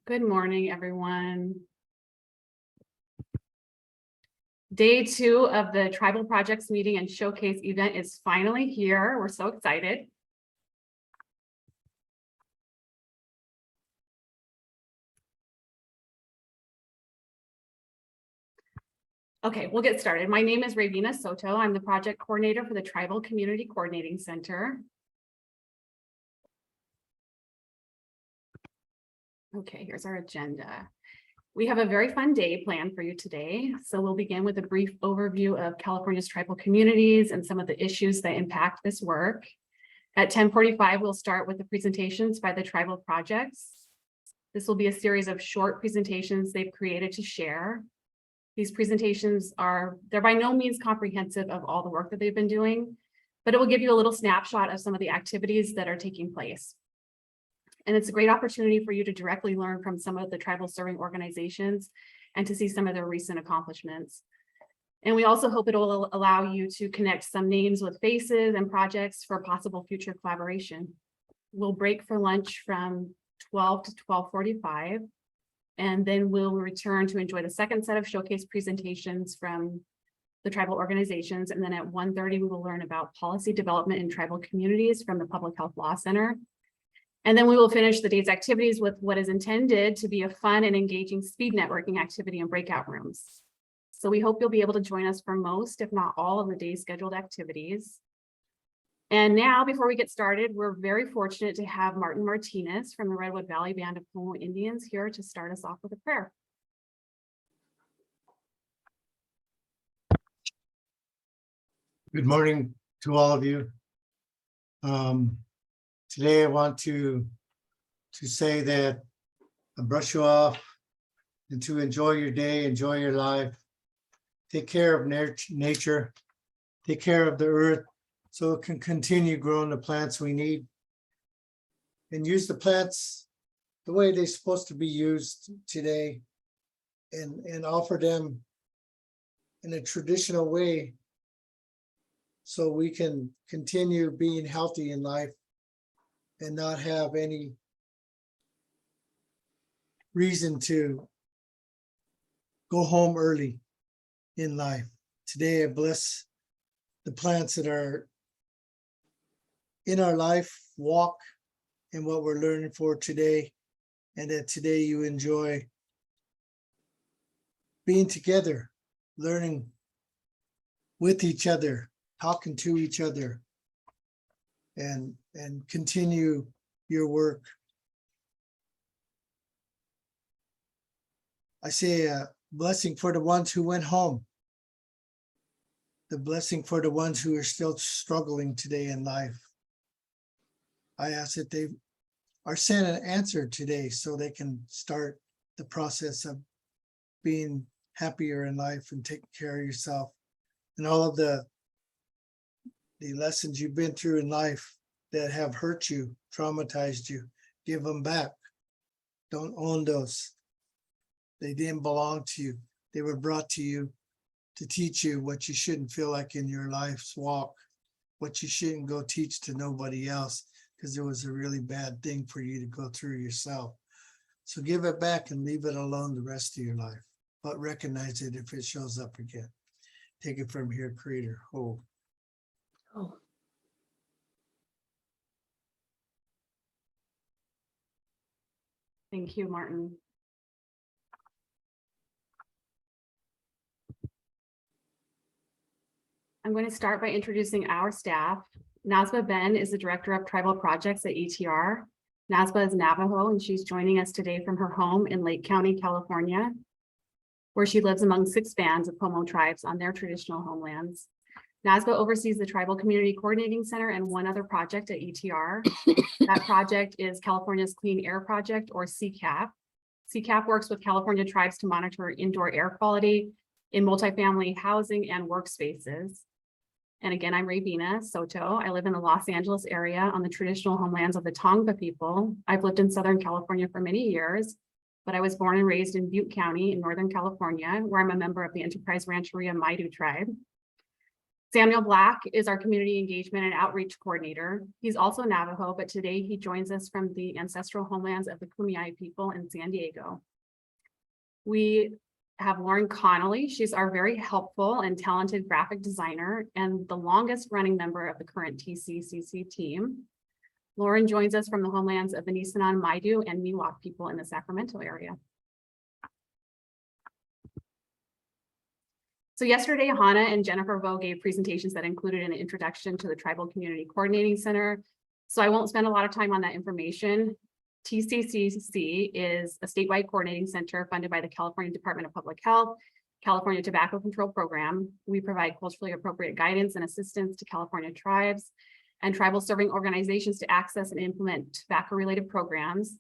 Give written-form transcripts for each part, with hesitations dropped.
Good morning, everyone. Day 2 of the Tribal Projects Meeting and Showcase event is finally here. We're so excited. Okay, we'll get started. My name is Ravina Soto. I'm the project coordinator for the Tribal Community Coordinating Center. Okay, here's our agenda. We have a very fun day planned for you today. So we'll begin with a brief overview of California's tribal communities and some of the issues that impact this work. At 10:45, we'll start with the presentations by the tribal projects. This will be a series of short presentations they've created to share. These presentations they're by no means comprehensive of all the work that they've been doing, but it will give you a little snapshot of some of the activities that are taking place. And it's a great opportunity for you to directly learn from some of the tribal serving organizations and to see some of their recent accomplishments. And we also hope it will allow you to connect some names with faces and projects for possible future collaboration. We'll break for lunch from 12 to 12:45, and then we'll return to enjoy the second set of showcase presentations from the tribal organizations. And then at 1:30, we will learn about policy development in tribal communities from the Public Health Law Center. And then we will finish the day's activities with what is intended to be a fun and engaging speed networking activity in breakout rooms. So we hope you'll be able to join us for most, if not all, of the day's scheduled activities. And now, before we get started, we're very fortunate to have Martinez from the Redwood Valley Band of Pomo Indians here to start us off with a prayer. Good morning to all of you. Today I want to say that I brush you off and to enjoy your day, enjoy your life. Take care of nature, take care of the earth so it can continue growing the plants we need. And use the plants the way they're supposed to be used today and offer them in a traditional way so we can continue being healthy in life and not have any reason to go home early in life. Today, I bless the plants that are in our life, walk in what we're learning for today, and that today you enjoy being together, learning with each other, talking to each other, and continue your work. I say a blessing for the ones who went home, the blessing for the ones who are still struggling today in life. I ask that they are sent an answer today so they can start the process of being happier in life and taking care of yourself and all of the lessons you've been through in life that have hurt you, traumatized you. Give them back. Don't own those. They didn't belong to you. They were brought to you to teach you what you shouldn't feel like in your life's walk, what you shouldn't go teach to nobody else, because it was a really bad thing for you to go through yourself. So give it back and leave it alone the rest of your life, but recognize it if it shows up again. Take it from here, Creator. Oh. Thank you, Martin. I'm going to start by introducing our staff. Nazba Ben is the Director of Tribal Projects at ETR. Nazba is Navajo, and she's joining us today from her home in Lake County, California, where she lives among 6 bands of Pomo tribes on their traditional homelands. Nazba oversees the Tribal Community Coordinating Center and one other project at ETR. That project is California's Clean Air Project, or CCAP. CCAP works with California tribes to monitor indoor air quality in multifamily housing and workspaces. And again, I'm Ravina Soto. I live in the Los Angeles area on the traditional homelands of the Tongva people. I've lived in Southern California for many years, but I was born and raised in Butte County in Northern California, where I'm a member of the Enterprise Rancheria Maidu tribe. Samuel Black is our community engagement and outreach coordinator. He's also Navajo, but today he joins us from the ancestral homelands of the Kumeyaay people in San Diego. We have Lauren Connolly. She's our very helpful and talented graphic designer and the longest running member of the current TCCC team. Lauren joins us from the homelands of the Nisenan, Maidu, and Miwok people in the Sacramento area. So yesterday, Hannah and Jennifer Vo gave presentations that included an introduction to the Tribal Community Coordinating Center. So I won't spend a lot of time on that information. TCCC is a statewide coordinating center funded by the California Department of Public Health, California Tobacco Control Program. We provide culturally appropriate guidance and assistance to California tribes and tribal serving organizations to access and implement tobacco-related programs.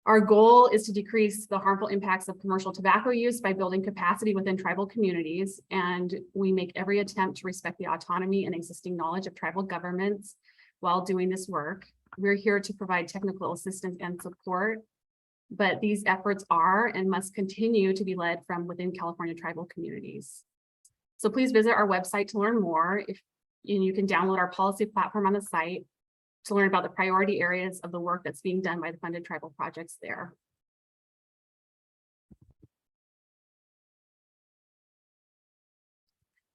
Our goal is to decrease the harmful impacts of commercial tobacco use by building capacity within tribal communities, and we make every attempt to respect the autonomy and existing knowledge of tribal governments while doing this work. We're here to provide technical assistance and support, but these efforts are and must continue to be led from within California tribal communities. So please visit our website to learn more. And you can download our policy platform on the site to learn about the priority areas of the work that's being done by the funded tribal projects there.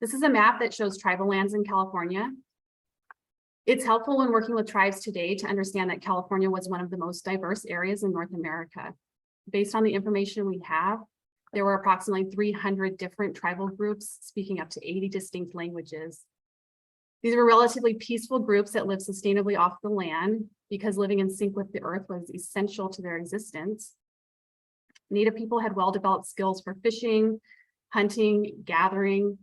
This is a map that shows tribal lands in California. It's helpful when working with tribes today to understand that California was one of the most diverse areas in North America. Based on the information we have, there were approximately 300 different tribal groups speaking up to 80 distinct languages. These were relatively peaceful groups that lived sustainably off the land because living in sync with the earth was essential to their existence. Native people had well-developed skills for fishing, hunting, gathering.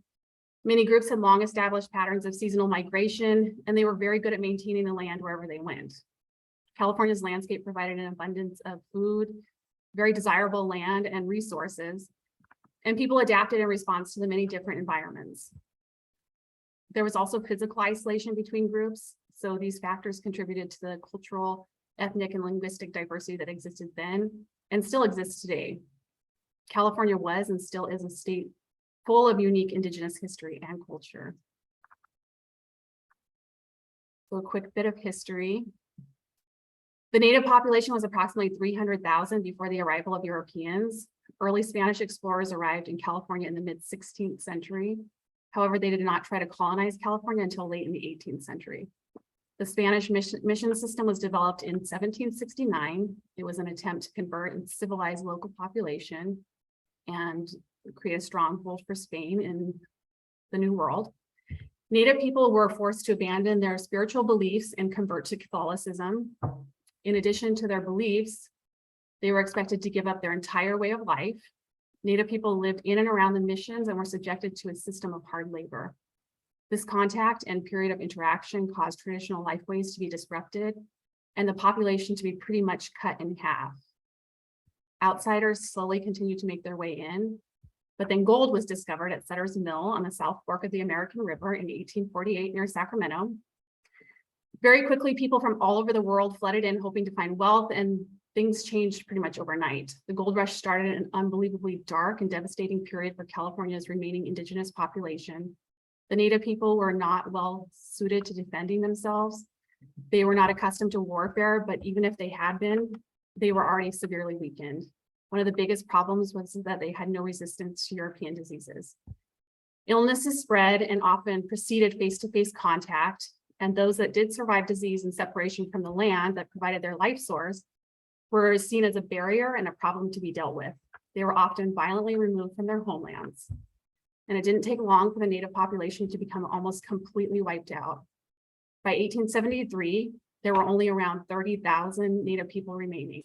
Many groups had long established patterns of seasonal migration, and they were very good at maintaining the land wherever they went. California's landscape provided an abundance of food, very desirable land and resources, and people adapted in response to the many different environments. There was also physical isolation between groups, so these factors contributed to the cultural, ethnic, and linguistic diversity that existed then and still exists today. California was and still is a state full of unique Indigenous history and culture. So a quick bit of history. The Native population was approximately 300,000 before the arrival of Europeans. Early Spanish explorers arrived in California in the mid-16th century. However, they did not try to colonize California until late in the 18th century. The Spanish mission system was developed in 1769. It was an attempt to convert and civilize local population and create a stronghold for Spain in the New World. Native people were forced to abandon their spiritual beliefs and convert to Catholicism. In addition to their beliefs, they were expected to give up their entire way of life. Native people lived in and around the missions and were subjected to a system of hard labor. This contact and period of interaction caused traditional lifeways to be disrupted and the population to be pretty much cut in half. Outsiders slowly continued to make their way in, but then gold was discovered at Sutter's Mill on the South Fork of the American River in 1848 near Sacramento. Very quickly, people from all over the world flooded in hoping to find wealth, and things changed pretty much overnight. The gold rush started an unbelievably dark and devastating period for California's remaining Indigenous population. The Native people were not well suited to defending themselves. They were not accustomed to warfare, but even if they had been, they were already severely weakened. One of the biggest problems was that they had no resistance to European diseases. Illnesses spread and often preceded face-to-face contact, and those that did survive disease and separation from the land that provided their life source were seen as a barrier and a problem to be dealt with. They were often violently removed from their homelands. And it didn't take long for the Native population to become almost completely wiped out. By 1873, there were only around 30,000 Native people remaining.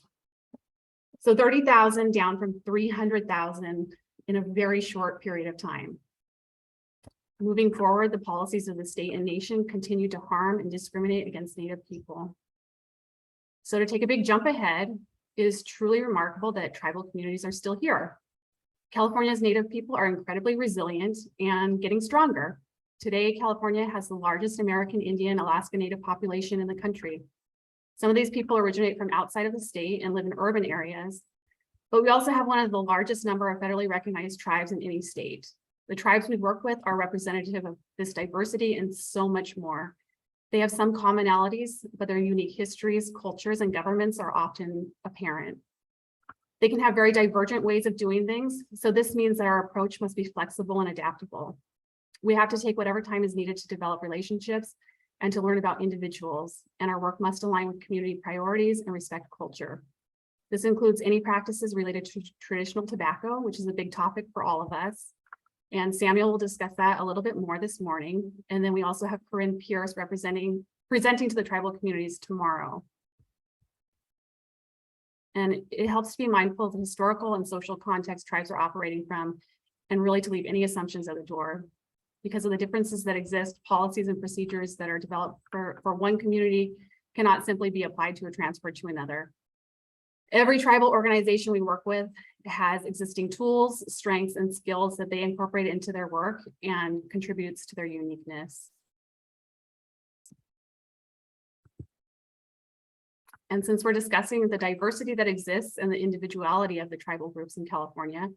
So 30,000 down from 300,000 in a very short period of time. Moving forward, the policies of the state and nation continue to harm and discriminate against Native people. So to take a big jump ahead, it is truly remarkable that tribal communities are still here. California's Native people are incredibly resilient and getting stronger. Today, California has the largest American Indian Alaska Native population in the country. Some of these people originate from outside of the state and live in urban areas, but we also have one of the largest number of federally recognized tribes in any state. The tribes we work with are representative of this diversity and so much more. They have some commonalities, but their unique histories, cultures, and governments are often apparent. They can have very divergent ways of doing things, so this means that our approach must be flexible and adaptable. We have to take whatever time is needed to develop relationships and to learn about individuals, and our work must align with community priorities and respect culture. This includes any practices related to traditional tobacco, which is a big topic for all of us. And Samuel will discuss that a little bit more this morning. And then we also have Corinne Pierce presenting to the tribal communities tomorrow. And it helps to be mindful of the historical and social context tribes are operating from, and really to leave any assumptions at the door. Because of the differences that exist, policies and procedures that are developed for one community cannot simply be applied to or transferred to another. Every tribal organization we work with has existing tools, strengths, and skills that they incorporate into their work and contributes to their uniqueness. And since we're discussing the diversity that exists and the individuality of the tribal groups in California,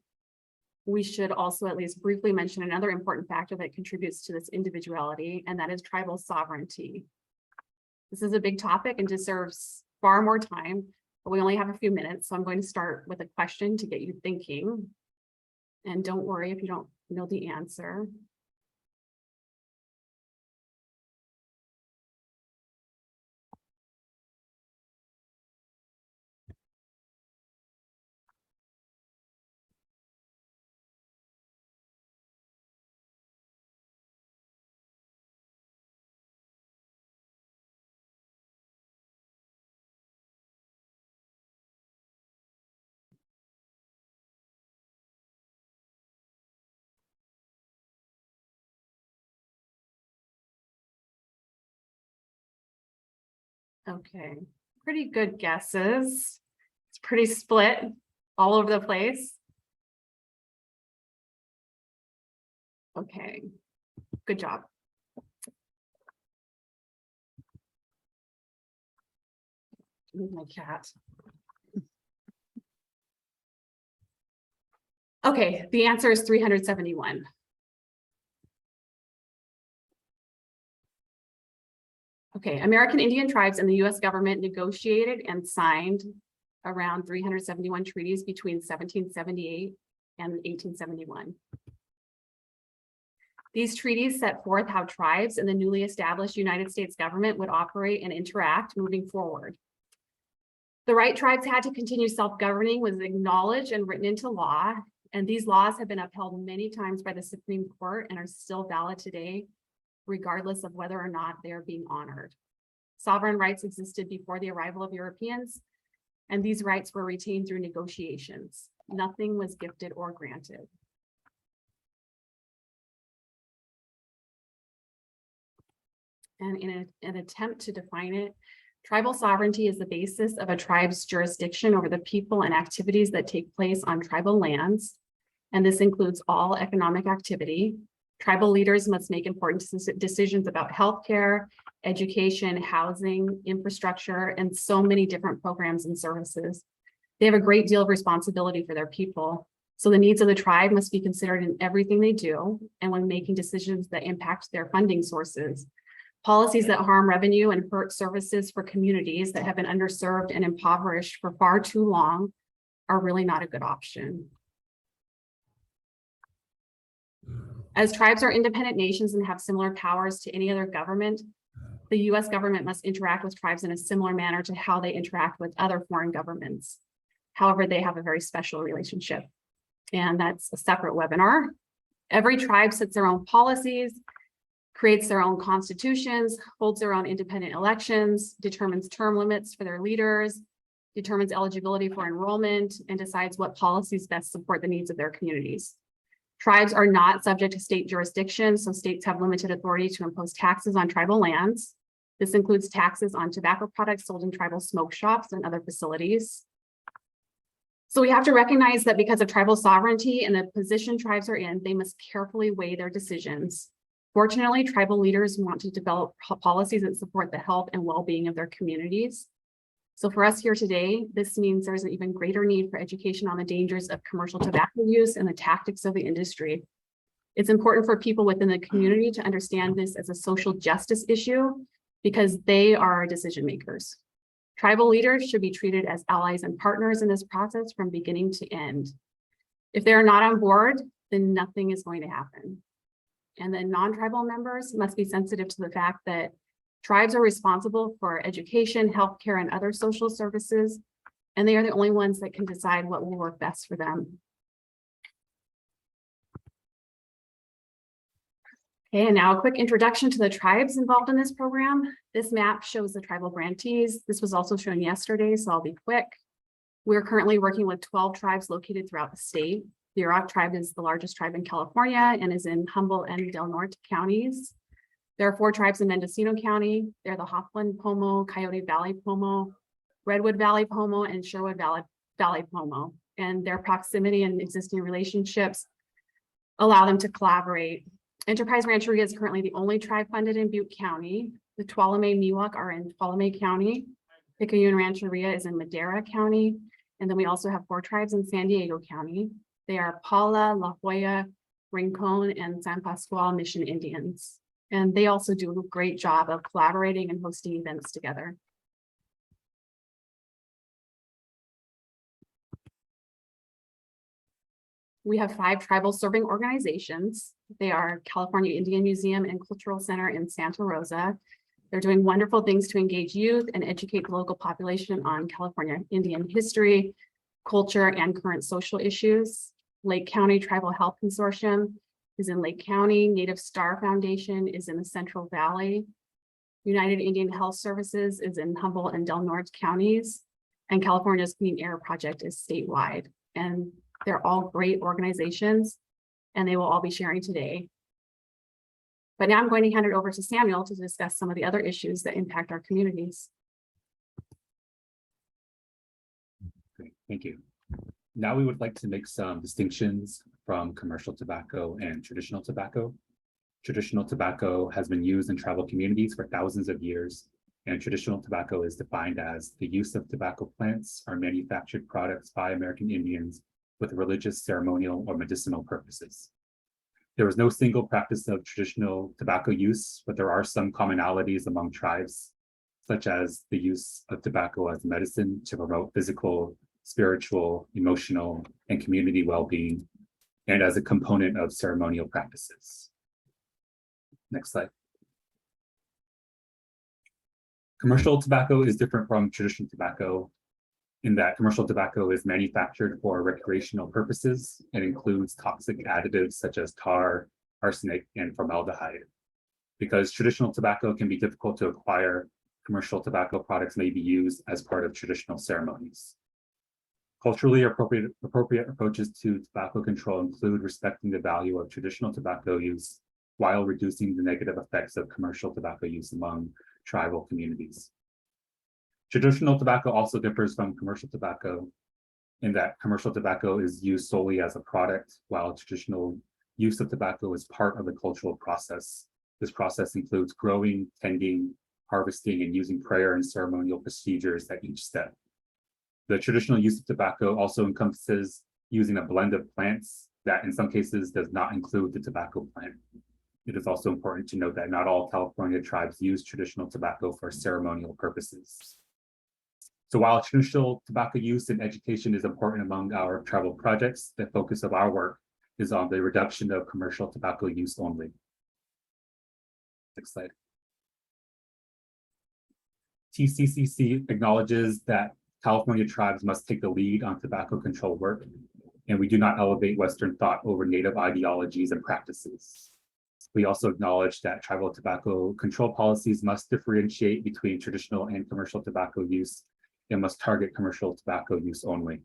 we should also at least briefly mention another important factor that contributes to this individuality, and that is tribal sovereignty. This is a big topic and deserves far more time, but we only have a few minutes, so I'm going to start with a question to get you thinking. And don't worry if you don't know the answer. Okay, pretty good guesses. It's pretty split all over the place. Okay, good job. My cat. Okay, the answer is 371. Okay, American Indian tribes and the US government negotiated and signed around 371 treaties between 1778 and 1871. These treaties set forth how tribes and the newly established United States government would operate and interact moving forward. The right tribes had to continue self-governing was acknowledged and written into law, and these laws have been upheld many times by the Supreme Court and are still valid today, regardless of whether or not they are being honored. Sovereign rights existed before the arrival of Europeans, and these rights were retained through negotiations. Nothing was gifted or granted. And in an attempt to define it, tribal sovereignty is the basis of a tribe's jurisdiction over the people and activities that take place on tribal lands, and this includes all economic activity. Tribal leaders must make important decisions about healthcare, education, housing, infrastructure, and so many different programs and services. They have a great deal of responsibility for their people. So the needs of the tribe must be considered in everything they do and when making decisions that impact their funding sources. Policies that harm revenue and hurt services for communities that have been underserved and impoverished for far too long are really not a good option. As tribes are independent nations and have similar powers to any other government, the US government must interact with tribes in a similar manner to how they interact with other foreign governments. However, they have a very special relationship, and that's a separate webinar. Every tribe sets their own policies, creates their own constitutions, holds their own independent elections, determines term limits for their leaders, determines eligibility for enrollment, and decides what policies best support the needs of their communities. Tribes are not subject to state jurisdiction, so states have limited authority to impose taxes on tribal lands. This includes taxes on tobacco products sold in tribal smoke shops and other facilities. So we have to recognize that because of tribal sovereignty and the position tribes are in, they must carefully weigh their decisions. Fortunately, tribal leaders want to develop policies that support the health and well-being of their communities. So for us here today, this means there's an even greater need for education on the dangers of commercial tobacco use and the tactics of the industry. It's important for people within the community to understand this as a social justice issue because they are our decision makers. Tribal leaders should be treated as allies and partners in this process from beginning to end. If they're not on board, then nothing is going to happen. And then non-tribal members must be sensitive to the fact that tribes are responsible for education, healthcare, and other social services, and they are the only ones that can decide what will work best for them. Okay, and now a quick introduction to the tribes involved in this program. This map shows the tribal grantees. This was also shown yesterday, so I'll be quick. We're currently working with 12 tribes located throughout the state. The Yurok tribe is the largest tribe in California and is in Humboldt and Del Norte counties. There are 4 tribes in Mendocino County. They're the Hoffman Pomo, Coyote Valley Pomo, Redwood Valley Pomo, and Sherwood Valley Pomo. And their proximity and existing relationships allow them to collaborate. Enterprise Rancheria is currently the only tribe funded in Butte County. The Tuolumne Miwok are in Tuolumne County. Picayune Rancheria is in Madera County. And then we also have 4 tribes in San Diego County. They are Paula, La Jolla, Rincon, and San Pascual Mission Indians. And they also do a great job of collaborating and hosting events together. We have 5 tribal serving organizations. They are California Indian Museum and Cultural Center in Santa Rosa. They're doing wonderful things to engage youth and educate the local population on California Indian history, culture, and current social issues. Lake County Tribal Health Consortium is in Lake County. Native Star Foundation is in the Central Valley. United Indian Health Services is in Humboldt and Del Norte counties. And California's Clean Air Project is statewide. And they're all great organizations, and they will all be sharing today. But now I'm going to hand it over to Samuel to discuss some of the other issues that impact our communities. Great, thank you. Now we would like to make some distinctions from commercial tobacco and traditional tobacco. Traditional tobacco has been used in tribal communities for thousands of years, and traditional tobacco is defined as the use of tobacco plants or manufactured products by American Indians with religious, ceremonial, or medicinal purposes. There is no single practice of traditional tobacco use, but there are some commonalities among tribes, such as the use of tobacco as medicine to promote physical, spiritual, emotional, and community well-being, and as a component of ceremonial practices. Next slide. Commercial tobacco is different from traditional tobacco in that commercial tobacco is manufactured for recreational purposes and includes toxic additives such as tar, arsenic, and formaldehyde. Because traditional tobacco can be difficult to acquire, commercial tobacco products may be used as part of traditional ceremonies. Culturally appropriate approaches to tobacco control include respecting the value of traditional tobacco use while reducing the negative effects of commercial tobacco use among tribal communities. Traditional tobacco also differs from commercial tobacco in that commercial tobacco is used solely as a product, while traditional use of tobacco is part of the cultural process. This process includes growing, tending, harvesting, and using prayer and ceremonial procedures at each step. The traditional use of tobacco also encompasses using a blend of plants that in some cases does not include the tobacco plant. It is also important to note that not all California tribes use traditional tobacco for ceremonial purposes. So while traditional tobacco use in education is important among our tribal projects, the focus of our work is on the reduction of commercial tobacco use only. Next slide. TCCC acknowledges that California tribes must take the lead on tobacco control work, and we do not elevate Western thought over Native ideologies and practices. We also acknowledge that tribal tobacco control policies must differentiate between traditional and commercial tobacco use and must target commercial tobacco use only.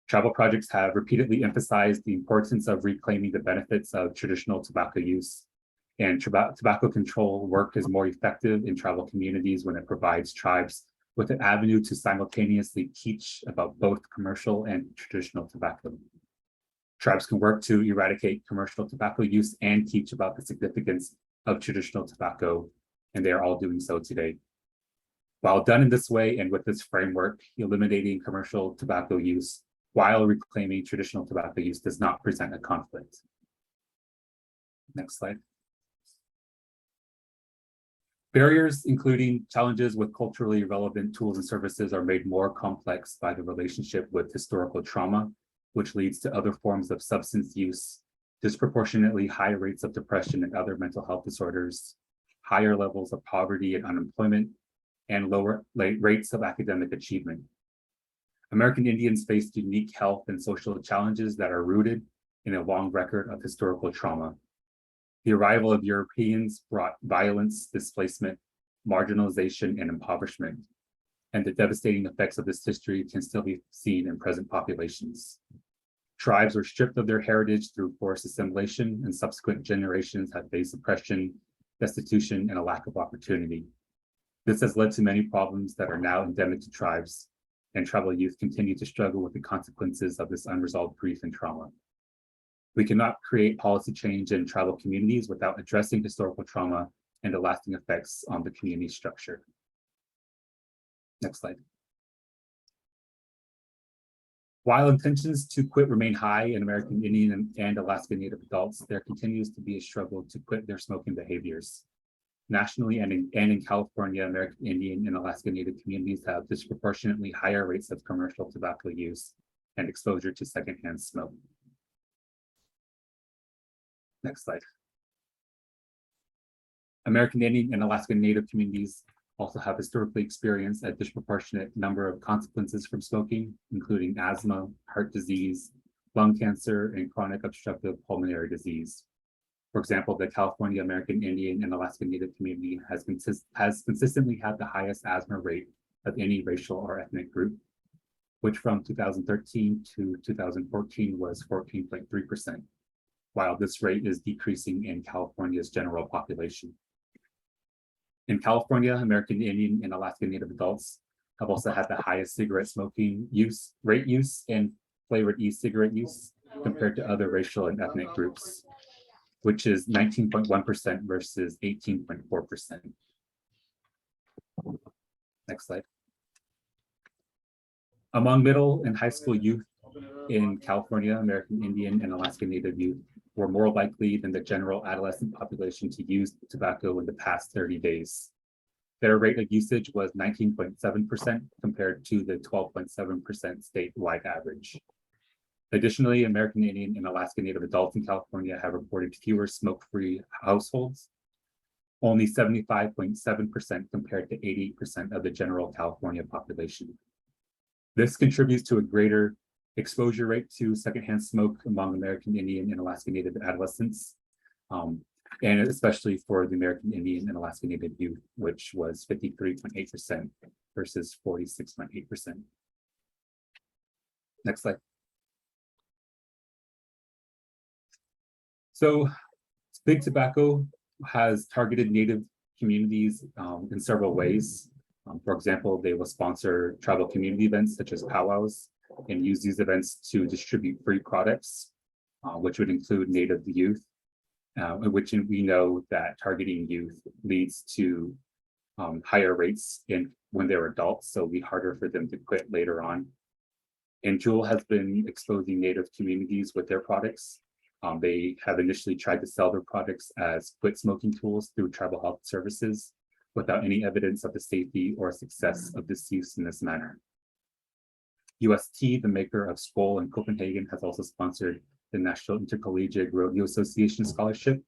Tribal projects have repeatedly emphasized the importance of reclaiming the benefits of traditional tobacco use, and tobacco control work is more effective in tribal communities when it provides tribes with an avenue to simultaneously teach about both commercial and traditional tobacco. Tribes can work to eradicate commercial tobacco use and teach about the significance of traditional tobacco, and they are all doing so today. While done in this way and with this framework, eliminating commercial tobacco use while reclaiming traditional tobacco use does not present a conflict. Next slide. Barriers, including challenges with culturally relevant tools and services, are made more complex by the relationship with historical trauma, which leads to other forms of substance use, disproportionately high rates of depression and other mental health disorders, higher levels of poverty and unemployment, and lower rates of academic achievement. American Indians faced unique health and social challenges that are rooted in a long record of historical trauma. The arrival of Europeans brought violence, displacement, marginalization, and impoverishment, and the devastating effects of this history can still be seen in present populations. Tribes were stripped of their heritage through forced assimilation, and subsequent generations have faced oppression, destitution, and a lack of opportunity. This has led to many problems that are now endemic to tribes, and tribal youth continue to struggle with the consequences of this unresolved grief and trauma. We cannot create policy change in tribal communities without addressing historical trauma and the lasting effects on the community structure. Next slide. While intentions to quit remain high in American Indian and Alaska Native adults, there continues to be a struggle to quit their smoking behaviors. Nationally and in California, American Indian and Alaska Native communities have disproportionately higher rates of commercial tobacco use and exposure to secondhand smoke. Next slide. American Indian and Alaska Native communities also have historically experienced a disproportionate number of consequences from smoking, including asthma, heart disease, lung cancer, and chronic obstructive pulmonary disease. For example, the California American Indian and Alaska Native community has consistently had the highest asthma rate of any racial or ethnic group, which from 2013 to 2014 was 14.3%, while this rate is decreasing in California's general population. In California, American Indian and Alaska Native adults have also had the highest cigarette smoking rate use and flavored e-cigarette use compared to other racial and ethnic groups, which is 19.1% versus 18.4%. Next slide. Among middle and high school youth in California, American Indian and Alaska Native youth were more likely than the general adolescent population to use tobacco in the past 30 days. Their rate of usage was 19.7% compared to the 12.7% statewide average. Additionally, American Indian and Alaska Native adults in California have reported fewer smoke-free households, only 75.7% compared to 88% of the general California population. This contributes to a greater exposure rate to secondhand smoke among American Indian and Alaska Native adolescents, and especially for the American Indian and Alaska Native youth, which was 53.8% versus 46.8%. Next slide. So Big Tobacco has targeted Native communities in several ways. For example, they will sponsor tribal community events such as powwows and use these events to distribute free products, which would include Native youth, which we know that targeting youth leads to higher rates when they're adults, so it'll be harder for them to quit later on. And Jolla has been exposing Native communities with their products. They have initially tried to sell their products as quit smoking tools through tribal health services without any evidence of the safety or success of this use in this manner. UST, the maker of Skoal in Copenhagen, has also sponsored the National Intercollegiate Rodeo Association Scholarship,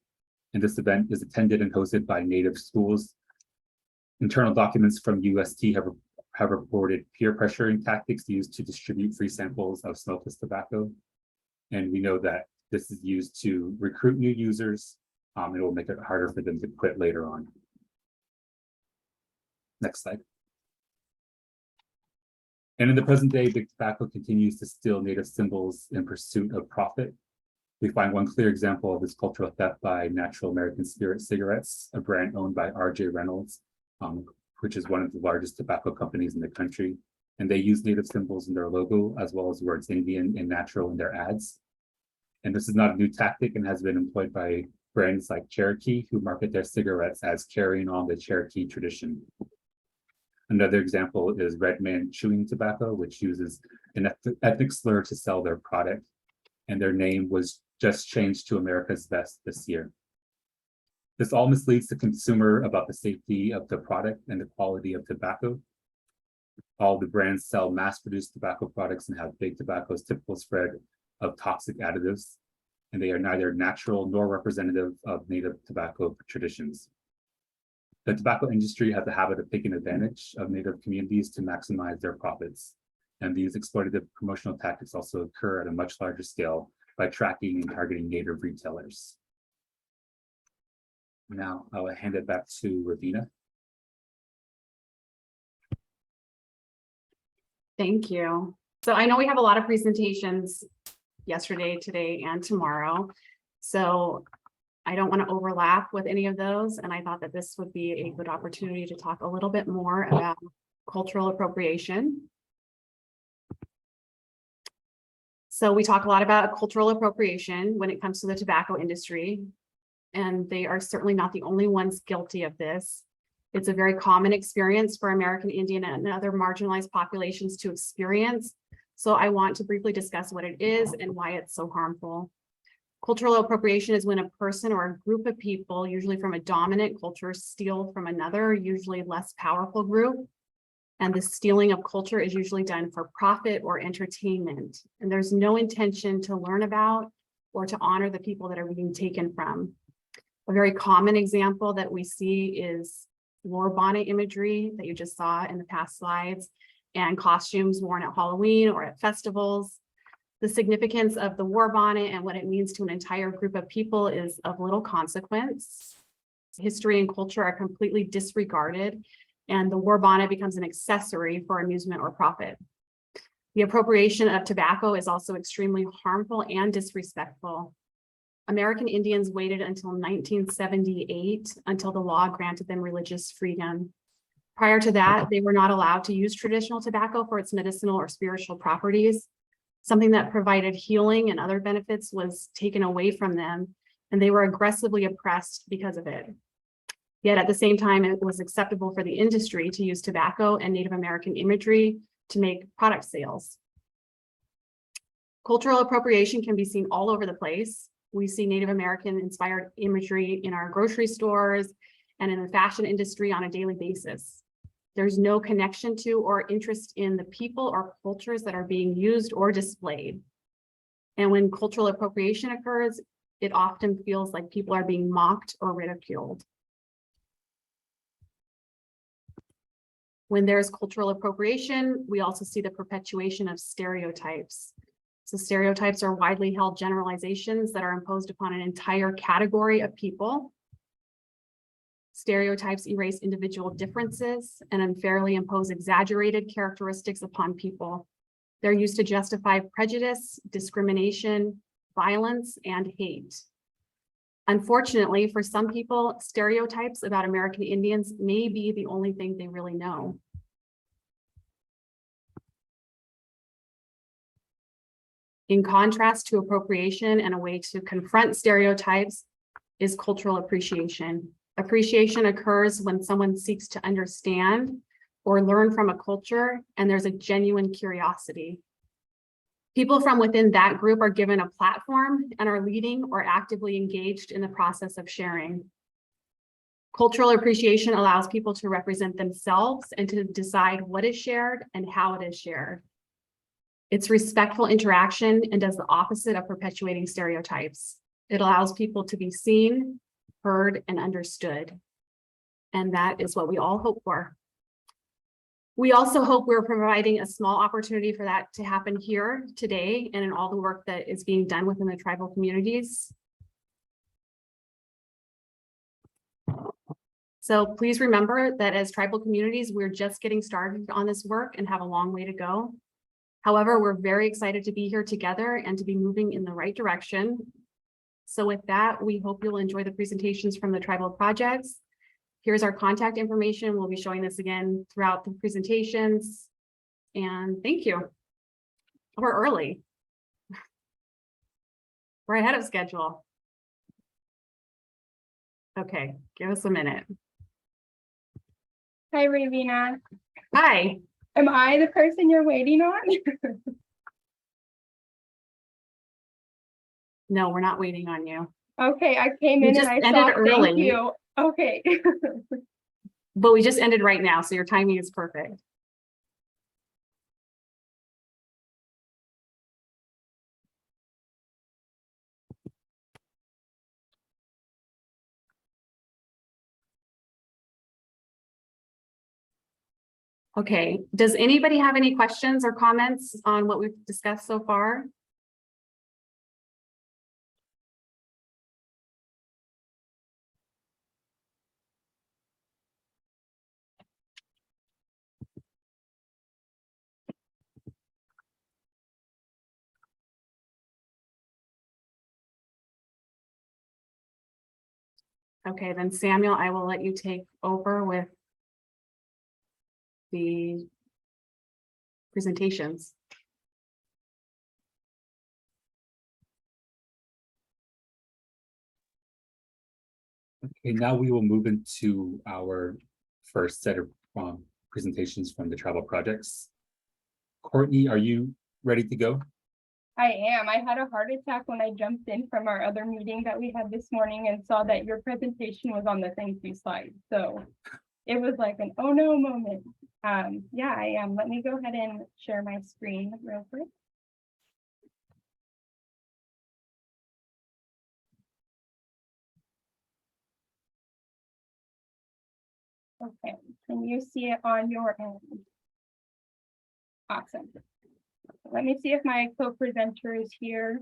and this event is attended and hosted by Native schools. Internal documents from UST have reported peer pressuring tactics used to distribute free samples of smokeless tobacco, and we know that this is used to recruit new users. It will make it harder for them to quit later on. Next slide. And in the present day, Big Tobacco continues to steal Native symbols in pursuit of profit. We find one clear example of this cultural theft by Natural American Spirit Cigarettes, a brand owned by R.J. Reynolds, which is one of the largest tobacco companies in the country. And they use Native symbols in their logo, as well as words Indian and natural in their ads. And this is not a new tactic and has been employed by brands like Cherokee, who market their cigarettes as carrying on the Cherokee tradition. Another example is Red Man Chewing Tobacco, which uses an ethnic slur to sell their product, and their name was just changed to America's Best this year. This all misleads the consumer about the safety of the product and the quality of tobacco. All the brands sell mass-produced tobacco products and have big tobacco's typical spread of toxic additives, and they are neither natural nor representative of native tobacco traditions. The tobacco industry has a habit of taking advantage of native communities to maximize their profits, and these exploitative promotional tactics also occur at a much larger scale by tracking and targeting native retailers. Now I will hand it back to Ravina. Thank you. So I know we have a lot of presentations yesterday, today, and tomorrow. So I don't want to overlap with any of those. And I thought that this would be a good opportunity to talk a little bit more about cultural appropriation. So we talk a lot about cultural appropriation when it comes to the tobacco industry, and they are certainly not the only ones guilty of this. It's a very common experience for American Indian and other marginalized populations to experience. So I want to briefly discuss what it is and why it's so harmful. Cultural appropriation is when a person or a group of people, usually from a dominant culture, steal from another, usually less powerful group. And the stealing of culture is usually done for profit or entertainment. And there's no intention to learn about or to honor the people that are being taken from. A very common example that we see is war bonnet imagery that you just saw in the past slides, and costumes worn at Halloween or at festivals. The significance of the war bonnet and what it means to an entire group of people is of little consequence. History and culture are completely disregarded, and the war bonnet becomes an accessory for amusement or profit. The appropriation of tobacco is also extremely harmful and disrespectful. American Indians waited until 1978 until the law granted them religious freedom. Prior to that, they were not allowed to use traditional tobacco for its medicinal or spiritual properties. Something that provided healing and other benefits was taken away from them, and they were aggressively oppressed because of it. Yet at the same time, it was acceptable for the industry to use tobacco and Native American imagery to make product sales. Cultural appropriation can be seen all over the place. We see Native American inspired imagery in our grocery stores and in the fashion industry on a daily basis. There's no connection to or interest in the people or cultures that are being used or displayed. And when cultural appropriation occurs, it often feels like people are being mocked or ridiculed. When there's cultural appropriation, we also see the perpetuation of stereotypes. So stereotypes are widely held generalizations that are imposed upon an entire category of people. Stereotypes erase individual differences and unfairly impose exaggerated characteristics upon people. They're used to justify prejudice, discrimination, violence, and hate. Unfortunately, for some people, stereotypes about American Indians may be the only thing they really know. In contrast to appropriation and a way to confront stereotypes is cultural appreciation. Appreciation occurs when someone seeks to understand or learn from a culture, and there's a genuine curiosity. People from within that group are given a platform and are leading or actively engaged in the process of sharing. Cultural appreciation allows people to represent themselves and to decide what is shared and how it is shared. It's respectful interaction and does the opposite of perpetuating stereotypes. It allows people to be seen, heard, and understood. And that is what we all hope for. We also hope we're providing a small opportunity for that to happen here today and in all the work that is being done within the tribal communities. So please remember that as tribal communities, we're just getting started on this work and have a long way to go. However, we're very excited to be here together and to be moving in the right direction. So with that, we hope you'll enjoy the presentations from the tribal projects. Here's our contact information. We'll be showing this again throughout the presentations. And thank you. We're early. We're ahead of schedule. Okay, give us a minute. Hi, Ravina. Hi. Am I the person you're waiting on? No, we're not waiting on you. Okay, I came You in and just I ended saw, thank early. you. Okay. But we just ended right now, so your timing is perfect. Okay, does anybody have any questions or comments on what we've discussed so far? Okay, then Samuel, I will let you take over with the presentations. Okay, now we will move into our first set of presentations from the travel projects. Courtney, are you ready to go? I am. I had a heart attack when I jumped in from our other meeting that we had this morning and saw that your presentation was on the thank you slide. So it was like an oh no moment. Yeah, I am. Let me go ahead and share my screen real quick. Okay, can you see it on your end? Awesome. Let me see if my co-presenter is here.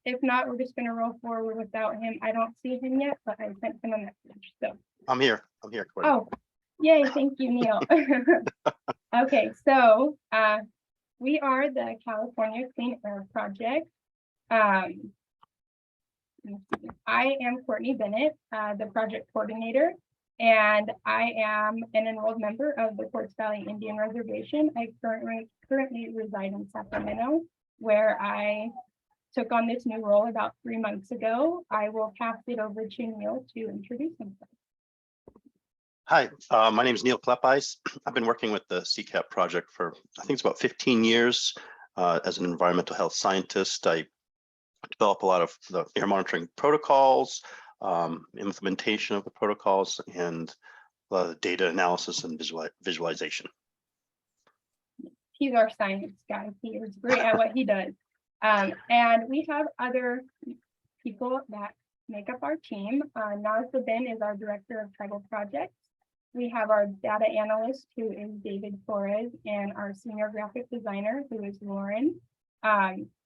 If not, we're just gonna roll forward without him. I don't see him yet, but I sent him a message, so. I'm here. Courtney. Oh, yay, thank you, Neil. Okay, so we are the California Clean Air Project. I am Courtney Bennett, the project coordinator, and I am an enrolled member of the Quartz Valley Indian Reservation. I currently reside in Sacramento, where I took on this new role about 3 months ago. I will pass it over to Neil to introduce himself. Hi, my name is Neil Klepis. I've been working with the CCAP project for, I think it's about 15 years as an environmental health scientist. I develop a lot of the air monitoring protocols, implementation of the protocols, and a lot of data analysis and visualization. He's our science guy. He is great at what he does. And we have other people that make up our team. Nazla Ben is our director of tribal projects. We have our data analyst, who is David Torres, and our senior graphic designer, who is Lauren.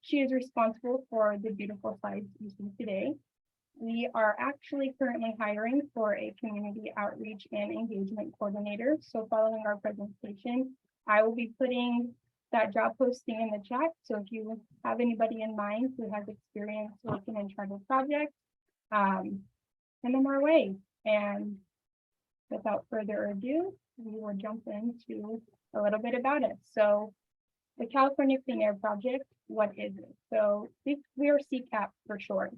She is responsible for the beautiful slides you see today. We are actually currently hiring for a community outreach and engagement coordinator. So following our presentation, I will be putting that job posting in the chat. So if you have anybody in mind who has experience working in tribal projects, send them our way. And without further ado, we will jump into a little bit about it. So the California Clean Air Project, what is it? So we are CCAP for short.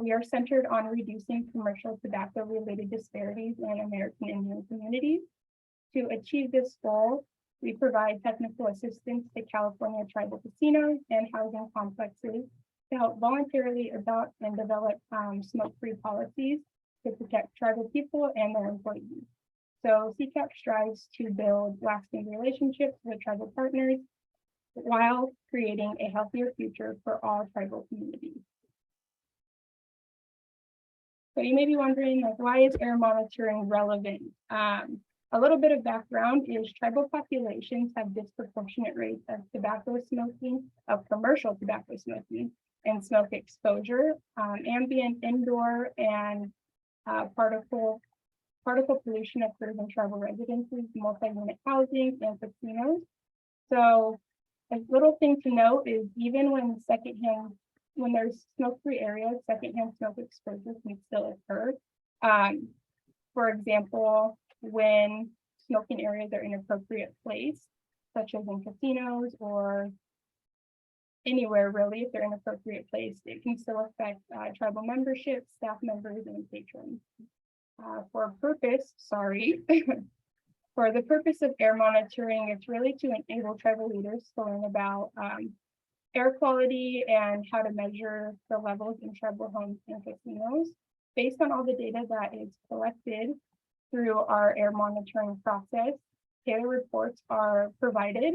We are centered on reducing commercial tobacco-related disparities in American Indian communities. To achieve this goal, we provide technical assistance to California tribal casinos and housing complexes to help voluntarily adopt and develop smoke-free policies to protect tribal people and their employees. So CCAP strives to build lasting relationships with tribal partners while creating a healthier future for all tribal communities. So you may be wondering, like, why is air monitoring relevant? A little bit of background is tribal populations have disproportionate rates of tobacco smoking, of commercial tobacco smoking, and smoke exposure, ambient, indoor, and particle pollution occurs in tribal residences, multi-unit housing, and casinos. So a little thing to note is even when there's smoke-free areas, secondhand smoke exposure can still occur. For example, when smoking areas are inappropriate placed, such as in casinos or anywhere really, if they're inappropriate placed, it can still affect tribal membership, staff members, and patrons. For the purpose of air monitoring, it's really to enable tribal leaders to learn about air quality and how to measure the levels in tribal homes and casinos. Based on all the data that is collected through our air monitoring process, daily reports are provided.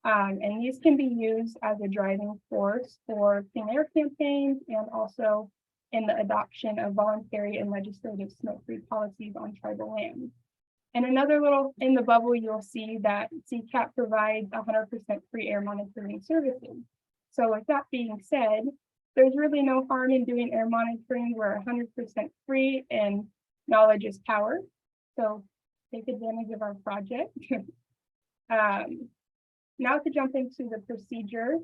And these can be used as a driving force for clean air campaigns and also in the adoption of voluntary and legislative smoke-free policies on tribal lands. And another little in the bubble, you'll see that CCAP provides 100% free air monitoring services. So with that being said, there's really no harm in doing air monitoring. We're 100% free and knowledge is power. So take advantage of our project. Now to jump into the procedure.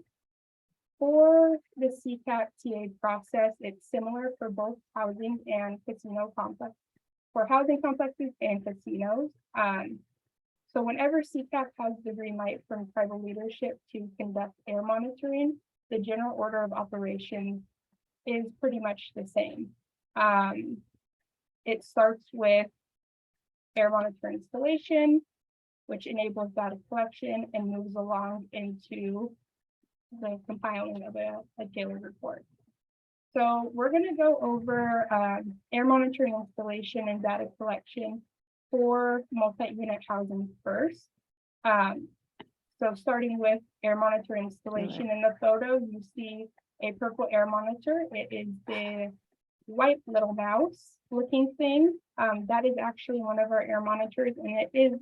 For the CCAP TA process, it's similar for both housing and casino complex, for housing complexes and casinos. So whenever CCAP has the green light from tribal leadership to conduct air monitoring, the general order of operations is pretty much the same. It starts with air monitor installation, which enables data collection and moves along into the compiling of a daily report. So we're going to go over air monitoring installation and data collection for multi-unit housing first. So starting with air monitor installation, in the photo, you see a purple air monitor. It is the white little mouse looking thing. That is actually one of our air monitors, and it is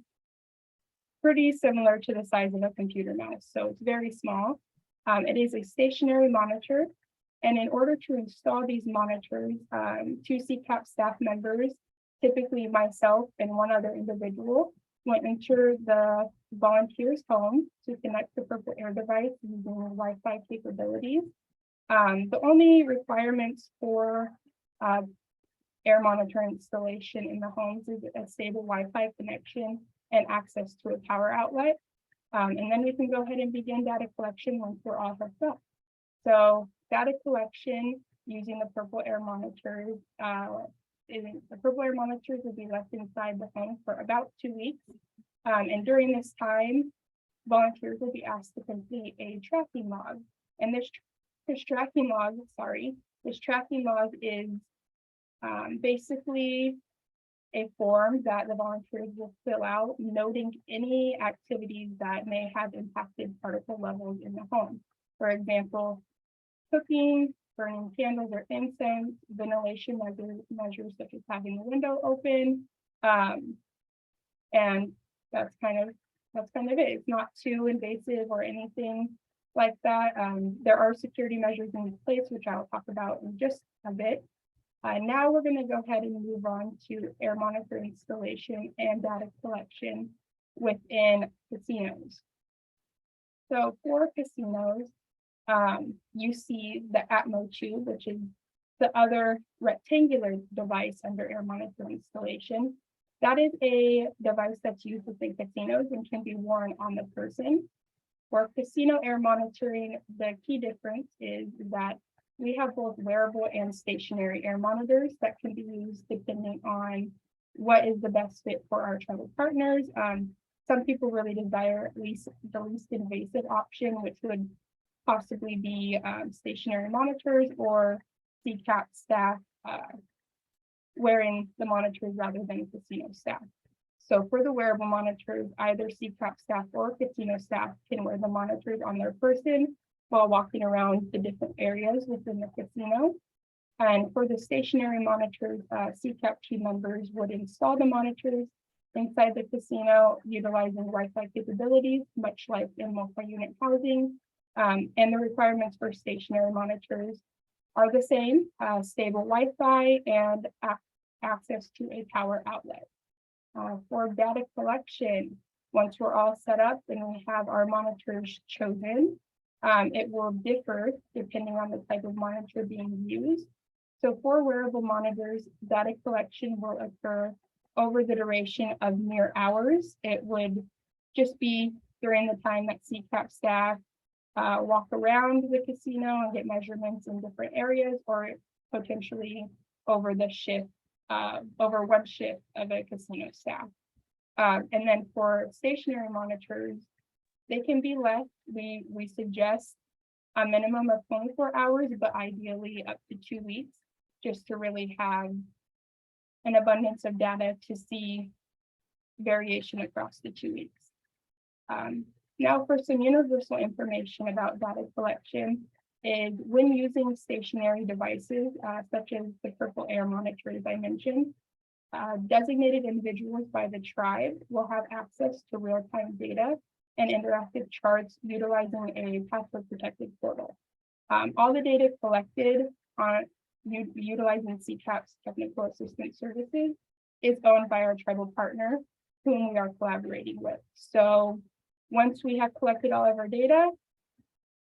pretty similar to the size of a computer mouse. So it's very small. It is a stationary monitor. And in order to install these monitors, 2 CCAP staff members, typically myself and one other individual, will enter the volunteer's home to connect the purple air device using Wi-Fi capabilities. The only requirements for air monitor installation in the homes is a stable Wi-Fi connection and access to a power outlet. And then we can go ahead and begin data collection once we're all hooked up. So data collection using the purple air monitors, the purple air monitors will be left inside the home for about 2 weeks. And during this time, volunteers will be asked to complete a tracking log. And this tracking log is basically a form that the volunteers will fill out, noting any activities that may have impacted particle levels in the home. For example, cooking, burning candles or incense, ventilation measures such as having the window open. And that's kind of it. It's not too invasive or anything like that. There are security measures in place, which I'll talk about in just a bit. Now we're going to go ahead and move on to air monitor installation and data collection within casinos. So for casinos, you see the Atmo tube, which is the other rectangular device under air monitor installation. That is a device that's used within casinos and can be worn on the person. For casino air monitoring, the key difference is that we have both wearable and stationary air monitors that can be used depending on what is the best fit for our tribal partners. Some people really desire the least invasive option, which would possibly be stationary monitors or CCAP staff wearing the monitors rather than casino staff. So for the wearable monitors, either CCAP staff or casino staff can wear the monitors on their person while walking around the different areas within the casino. And for the stationary monitors, CCAP team members would install the monitors inside the casino utilizing Wi-Fi capabilities, much like in multi-unit housing. And the requirements for stationary monitors are the same, stable Wi-Fi and access to a power outlet. For data collection, once we're all set up and we have our monitors chosen, it will differ depending on the type of monitor being used. So for wearable monitors, data collection will occur over the duration of mere hours. It would just be during the time that CCAP staff walk around the casino and get measurements in different areas, or potentially over the shift, over one shift of a casino staff. And then for stationary monitors, they can be left. We suggest a minimum of 24 hours, but ideally up to 2 weeks, just to really have an abundance of data to see variation across the 2 weeks. Now for some universal information about data collection is when using stationary devices, such as the purple air monitors I mentioned, designated individuals by the tribe will have access to real-time data and interactive charts utilizing a password-protected portal. All the data collected on utilizing CCAP's technical assistance services is owned by our tribal partner, whom we are collaborating with. So once we have collected all of our data,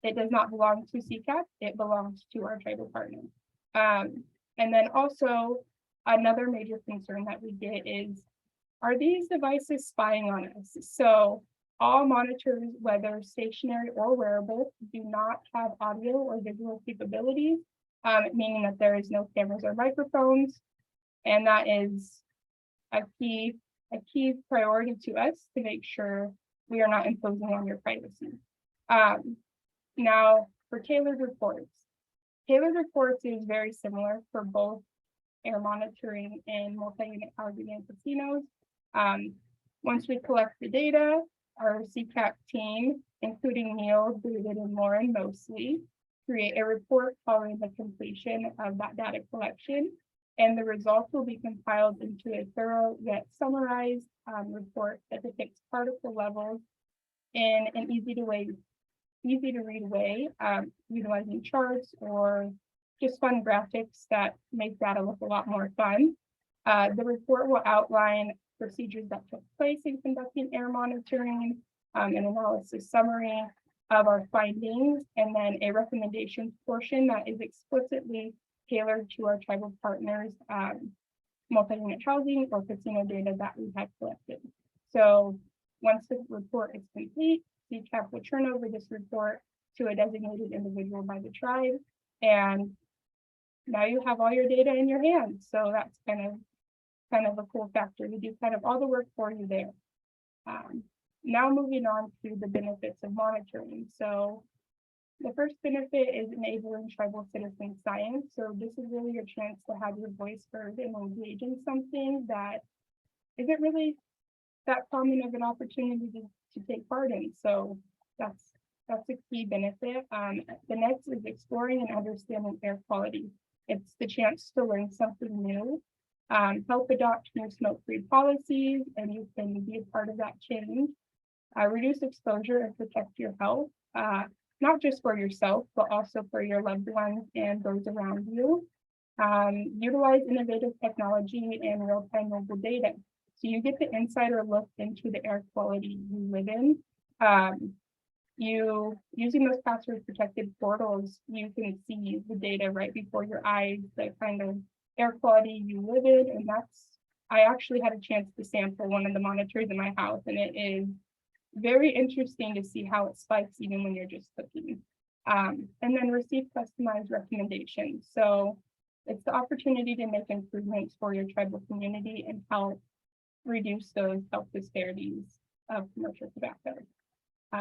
it does not belong to CCAP, it belongs to our tribal partner. And then also another major concern that we get is, are these devices spying on us? So all monitors, whether stationary or wearable, do not have audio or visual capabilities, meaning that there is no cameras or microphones. And that is a key priority to us to make sure we are not imposing on your privacy. Now for tailored reports. Tailored reports is very similar for both air monitoring and multi-unit housing and casinos. Once we collect the data, our CCAP team, including Neil, David, and Lauren mostly, create a report following the completion of that data collection. And the results will be compiled into a thorough yet summarized report that depicts particle levels in an easy to read way, utilizing charts or just fun graphics that make data look a lot more fun. The report will outline procedures that took place in conducting air monitoring, an analysis summary of our findings, and then a recommendations portion that is explicitly tailored to our tribal partners, multi-unit housing or casino data that we have collected. So once the report is complete, CCAP will turn over this report to a designated individual by the tribe, and now you have all your data in your hands. So that's kind of a cool factor to do kind of all the work for you there. Now moving on to the benefits of monitoring. So the first benefit is enabling tribal citizen science. So this is really your chance to have your voice heard and engage in something that isn't really that common of an opportunity to take part in. So that's a key benefit. The next is exploring and understanding air quality. It's the chance to learn something new, help adopt new smoke-free policies, and you can be a part of that change. Reduce exposure and protect your health, not just for yourself, but also for your loved ones and those around you. Utilize innovative technology and real-time mobile data. So you get the insider look into the air quality you live in. Using those password protected portals, you can see the data right before your eyes, the kind of air quality you live in. And I actually had a chance to sample one of the monitors in my house, and it is very interesting to see how it spikes even when you're just cooking. And then receive customized recommendations. So it's the opportunity to make improvements for your tribal community and help reduce those health disparities of commercial tobacco.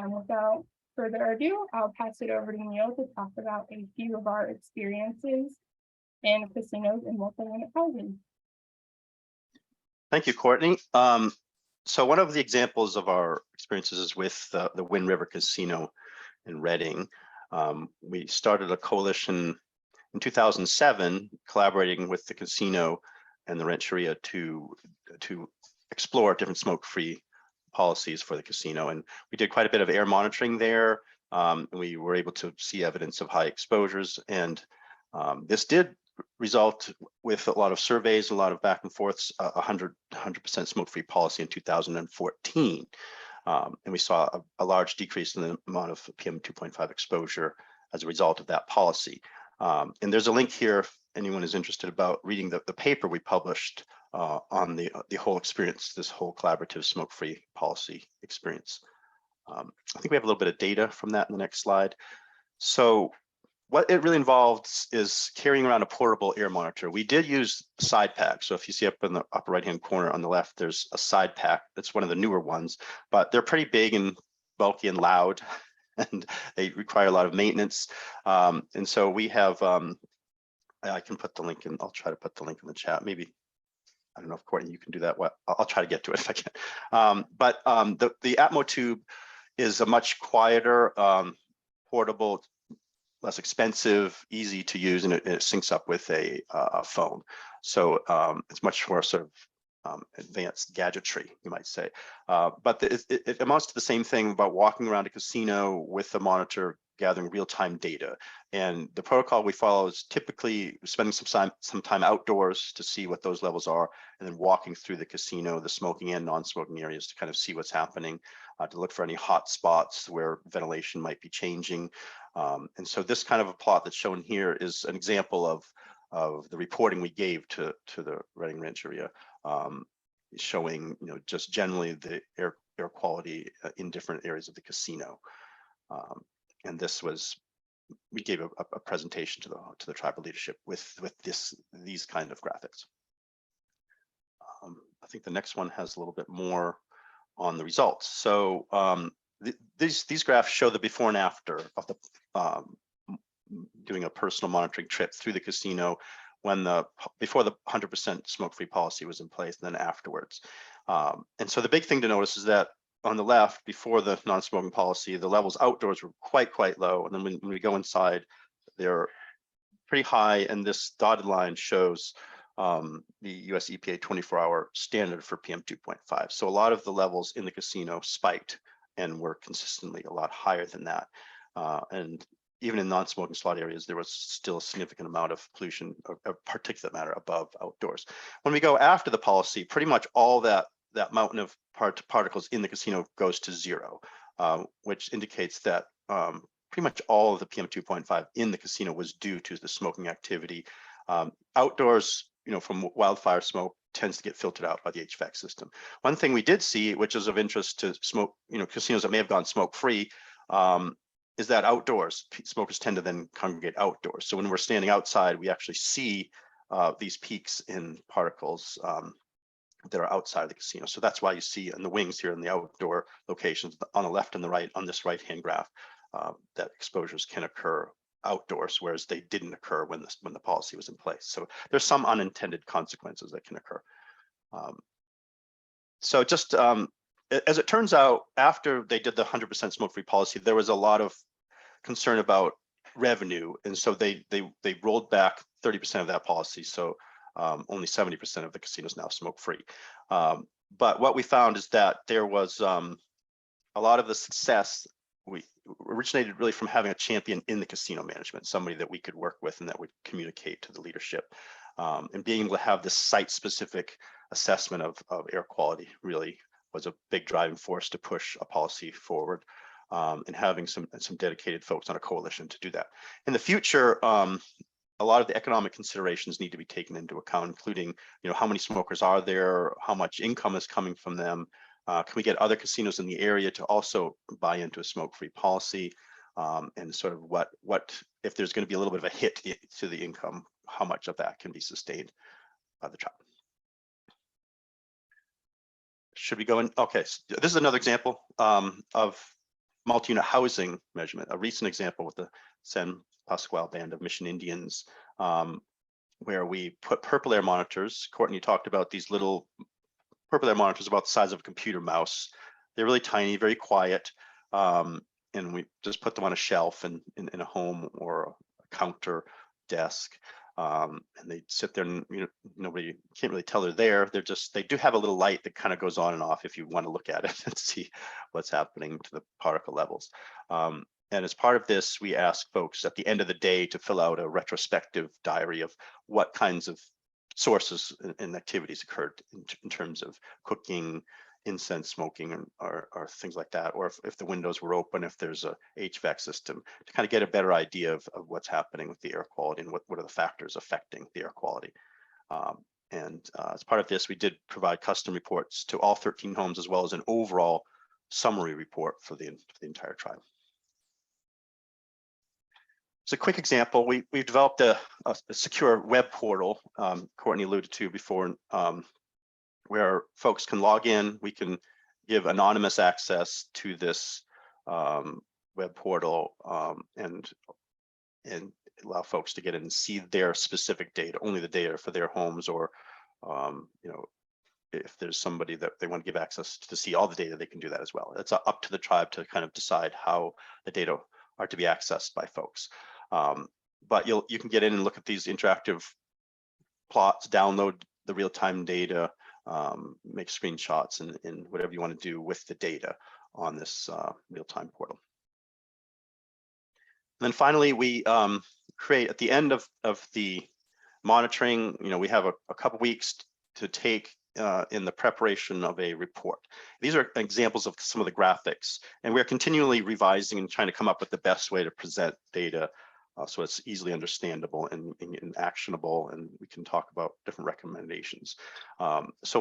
Without further ado, I'll pass it over to Neil to talk about a few of our experiences in casinos and multi-unit housing. Thank you, Courtney. So one of the examples of our experiences is with the Wind River Casino in Reading. We started a coalition in 2007, collaborating with the casino and the Rancheria to explore different smoke-free policies for the casino. And we did quite a bit of air monitoring there. And we were able to see evidence of high exposures. And this did result with a lot of surveys, a lot of back and forths, 100% smoke-free policy in 2014. And we saw a large decrease in the amount of PM 2.5 exposure as a result of that policy. And there's a link here if anyone is interested about reading the paper we published on the whole experience, this whole collaborative smoke-free policy experience. I think we have a little bit of data from that in the next slide. So what it really involves is carrying around a portable air monitor. We did use side pack. So if you see up in the upper right-hand corner on the left, there's a side pack. That's one of the newer ones, but they're pretty big and bulky and loud. and they require a lot of maintenance. And so we have, I can put the link in, I'll try to put the link in the chat. Maybe, I don't know if Courtney, you can do that. What I'll try to get to it if I can. But the Atmo tube is a much quieter, portable, less expensive, easy to use, and it syncs up with a phone. So it's much more sort of advanced gadgetry, you might say. But it amounts to the same thing about walking around a casino with the monitor, gathering real-time data. And the protocol we follow is typically spending some time outdoors to see what those levels are, and then walking through the casino, the smoking and non-smoking areas to kind of see what's happening, to look for any hot spots where ventilation might be changing. And so this kind of a plot that's shown here is an example of the reporting we gave to the Reading Rancheria, showing, you know, just generally the air quality in different areas of the casino. And this was, we gave a presentation to the tribal leadership with these kind of graphics. I think the next one has a little bit more on the results. So these graphs show the before and after of the doing a personal monitoring trip through the casino when before the 100% smoke-free policy was in place, and then afterwards. And so the big thing to notice is that on the left, before the non-smoking policy, the levels outdoors were quite low, and then when we go inside, they're pretty high. And this dotted line shows the US EPA 24-hour standard for PM 2.5. So a lot of the levels in the casino spiked and were consistently a lot higher than that. And even in non-smoking slot areas, there was still a significant amount of pollution of particulate matter above outdoors. When we go after the policy, pretty much all that mountain of particles in the casino goes to zero, which indicates that pretty much all of the PM 2.5 in the casino was due to the smoking activity. Outdoors, you know, from wildfire smoke tends to get filtered out by the HVAC system. One thing we did see, which is of interest to casinos that may have gone smoke-free, is that outdoors, smokers tend to then congregate outdoors. So when we're standing outside, we actually see these peaks in particles that are outside the casino. So that's why you see in the wings here in the outdoor locations on the left and the right on this right-hand graph that exposures can occur outdoors, whereas they didn't occur when the policy was in place. So there's some unintended consequences that can occur. So just as it turns out, after they did the 100% smoke-free policy, there was a lot of concern about revenue, and so they rolled back 30% of that policy. So only 70% of the casinos now smoke-free. But what we found is that there was a lot of the success we originated really from having a champion in the casino management, somebody that we could work with and that would communicate to the leadership, and being able to have this site-specific assessment of air quality really was a big driving force to push a policy forward, and having some dedicated folks on a coalition to do that. In the future, a lot of the economic considerations need to be taken into account, including, you know, how many smokers are there, how much income is coming from them. Can we get other casinos in the area to also buy into a smoke-free policy, and sort of what if there's going to be a little bit of a hit to the income, how much of that can be sustained by the tribe? Should we go in? Okay, so this is another example of multi-unit housing measurement, a recent example with the San Pasqual Band of Mission Indians, where we put purple air monitors. Courtney talked about these little purple air monitors about the size of a computer mouse. They're really tiny, very quiet, and we just put them on a shelf in a home or a counter desk. And they sit there, and nobody can't really tell they're there. They do have a little light that kind of goes on and off if you want to look at it and see what's happening to the particle levels. And as part of this, we ask folks at the end of the day to fill out a retrospective diary of what kinds of sources and activities occurred in terms of cooking, incense smoking, or things like that, or if the windows were open, if there's a HVAC system, to kind of get a better idea of what's happening with the air quality and what are the factors affecting the air quality. And as part of this, we did provide custom reports to all 13 homes, as well as an overall summary report for the entire tribe. So a quick example, we've developed a secure web portal, Courtney alluded to before, where folks can log in. We can give anonymous access to this web portal and allow folks to get in and see their specific data, only the data for their homes, or if there's somebody that they want to give access to see all the data, they can do that as well. It's up to the tribe to kind of decide how the data are to be accessed by folks. But you can get in and look at these interactive plots, download the real-time data, make screenshots, and whatever you want to do with the data on this real-time portal. And then finally, we create at the end of the monitoring, we have a couple weeks to take in the preparation of a report. These are examples of some of the graphics, and we're continually revising and trying to come up with the best way to present data so it's easily understandable and actionable, and we can talk about different recommendations. So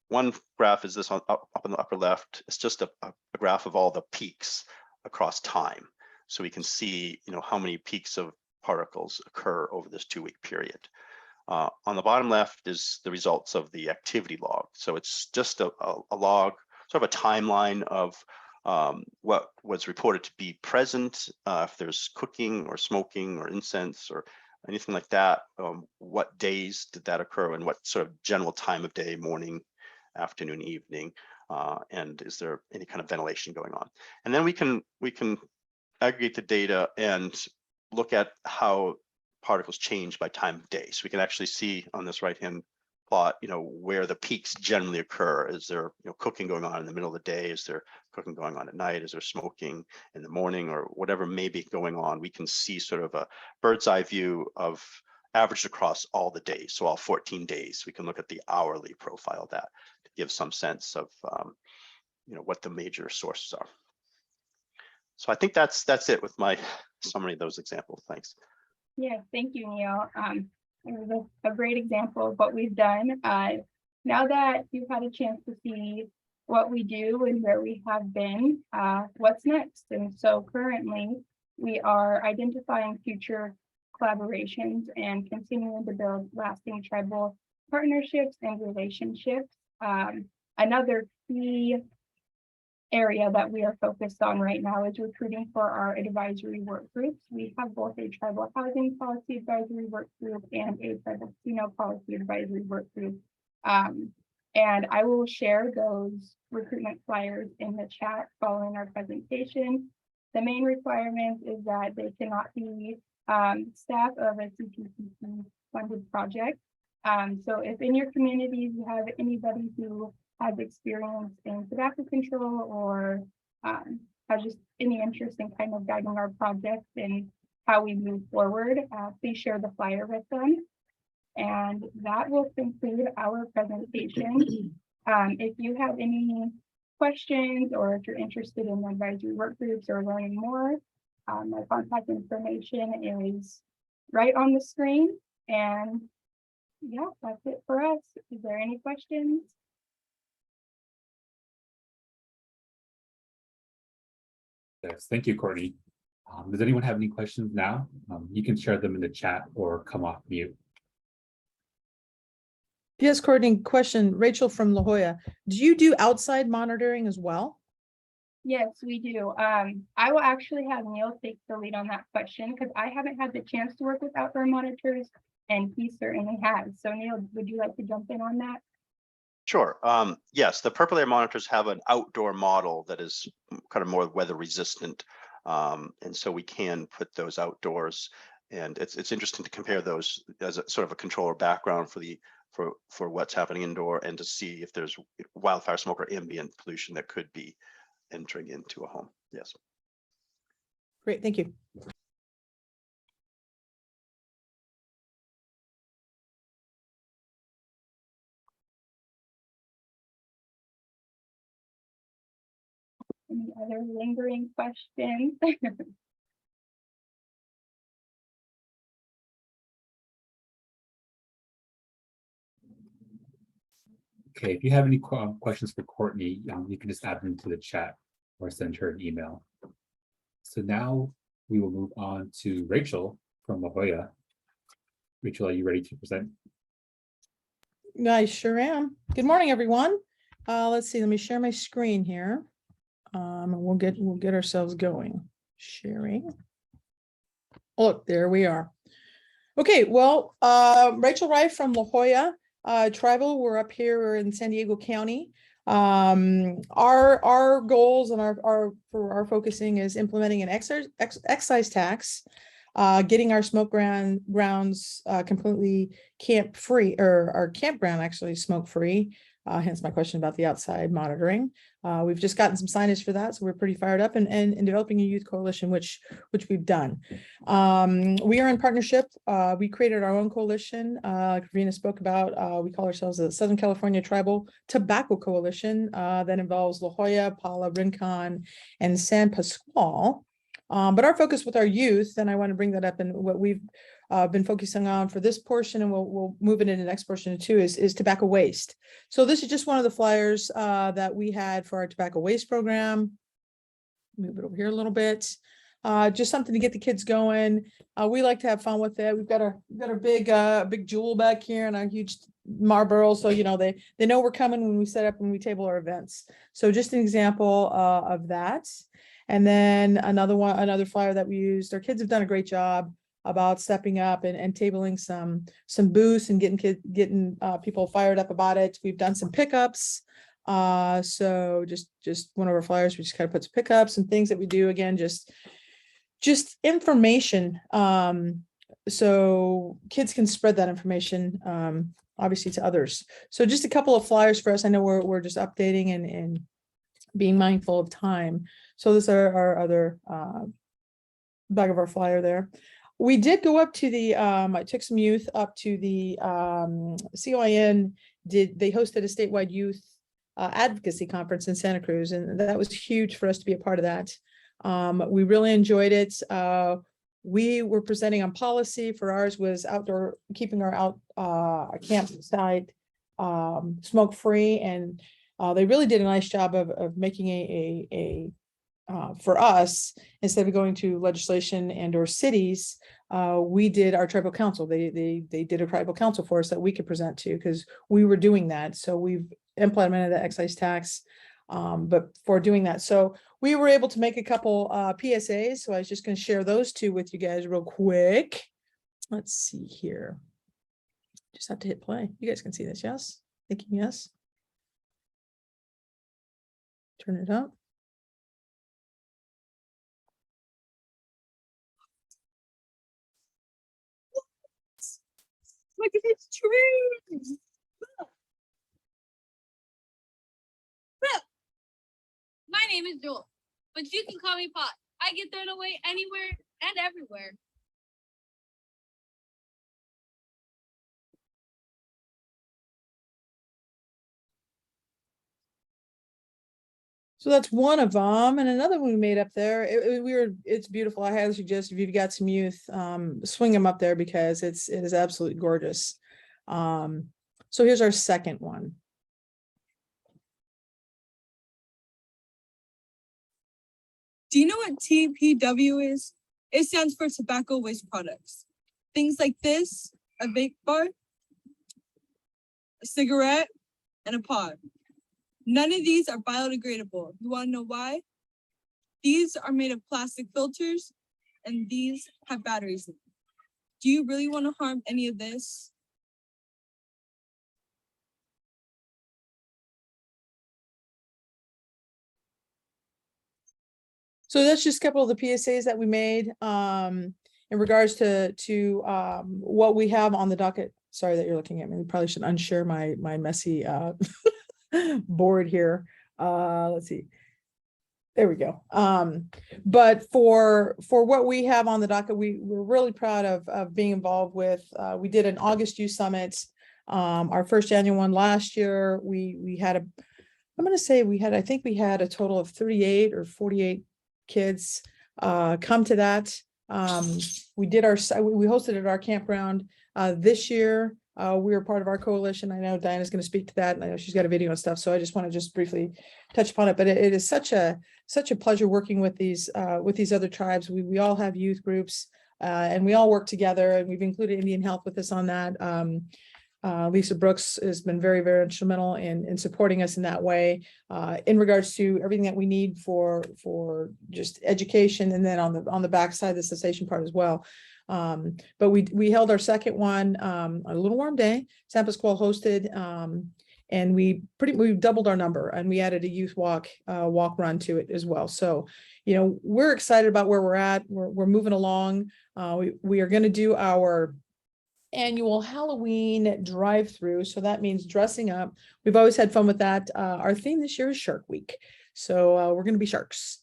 one graph is this up in the upper left. It's just a graph of all the peaks across time. So we can see, how many peaks of particles occur over this 2-week period. On the bottom left is the results of the activity log. So it's just a log, sort of a timeline of what was reported to be present, if there's cooking or smoking or incense or anything like that, what days did that occur and what sort of general time of day, morning, afternoon, evening, and is there any kind of ventilation going on? And then we can aggregate the data and look at how particles change by time of day. So we can actually see on this right-hand plot, where the peaks generally occur. Is there, cooking going on in the middle of the day? Is there cooking going on at night? Is there smoking in the morning, or whatever may be going on? We can see sort of a bird's eye view of averaged across all the days. So all 14 days, we can look at the hourly profile of that to give some sense of, what the major sources are. So I think that's it with my summary of those examples. Thanks. Yeah, thank you, Neil. It was a great example of what we've done. Now that you've had a chance to see what we do and where we have been, what's next? And so currently we are identifying future collaborations and continuing to build lasting tribal partnerships and relationships. Another key area that we are focused on right now is recruiting for our advisory work groups. We have both a tribal housing policy advisory work group and a tribal female policy advisory work group. And I will share those recruitment flyers in the chat following our presentation. The main requirement is that they cannot be staff of a TCCC funded project. So if in your communities you have anybody who has experience in tobacco control or has just any interest in kind of guiding our project and how we move forward, please share the flyer with them. And that will conclude our presentation. If you have any questions or if you're interested in advisory work groups or learning more, my contact information is right on the screen. And yeah, that's it for us. Is there any questions? Yes, thank you, Courtney. Does anyone have any questions now? You can share them in the chat or come off mute. Yes, Courtney, question. Rachel from La Jolla. Do you do outside monitoring as well? Yes, we do. I will actually have Neil take the lead on that question because I haven't had the chance to work with outdoor monitors and he certainly has. So Neil, would you like to jump in on that? Sure. Yes, the purple air monitors have an outdoor model that is kind of more weather resistant. And so we can put those outdoors, and it's interesting to compare those as a sort of a controller background for what's happening indoor and to see if there's wildfire smoke or ambient pollution that could be entering into a home. Yes. Great, thank you. Any other lingering questions? Okay, if you have any questions for Courtney, you can just add them to the chat or send her an email. So now we will move on to Rachel from La Jolla. Rachel, are you ready to present? I sure am. Good morning, everyone. Let's see, let me share my screen here. And we'll get ourselves going. Sharing. Oh, there we are. Okay, well, Rachel Wright from La Jolla Tribal. We're up here, we're in San Diego County. Our goals and our focusing is implementing an excise tax, getting our smoke grounds completely camp free, or our campground actually smoke free. Hence my question about the outside monitoring. We've just gotten some signage for that, so we're pretty fired up, and developing a youth coalition, which we've done. We are in partnership. We created our own coalition. Karina spoke about. We call ourselves the Southern California Tribal Tobacco Coalition. That involves La Jolla, Pala, Rincon, and San Pasqual. But our focus with our youth, and I want to bring that up, and what we've been focusing on for this portion, and we'll move it into the next portion too, is tobacco waste. So this is just one of the flyers that we had for our tobacco waste program. Move it over here a little bit. Just something to get the kids going. We like to have fun with it. We've got our big jewel back here and our huge Marlboro. So, you know, they know we're coming when we set up, when we table our events. So just an example of that. And then another flyer that we used. Our kids have done a great job about stepping up and tabling some booths and getting people fired up about it. We've done some pickups. So just one of our flyers, we just kind of put some pickups and things that we do. Again, just information. So kids can spread that information, obviously, to others. So just a couple of flyers for us. I know we're just updating and being mindful of time. So this are our other back of our flyer there. We did go up to the, I took some youth up to the COIN. They hosted a statewide youth advocacy conference in Santa Cruz, and that was huge for us to be a part of that. We really enjoyed it. We were presenting on policy. For ours was outdoor, keeping our campsite smoke free, and they really did a nice job of making a for us, instead of going to legislation and or cities, we did our tribal council. They did a tribal council for us that we could present to, because we were doing that. So we've implemented the excise tax, but for doing that. So we were able to make a couple PSAs. So I was just going to share those two with you guys real quick. Let's see here. Just have to hit play. You guys can see this, yes? Thinking yes. Turn it up. Look at these trees. My name is Jolla, but you can call me Pot. I get thrown away anywhere and everywhere. So that's one of them, and another one we made up there. It's beautiful. I highly suggest, if you've got some youth, swing them up there, because it is absolutely gorgeous. So here's our second one. Do you know what TPW is? It stands for tobacco waste products. Things like this, a vape bar, a cigarette, and a pod. None of these are biodegradable. You want to know why? These are made of plastic filters, and these have batteries in them. Do you really want to harm any of this? So that's just a couple of the PSAs that we made in regards to what we have on the docket. Sorry that you're looking at me. We probably should unshare my messy board here. Let's see. There we go. But for what we have on the docket, we're really proud of being involved with. We did an August Youth Summit, our first annual one last year. We had I think we had a total of 38 or 48 kids come to that. We hosted it at our campground this year. We were part of our coalition. I know Diana's going to speak to that, and I know she's got a video and stuff, so I just want to briefly touch upon it. But it is such a pleasure working with these other tribes. We all have youth groups, and we all work together, and we've included Indian Health with us on that. Lisa Brooks has been very, very instrumental in supporting us in that way, in regards to everything that we need for just education, and then on the backside, the cessation part as well. But we held our second one on a little warm day. San Pasqual hosted, and we doubled our number, and we added a youth walk run to it as well. So, you know, we're excited about where we're at. We're moving along. We are going to do our annual Halloween drive-through. So that means dressing up. We've always had fun with that. Our theme this year is Shark Week. So we're going to be sharks,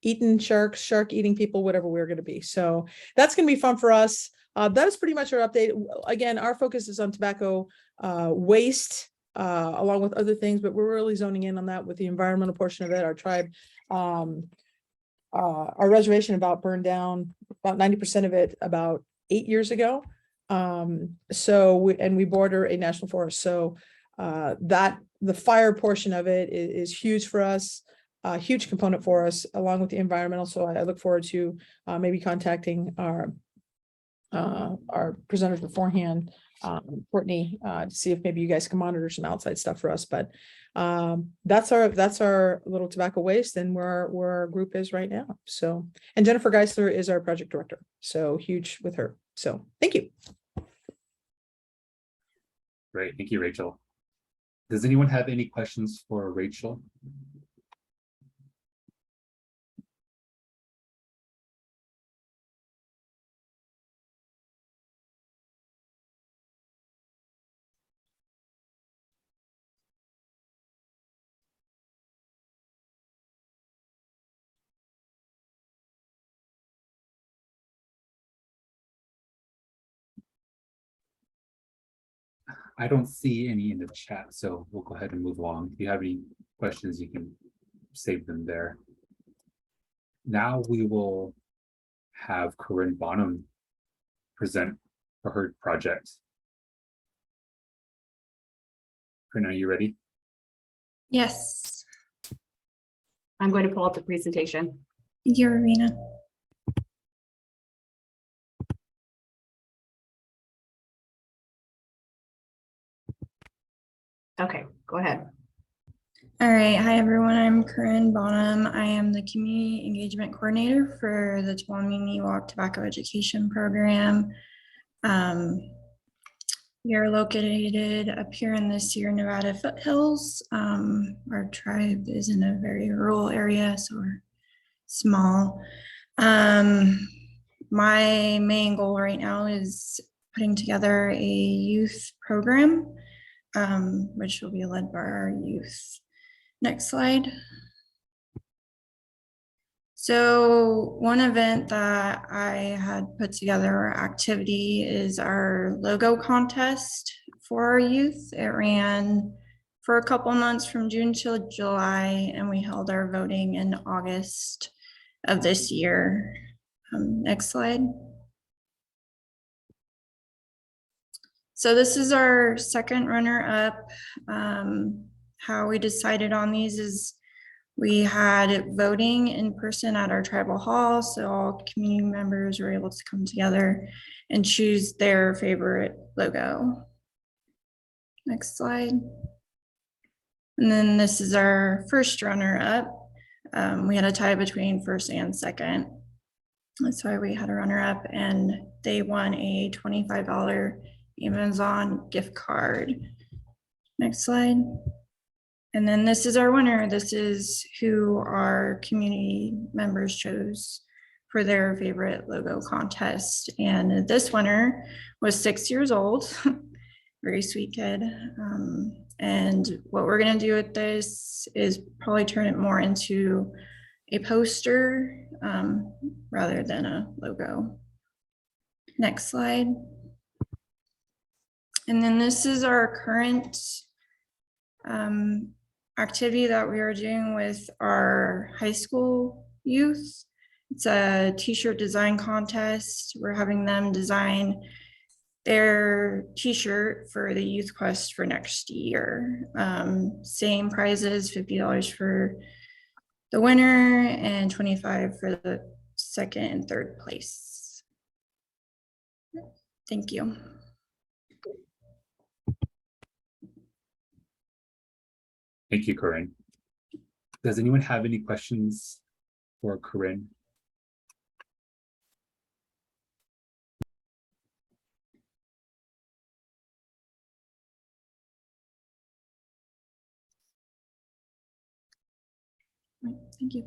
eating sharks, shark eating people, whatever we're going to be. So that's going to be fun for us. That is pretty much our update. Again, our focus is on tobacco waste, along with other things, but we're really zoning in on that with the environmental portion of it. Our tribe, our reservation about burned down about 90% of it about 8 years ago. So we border a national forest. So that the fire portion of it is huge for us, a huge component for us, along with the environmental. So I look forward to maybe contacting our presenters beforehand, Courtney, to see if maybe you guys can monitor some outside stuff for us. But that's our little tobacco waste and where our group is right now. So, and Jennifer Geisler is our project director. So huge with her. So thank you. Great, thank you, Rachel. Does anyone have any questions for Rachel? I don't see any in the chat, so we'll go ahead and move along. If you have any questions, you can save them there. Now we will have Corinne Bonham present for her project. Corinne, are you ready? Yes, I'm going to pull up the presentation. thank you, Rowena. Okay, go ahead. All right, hi everyone, I'm Corinne Bonham. I am the Community Engagement Coordinator for the Tuolumne Walk Tobacco Education Program. We are located up here in the Sierra Nevada foothills. Our tribe is in a very rural area, so we're small. My main goal right now is putting together a youth program, which will be led by our youth. Next slide. So one event that I had put together, or activity, is our logo contest for our youth. It ran for a couple months from June till July, and we held our voting in August of this year. Next slide. So this is our second runner-up. How we decided on these is we had voting in person at our tribal hall, so all community members were able to come together and choose their favorite logo. Next slide. And then this is our first runner-up. We had a tie between first and second. That's why we had a runner-up, and they won a $25 Amazon gift card. Next slide. And then this is our winner. This is who our community members chose for their favorite logo contest. And this winner was 6 years old, very sweet kid. And what we're gonna do with this is probably turn it more into a poster rather than a logo. Next slide. And then this is our current activity that we are doing with our high school youth. It's a t-shirt design contest. We're having them design their t-shirt for the Youth Quest for next year. Same prizes, $50 for the winner and $25 for the second and third place. Thank you. Thank you, Corinne. Does anyone have any questions for Corinne? Thank you.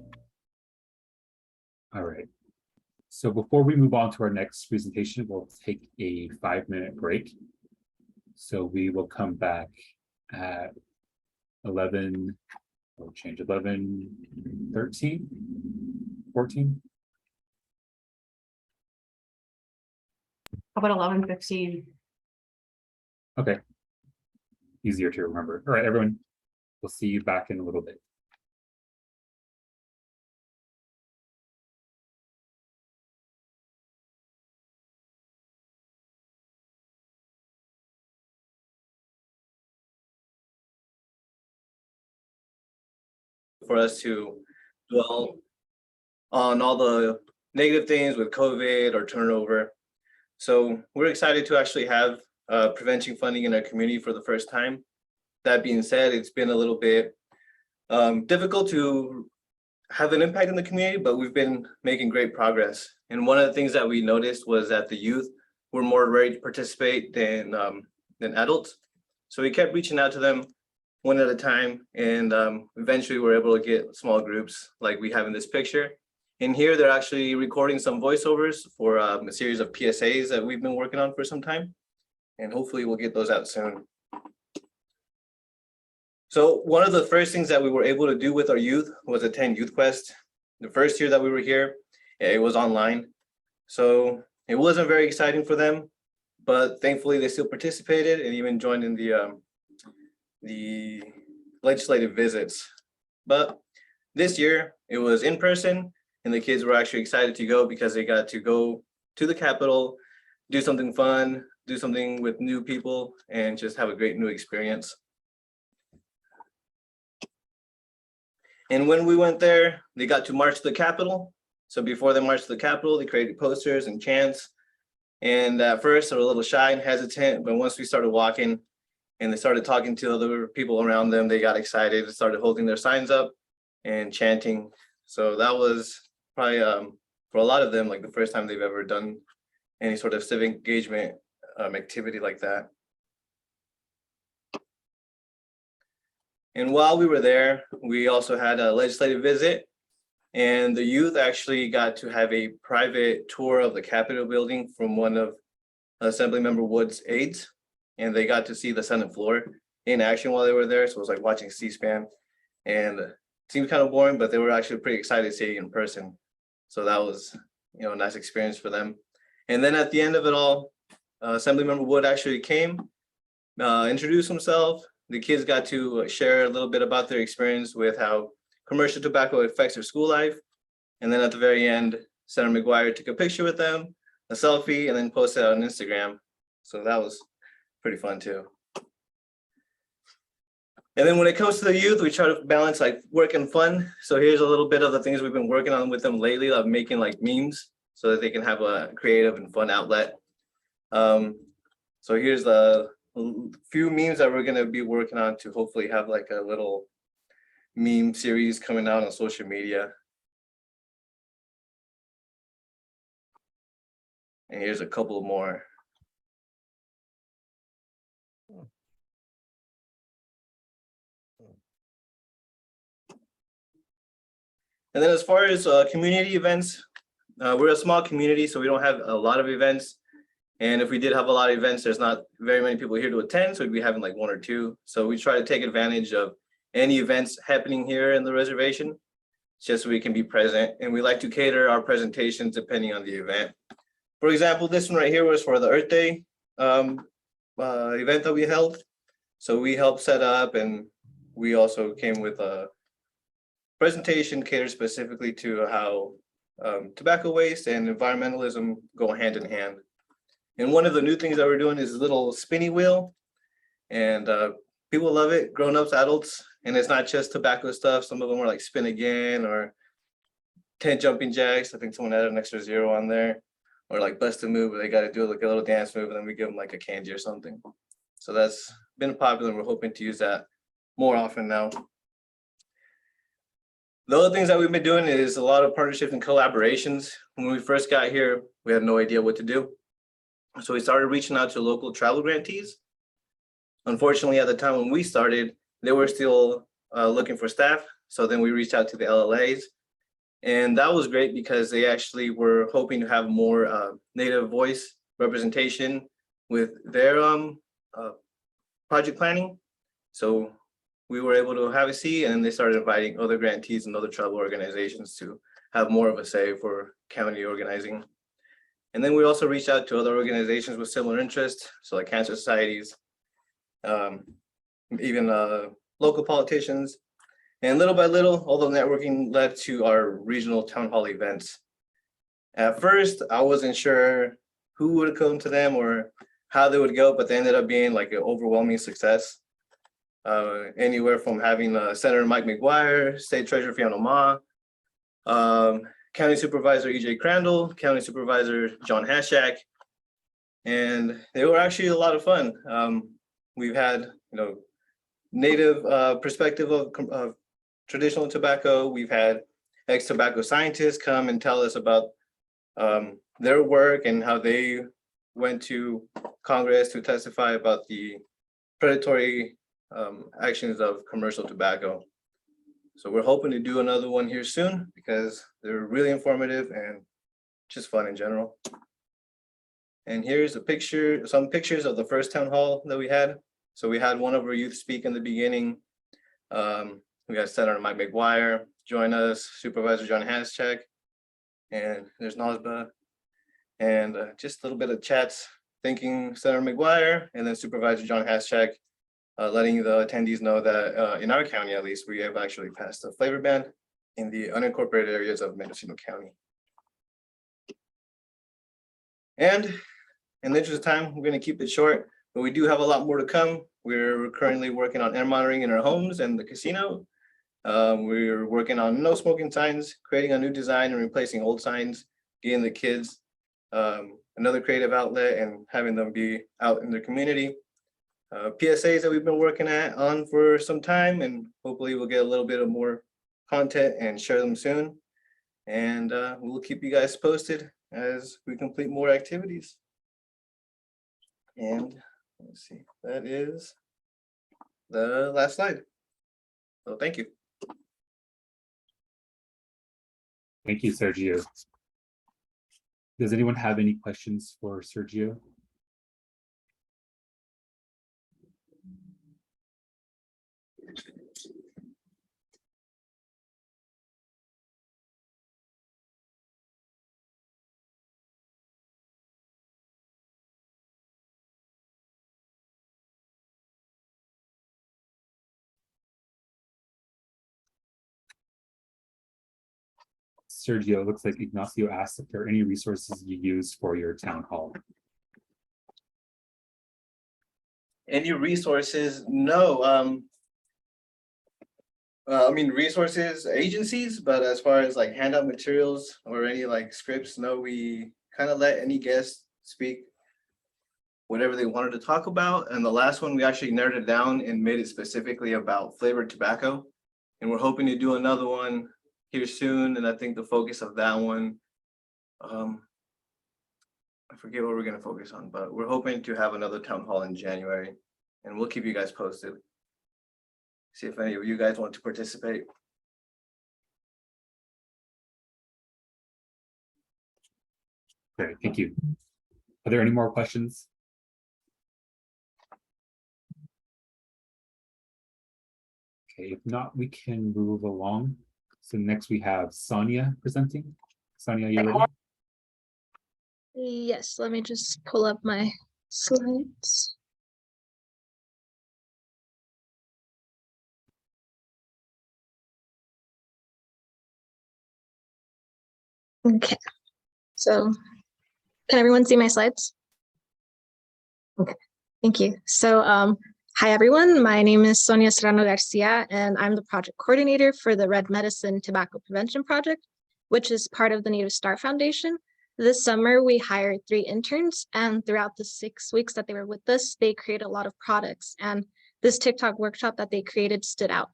All right. So before we move on to our next presentation, we'll take a 5-minute break. So we will come back at 11, we'll change 11:13, 14. How about 11:15? Okay. Easier to remember. All right, everyone. We'll see you back in a little bit. For us to dwell on all the negative things with COVID or turnover. So we're excited to actually have prevention funding in our community for the first time. That being said, it's been a little bit difficult to have an impact in the community, but we've been making great progress. And one of the things that we noticed was that the youth were more ready to participate than adults. So we kept reaching out to them one at a time, and eventually we're able to get small groups like we have in this picture. And here they're actually recording some voiceovers for a series of PSAs that we've been working on for some time, and hopefully we'll get those out soon. So one of the first things that we were able to do with our youth was attend Youth Quest. The first year that we were here, it was online. So it wasn't very exciting for them, but thankfully they still participated and even joined in the legislative visits. But this year it was in person, and the kids were actually excited to go because they got to go to the Capitol, do something fun, do something with new people, and just have a great new experience. And when we went there, they got to march to the Capitol. So before they marched to the Capitol, they created posters and chants. And at first they were a little shy and hesitant, but once we started walking and they started talking to other people around them, they got excited and started holding their signs up and chanting. So that was probably for a lot of them, like the first time they've ever done any sort of civic engagement activity like that. And while we were there, we also had a legislative visit, and the youth actually got to have a private tour of the Capitol building from one of Assemblymember Wood's aides, and they got to see the Senate floor in action while they were there. So it was like watching C-SPAN, and it seemed kind of boring, but they were actually pretty excited to see it in person. So that was, a nice experience for them. And then at the end of it all, Assemblymember Wood actually came, introduced himself. The kids got to share a little bit about their experience with how commercial tobacco affects their school life. And then at the very end, Senator McGuire took a picture with them, a selfie, and then posted it on Instagram. So that was pretty fun too. And then when it comes to the youth, we try to balance like work and fun. So here's a little bit of the things we've been working on with them lately, of making like memes so that they can have a creative and fun outlet. So here's the few memes that we're going to be working on to hopefully have like a little meme series coming out on social media. And here's a couple more. And then as far as community events, we're a small community, so we don't have a lot of events. And if we did have a lot of events, there's not very many people here to attend, so we'd be having like 1 or 2. So we try to take advantage of any events happening here in the reservation, just so we can be present. And we like to cater our presentations depending on the event. For example, this one right here was for the Earth Day event that we held. So we helped set up, and we also came with a presentation catered specifically to how tobacco waste and environmentalism go hand in hand. And one of the new things that we're doing is a little spinny wheel, and people love it, grown-ups, adults, and it's not just tobacco stuff. Some of them are like spin again or 10 jumping jacks. I think someone added an extra 0 on there, or like bust a move, where they got to do like a little dance move, and then we give them like a candy or something. So that's been popular, and we're hoping to use that more often now The other things that we've been doing is a lot of partnerships and collaborations. When we first got here, we had no idea what to do. So we started reaching out to local travel grantees. Unfortunately, at the time when we started, they were still looking for staff. So then we reached out to the LLAs. And that was great because they actually were hoping to have more Native voice representation with their project planning. So we were able to have a seat, and they started inviting other grantees and other tribal organizations to have more of a say for county organizing. And then we also reached out to other organizations with similar interests, so like cancer societies, even local politicians. And little by little, all the networking led to our regional town hall events. At first, I wasn't sure who would come to them or how they would go, but they ended up being like an overwhelming success. Anywhere from having Senator Mike McGuire, State Treasurer Fiona Ma, County Supervisor EJ Crandall, County Supervisor John Hashak, and they were actually a lot of fun. We've had, Native perspective of traditional tobacco. We've had ex-tobacco scientists come and tell us about their work and how they went to Congress to testify about the predatory actions of commercial tobacco. So we're hoping to do another one here soon because they're really informative and just fun in general. And here's a picture, some pictures of the first town hall that we had. So we had one of our youth speak in the beginning. We got Senator Mike McGuire join us, Supervisor John Haschak, and there's Nosba. And just a little bit of chats, thanking Senator McGuire and then Supervisor John Haschak, letting the attendees know that in our county, at least, we have actually passed a flavor ban in the unincorporated areas of Mendocino County. And in the interest of time, we're going to keep it short, but we do have a lot more to come. We're currently working on air monitoring in our homes and the casino. We're working on no smoking signs, creating a new design and replacing old signs, getting the kids another creative outlet and having them be out in their community. PSAs that we've been working on for some time, and hopefully we'll get a little bit of more content and share them soon. And we'll keep you guys posted as we complete more activities. And let's see, that is the last slide. So thank you. Thank you, Sergio. Does anyone have any questions for Sergio? Sergio, it looks like Ignacio asked if there are any resources you use for your town hall. Any resources? No. I mean, resources, agencies, but as far as like handout materials or any like scripts, no, we kind of let any guest speak whatever they wanted to talk about. And the last one, we actually narrowed it down and made it specifically about flavored tobacco. And we're hoping to do another one here soon. And I think the focus of that one, I forget what we're going to focus on, but we're hoping to have another town hall in January, and we'll keep you guys posted. See if any of you guys want to participate. Great, thank you. Are there any more questions? Okay, if not, we can move along. So next we have Sonia presenting. Sonia, you ready? Yes, let me just pull up my slides. Okay, so can everyone see my slides? Okay, thank you. So hi everyone, my name is Sonia Serrano Garcia, and I'm the project coordinator for the Red Medicine Tobacco Prevention Project, which is part of the Native Star Foundation. This summer, we hired 3 interns, and throughout the 6 weeks that they were with us, they created a lot of products. And this TikTok workshop that they created stood out.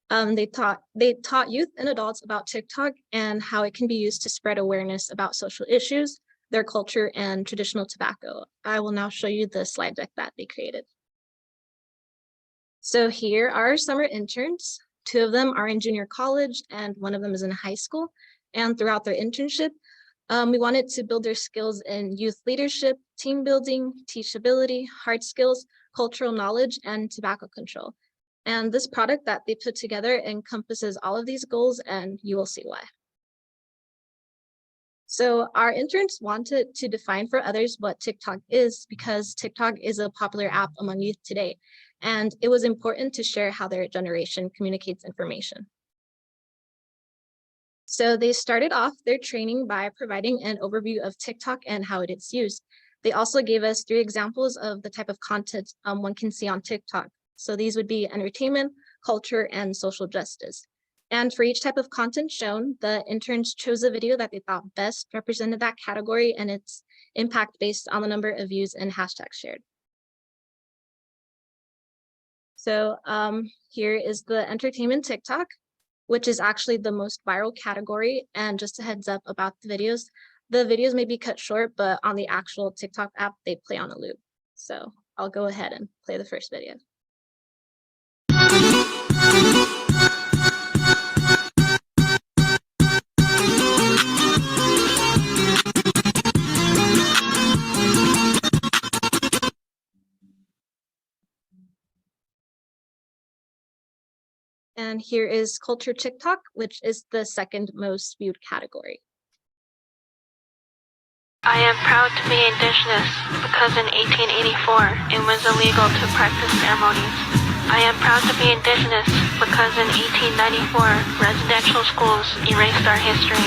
They taught youth and adults about TikTok and how it can be used to spread awareness about social issues, their culture, and traditional tobacco. I will now show you the slide deck that they created. So here are our summer interns. 2 of them are in junior college and 1 of them is in high school. And throughout their internship, we wanted to build their skills in youth leadership, team building, teachability, hard skills, cultural knowledge, and tobacco control. And this product that they put together encompasses all of these goals, and you will see why. So our interns wanted to define for others what TikTok is because TikTok is a popular app among youth today, and it was important to share how their generation communicates information. So they started off their training by providing an overview of TikTok and how it is used. They also gave us 3 examples of the type of content one can see on TikTok. So these would be entertainment, culture, and social justice. And for each type of content shown, the interns chose a video that they thought best represented that category and its impact based on the number of views and hashtags shared. So here is the entertainment TikTok, which is actually the most viral category. And just a heads up about the videos may be cut short, but on the actual TikTok app, they play on a loop. So I'll go ahead and play the first video. And here is culture TikTok, which is the 2nd most viewed category. I am proud to be indigenous because in 1884 it was illegal to practice ceremonies. I am proud to be indigenous because in 1894 residential schools erased our history.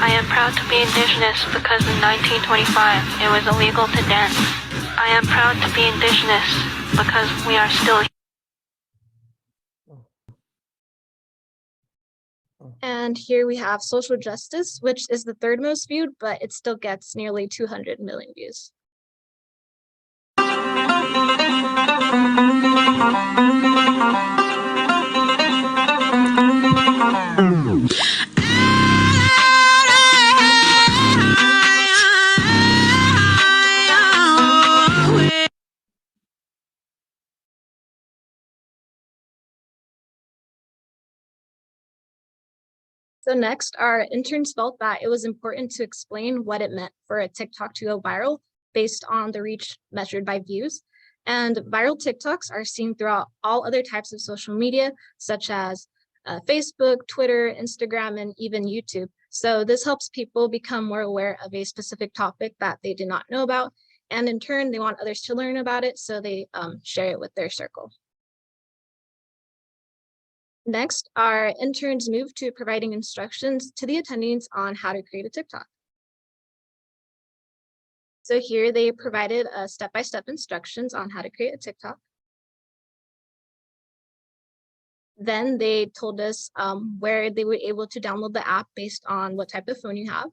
I am proud to be indigenous because in 1925 it was illegal to dance. I am proud to be indigenous because we are still here. And here we have social justice, which is the 3rd most viewed, but it still gets nearly 200 million views. So next, our interns felt that it was important to explain what it meant for a TikTok to go viral based on the reach measured by views. And viral TikToks are seen throughout all other types of social media, such as Facebook, Twitter, Instagram, and even YouTube. So this helps people become more aware of a specific topic that they did not know about. And in turn, they want others to learn about it, so they share it with their circle. Next, our interns moved to providing instructions to the attendees on how to create a TikTok. So here they provided step-by-step instructions on how to create a TikTok. Then they told us where they were able to download the app based on what type of phone you have.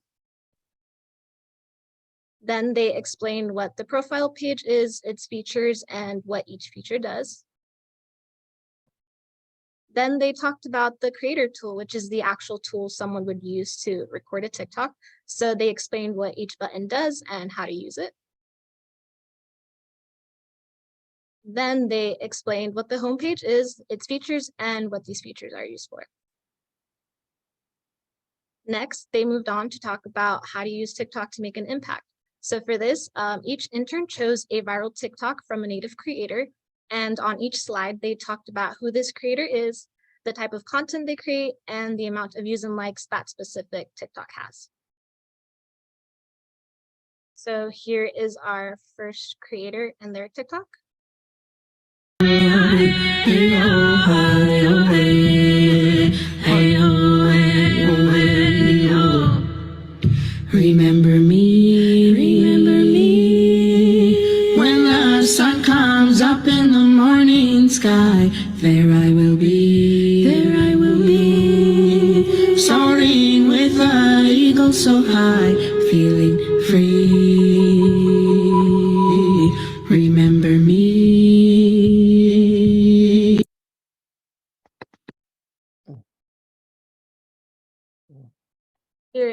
Then they explained what the profile page is, its features, and what each feature does. Then they talked about the creator tool, which is the actual tool someone would use to record a TikTok. So they explained what each button does and how to use it. Then they explained what the homepage is, its features, and what these features are used for. Next, they moved on to talk about how to use TikTok to make an impact. So for this, each intern chose a viral TikTok from a native creator. And on each slide, they talked about who this creator is, the type of content they create, and the amount of views and likes that specific TikTok has. So here is our first creator and their TikTok. Remember me, when the sun comes up in the morning sky, there I will be, soaring with the eagle so high, feeling free. Remember me.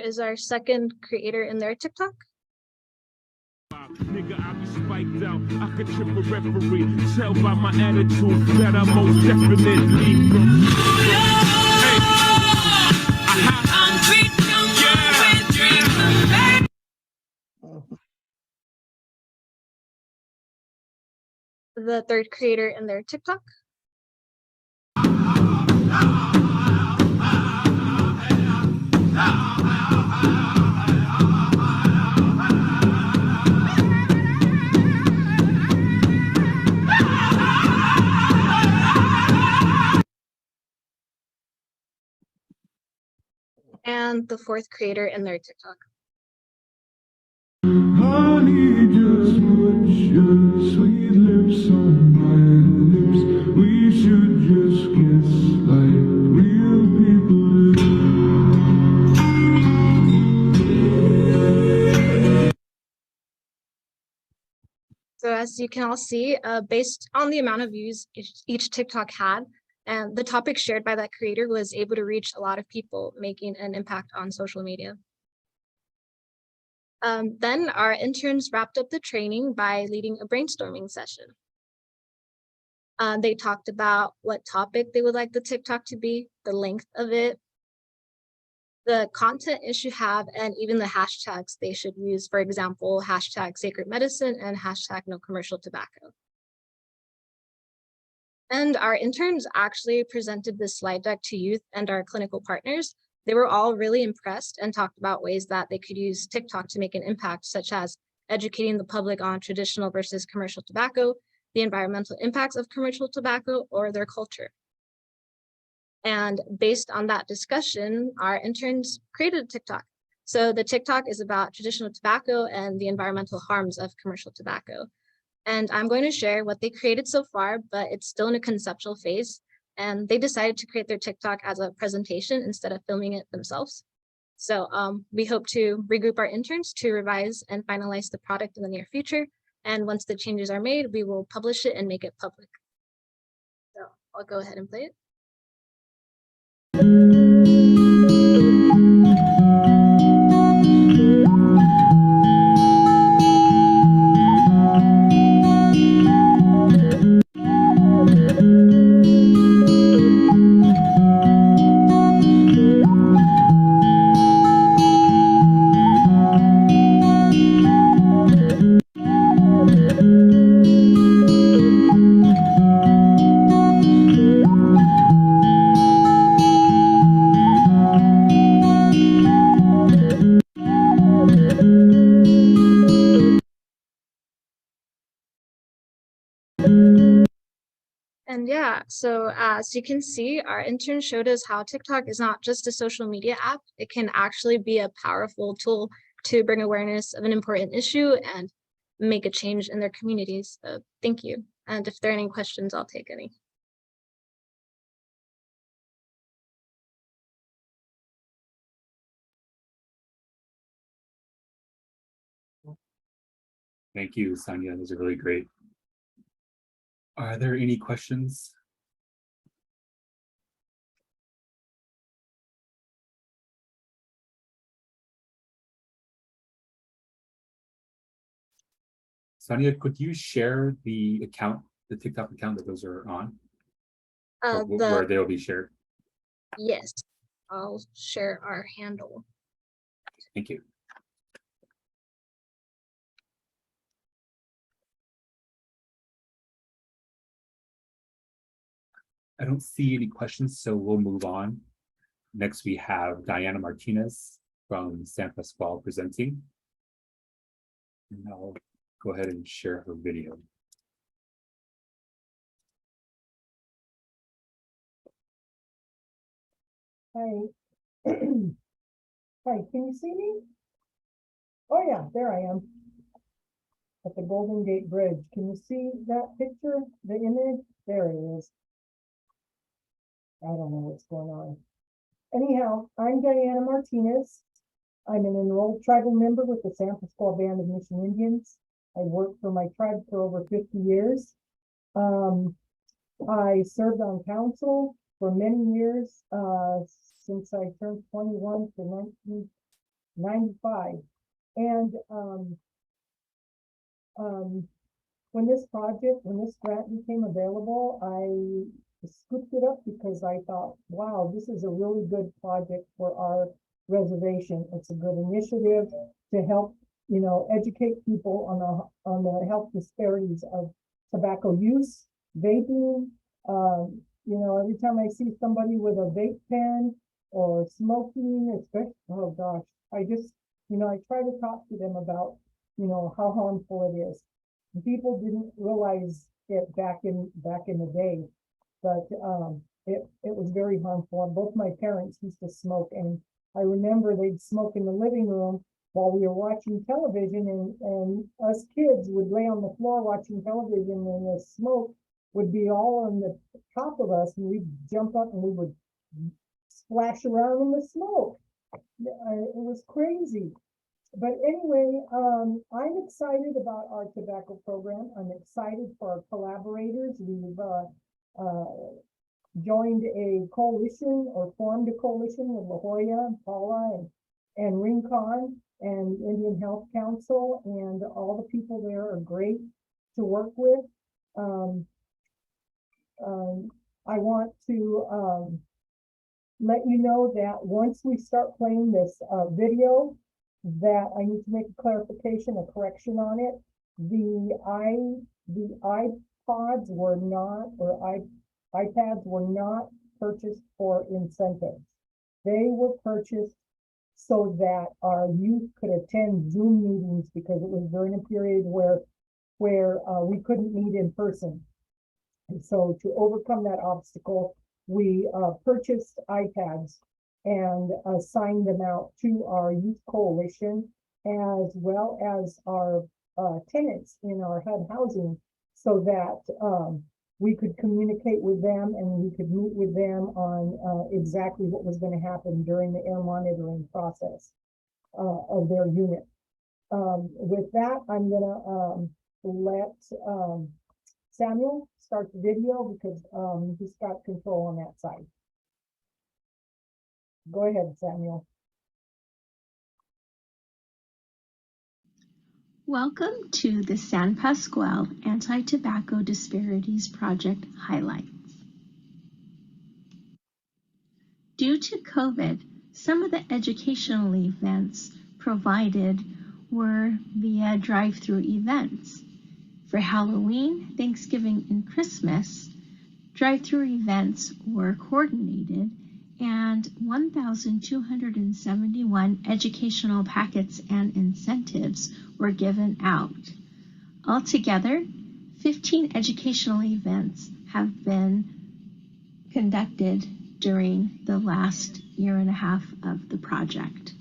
is our second creator in their TikTok. Nigga, I be spiked out. I could trip a referee. Tell by my attitude that I most definitely The third creator in their TikTok. And the fourth creator in their TikTok. Honey, just put your sweet lips on my lips. We should just kiss like real people do. So as you can all see, based on the amount of views each TikTok had, and the topic shared by that creator was able to reach a lot of people, making an impact on social media. Then our interns wrapped up the training by leading a brainstorming session. They talked about what topic they would like the TikTok to be, the length of it, the content it should have, and even the hashtags they should use. For example, hashtag sacred medicine and hashtag no commercial tobacco. And our interns actually presented this slide deck to youth and our clinical partners. They were all really impressed and talked about ways that they could use TikTok to make an impact, such as educating the public on traditional versus commercial tobacco, the environmental impacts of commercial tobacco, or their culture. And based on that discussion, our interns created a TikTok. So the TikTok is about traditional tobacco and the environmental harms of commercial tobacco. And I'm going to share what they created so far, but it's still in a conceptual phase. And they decided to create their TikTok as a presentation instead of filming it themselves. So we hope to regroup our interns to revise and finalize the product in the near future. And once the changes are made, we will publish it and make it public. So I'll go ahead and play it. And yeah, so as you can see, our intern showed us how TikTok is not just a social media app. It can actually be a powerful tool to bring awareness of an important issue and make a change in their communities. So thank you. And if there are any questions, I'll take any. Thank you, Sonia. Those are really great. Are there any questions? Sonia, could you share the account, the TikTok account that those are on? Where they'll be shared? Yes, I'll share our handle. Thank you. I don't see any questions, so we'll move on. Next, we have Diana Martinez from San Pasqual presenting. And I'll go ahead and share her video. Hi. Hi, can you see me? Oh yeah, there I am. At the Golden Gate Bridge. Can you see that picture, the image? There it is. I don't know what's going on. Anyhow, I'm Diana Martinez. I'm an enrolled tribal member with the San Pasqual Band of Mission Indians. I worked for my tribe for over 50 years. I served on council for many years, since I turned 21 to 95. And when this grant became available, I scooped it up because I thought, wow, this is a really good project for our reservation. It's a good initiative to help, educate people on the health disparities of tobacco use, vaping. Every time I see somebody with a vape pen or smoking, especially, oh gosh, I just, I try to talk to them about, how harmful it is. And people didn't realize it back in the day, but it was very harmful. And both my parents used to smoke, and I remember they'd smoke in the living room while we were watching television, and us kids would lay on the floor watching television, and the smoke would be all on the top of us, and we'd jump up and we would splash around in the smoke. It was crazy. But anyway, I'm excited about our tobacco program. I'm excited for our collaborators. We've joined a coalition or formed a coalition with La Jolla, Jolla, and Rincon and Indian Health Council, and all the people there are great to work with. I want to let you know that once we start playing this video, that I need to make a clarification, a correction on it. The iPods were not, or iPads were not purchased for incentives. They were purchased so that our youth could attend Zoom meetings, because it was during a period where we couldn't meet in person. And so to overcome that obstacle, we purchased iPads and assigned them out to our youth coalition, as well as our tenants in our HUD housing, so that we could communicate with them and we could meet with them on exactly what was going to happen during the air monitoring process of their unit. With that, I'm going to let Samuel start the video, because he's got control on that side. Go ahead, Samuel. Welcome to the San Pasqual Anti-Tobacco Disparities Project highlights. Due to COVID, some of the educational events provided were via drive-through events. For Halloween, Thanksgiving, and Christmas, drive-through events were coordinated, and 1,271 educational packets and incentives were given out. Altogether, 15 educational events have been conducted during the last year and a half of the project.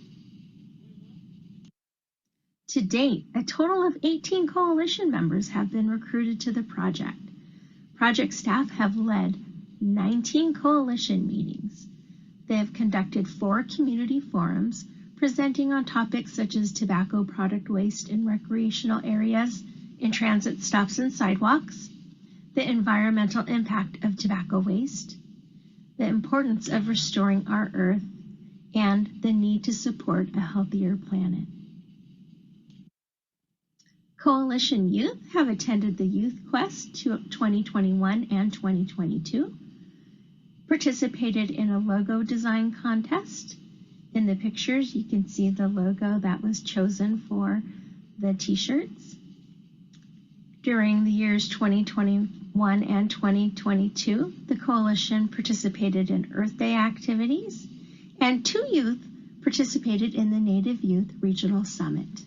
To date, a total of 18 coalition members have been recruited to the project. Project staff have led 19 coalition meetings. They have conducted 4 community forums, presenting on topics such as tobacco product waste in recreational areas, in transit stops and sidewalks, the environmental impact of tobacco waste, the importance of restoring our earth, and the need to support a healthier planet. Coalition youth have attended the Youth Quest 2021 and 2022, participated in a logo design contest. In the pictures, you can see the logo that was chosen for the t-shirts. During the years 2021 and 2022, the coalition participated in Earth Day activities, and 2 youth participated in the Native Youth Regional Summit.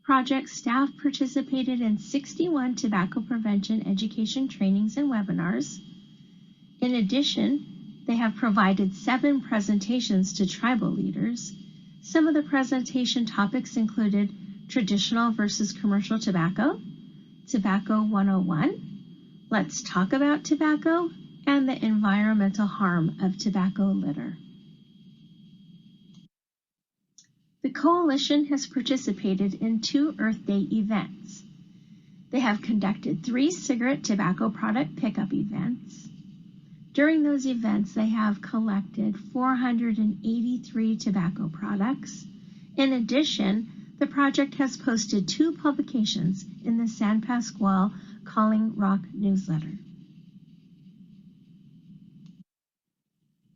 Project staff participated in 61 tobacco prevention education trainings and webinars. In addition, they have provided 7 presentations to tribal leaders. Some of the presentation topics included traditional versus commercial tobacco, Tobacco 101, Let's Talk About Tobacco, and the environmental harm of tobacco litter. The coalition has participated in 2 Earth Day events. They have conducted 3 cigarette tobacco product pickup events, During those events, they have collected 483 tobacco products. In addition, the project has posted 2 publications in the San Pasqual Calling Rock newsletter.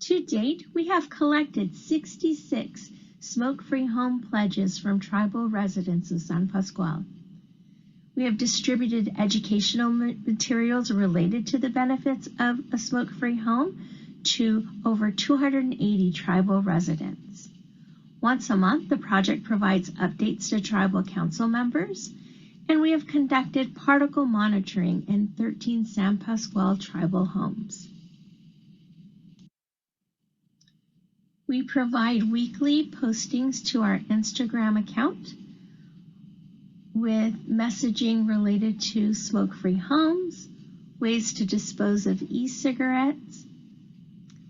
To date, we have collected 66 smoke-free home pledges from tribal residents of San Pasqual. We have distributed educational materials related to the benefits of a smoke-free home to over 280 tribal residents. Once a month, the project provides updates to tribal council members, and we have conducted particle monitoring in 13 San Pasqual tribal homes. We provide weekly postings to our Instagram account with messaging related to smoke-free homes, ways to dispose of e-cigarettes,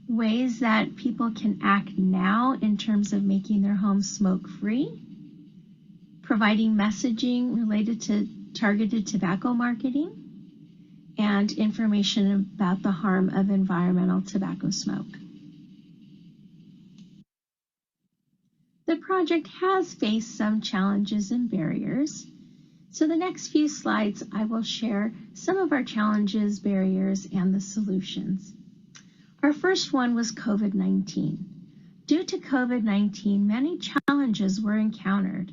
ways that people can act now in terms of making their homes smoke-free, providing messaging related to targeted tobacco marketing, and information about the harm of environmental tobacco smoke. The project has faced some challenges and barriers. So the next few slides, I will share some of our challenges, barriers, and the solutions. Our first one was COVID-19. Due to COVID-19, many challenges were encountered.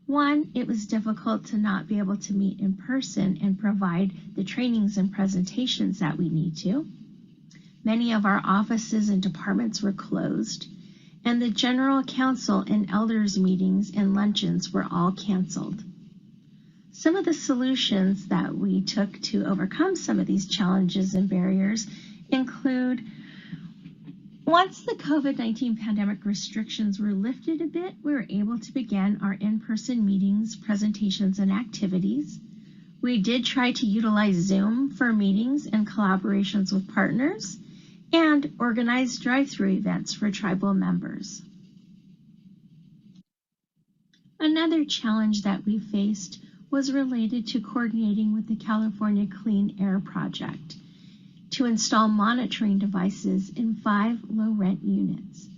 One, it was difficult to not be able to meet in person and provide the trainings and presentations that we need to. Many of our offices and departments were closed, and the general council and elders meetings and luncheons were all canceled. Some of the solutions that we took to overcome some of these challenges and barriers include, once the COVID-19 pandemic restrictions were lifted a bit, we were able to begin our in-person meetings, presentations, and activities. We did try to utilize Zoom for meetings and collaborations with partners, and organize drive-through events for tribal members. Another challenge that we faced was related to coordinating with the California Clean Air Project to install monitoring devices in 5 low-rent units.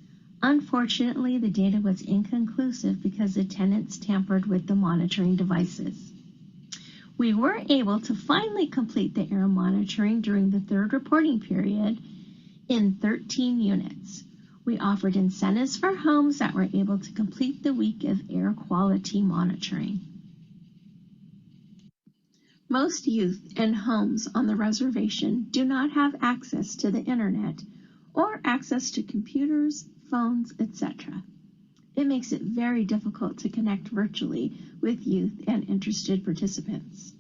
Unfortunately, the data was inconclusive because the tenants tampered with the monitoring devices. We were able to finally complete the air monitoring during the 3rd reporting period in 13 units. We offered incentives for homes that were able to complete the week of air quality monitoring. Most youth and homes on the reservation do not have access to the internet or access to computers, phones, etc. It makes it very difficult to connect virtually with youth and interested participants.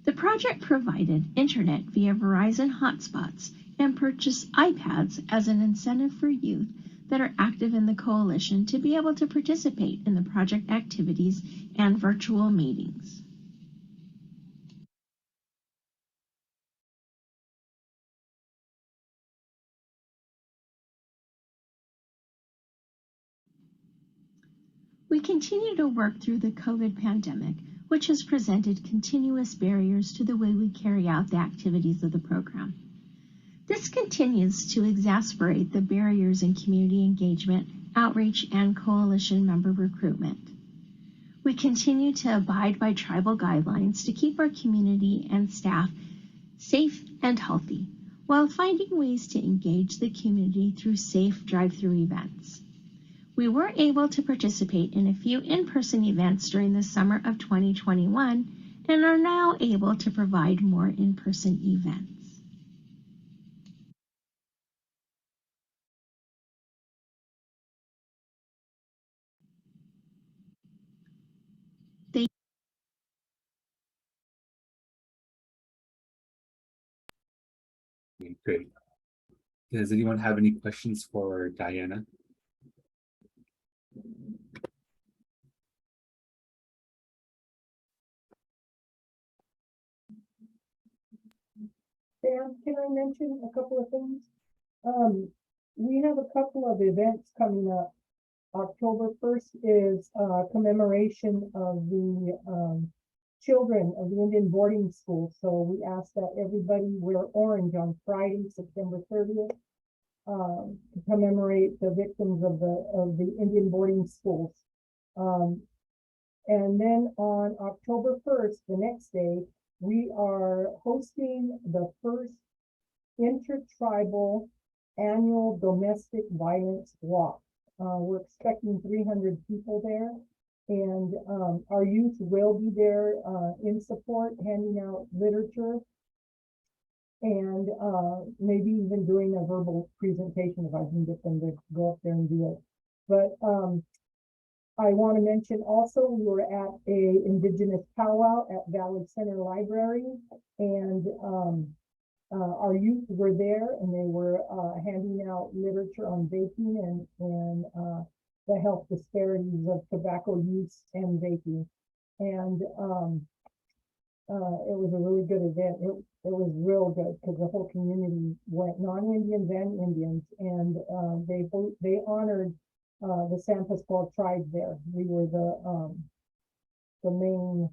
The project provided internet via Verizon hotspots and purchased iPads as an incentive for youth that are active in the coalition to be able to participate in the project activities and virtual meetings. We continue to work through the COVID pandemic, which has presented continuous barriers to the way we carry out the activities of the program. This continues to exacerbate the barriers in community engagement, outreach, and coalition member recruitment. We continue to abide by tribal guidelines to keep our community and staff safe and healthy, while finding ways to engage the community through safe drive-through events. We were able to participate in a few in-person events during the summer of 2021 and are now able to provide more in-person events. Great. Does anyone have any questions for Diana? Dan, can I mention a couple of things? We have a couple of events coming up. October 1st is commemoration of the children of the Indian boarding school. So we ask that everybody wear orange on Friday, September 30th, to commemorate the victims of the Indian boarding schools. And then on October 1st, the next day, we are hosting the first intertribal annual domestic violence walk. We're expecting 300 people there, and our youth will be there in support, handing out literature, and maybe even doing a verbal presentation if I can get them to go up there and do it. But I want to mention also, we were at a Indigenous powwow at Valley Center Library, and our youth were there, and they were handing out literature on vaping and the health disparities of tobacco use and vaping. And it was a really good event. It was real good because the whole community went, non-Indians and Indians, and they honored the San Pasqual tribe there. We were the main,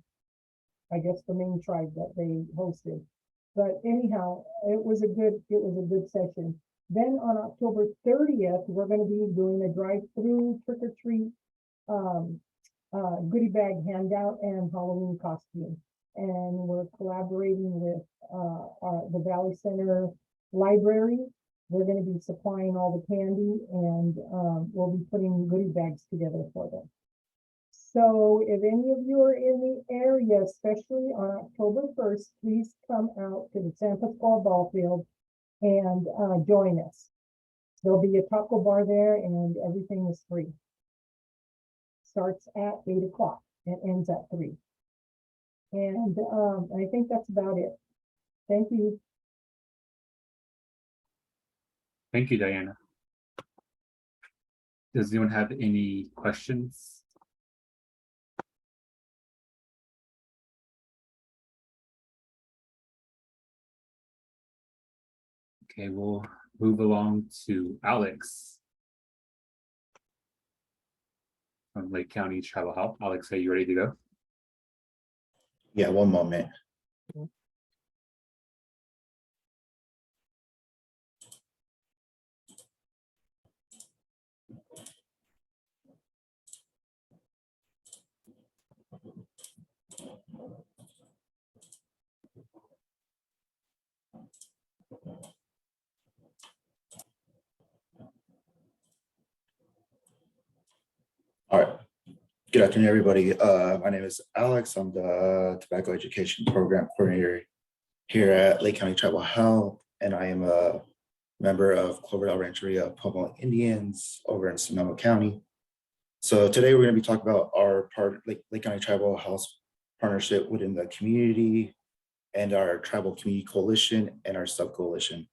I guess, the main tribe that they hosted. But anyhow, it was a good session. Then on October 30th, we're going to be doing a drive-through trick-or-treat goodie bag handout and Halloween costume. And we're collaborating with the Valley Center Library. We're going to be supplying all the candy, and we'll be putting goodie bags together for them. So if any of you are in the area, especially on October 1st, please come out to the San Pasqual Ball Field and join us. There'll be a taco bar there, and everything is free. Starts at 8 o'clock and ends at 3. And I think that's about it. Thank you. Thank you, Diana. Does anyone have any questions? Okay, we'll move along to Alex from Lake County Tribal Health. Alex, are you ready to go? Yeah, one moment. All right. Good afternoon, everybody. My name is Alex. I'm the Tobacco Education Program Coordinator here at Lake County Tribal Health, and I am a member of Cloverdale Rancheria Pueblo Indians over in Sonoma County. So today we're going to be talking about our Lake County Tribal Health partnership within the community and our Tribal Community Coalition and our sub-coalition.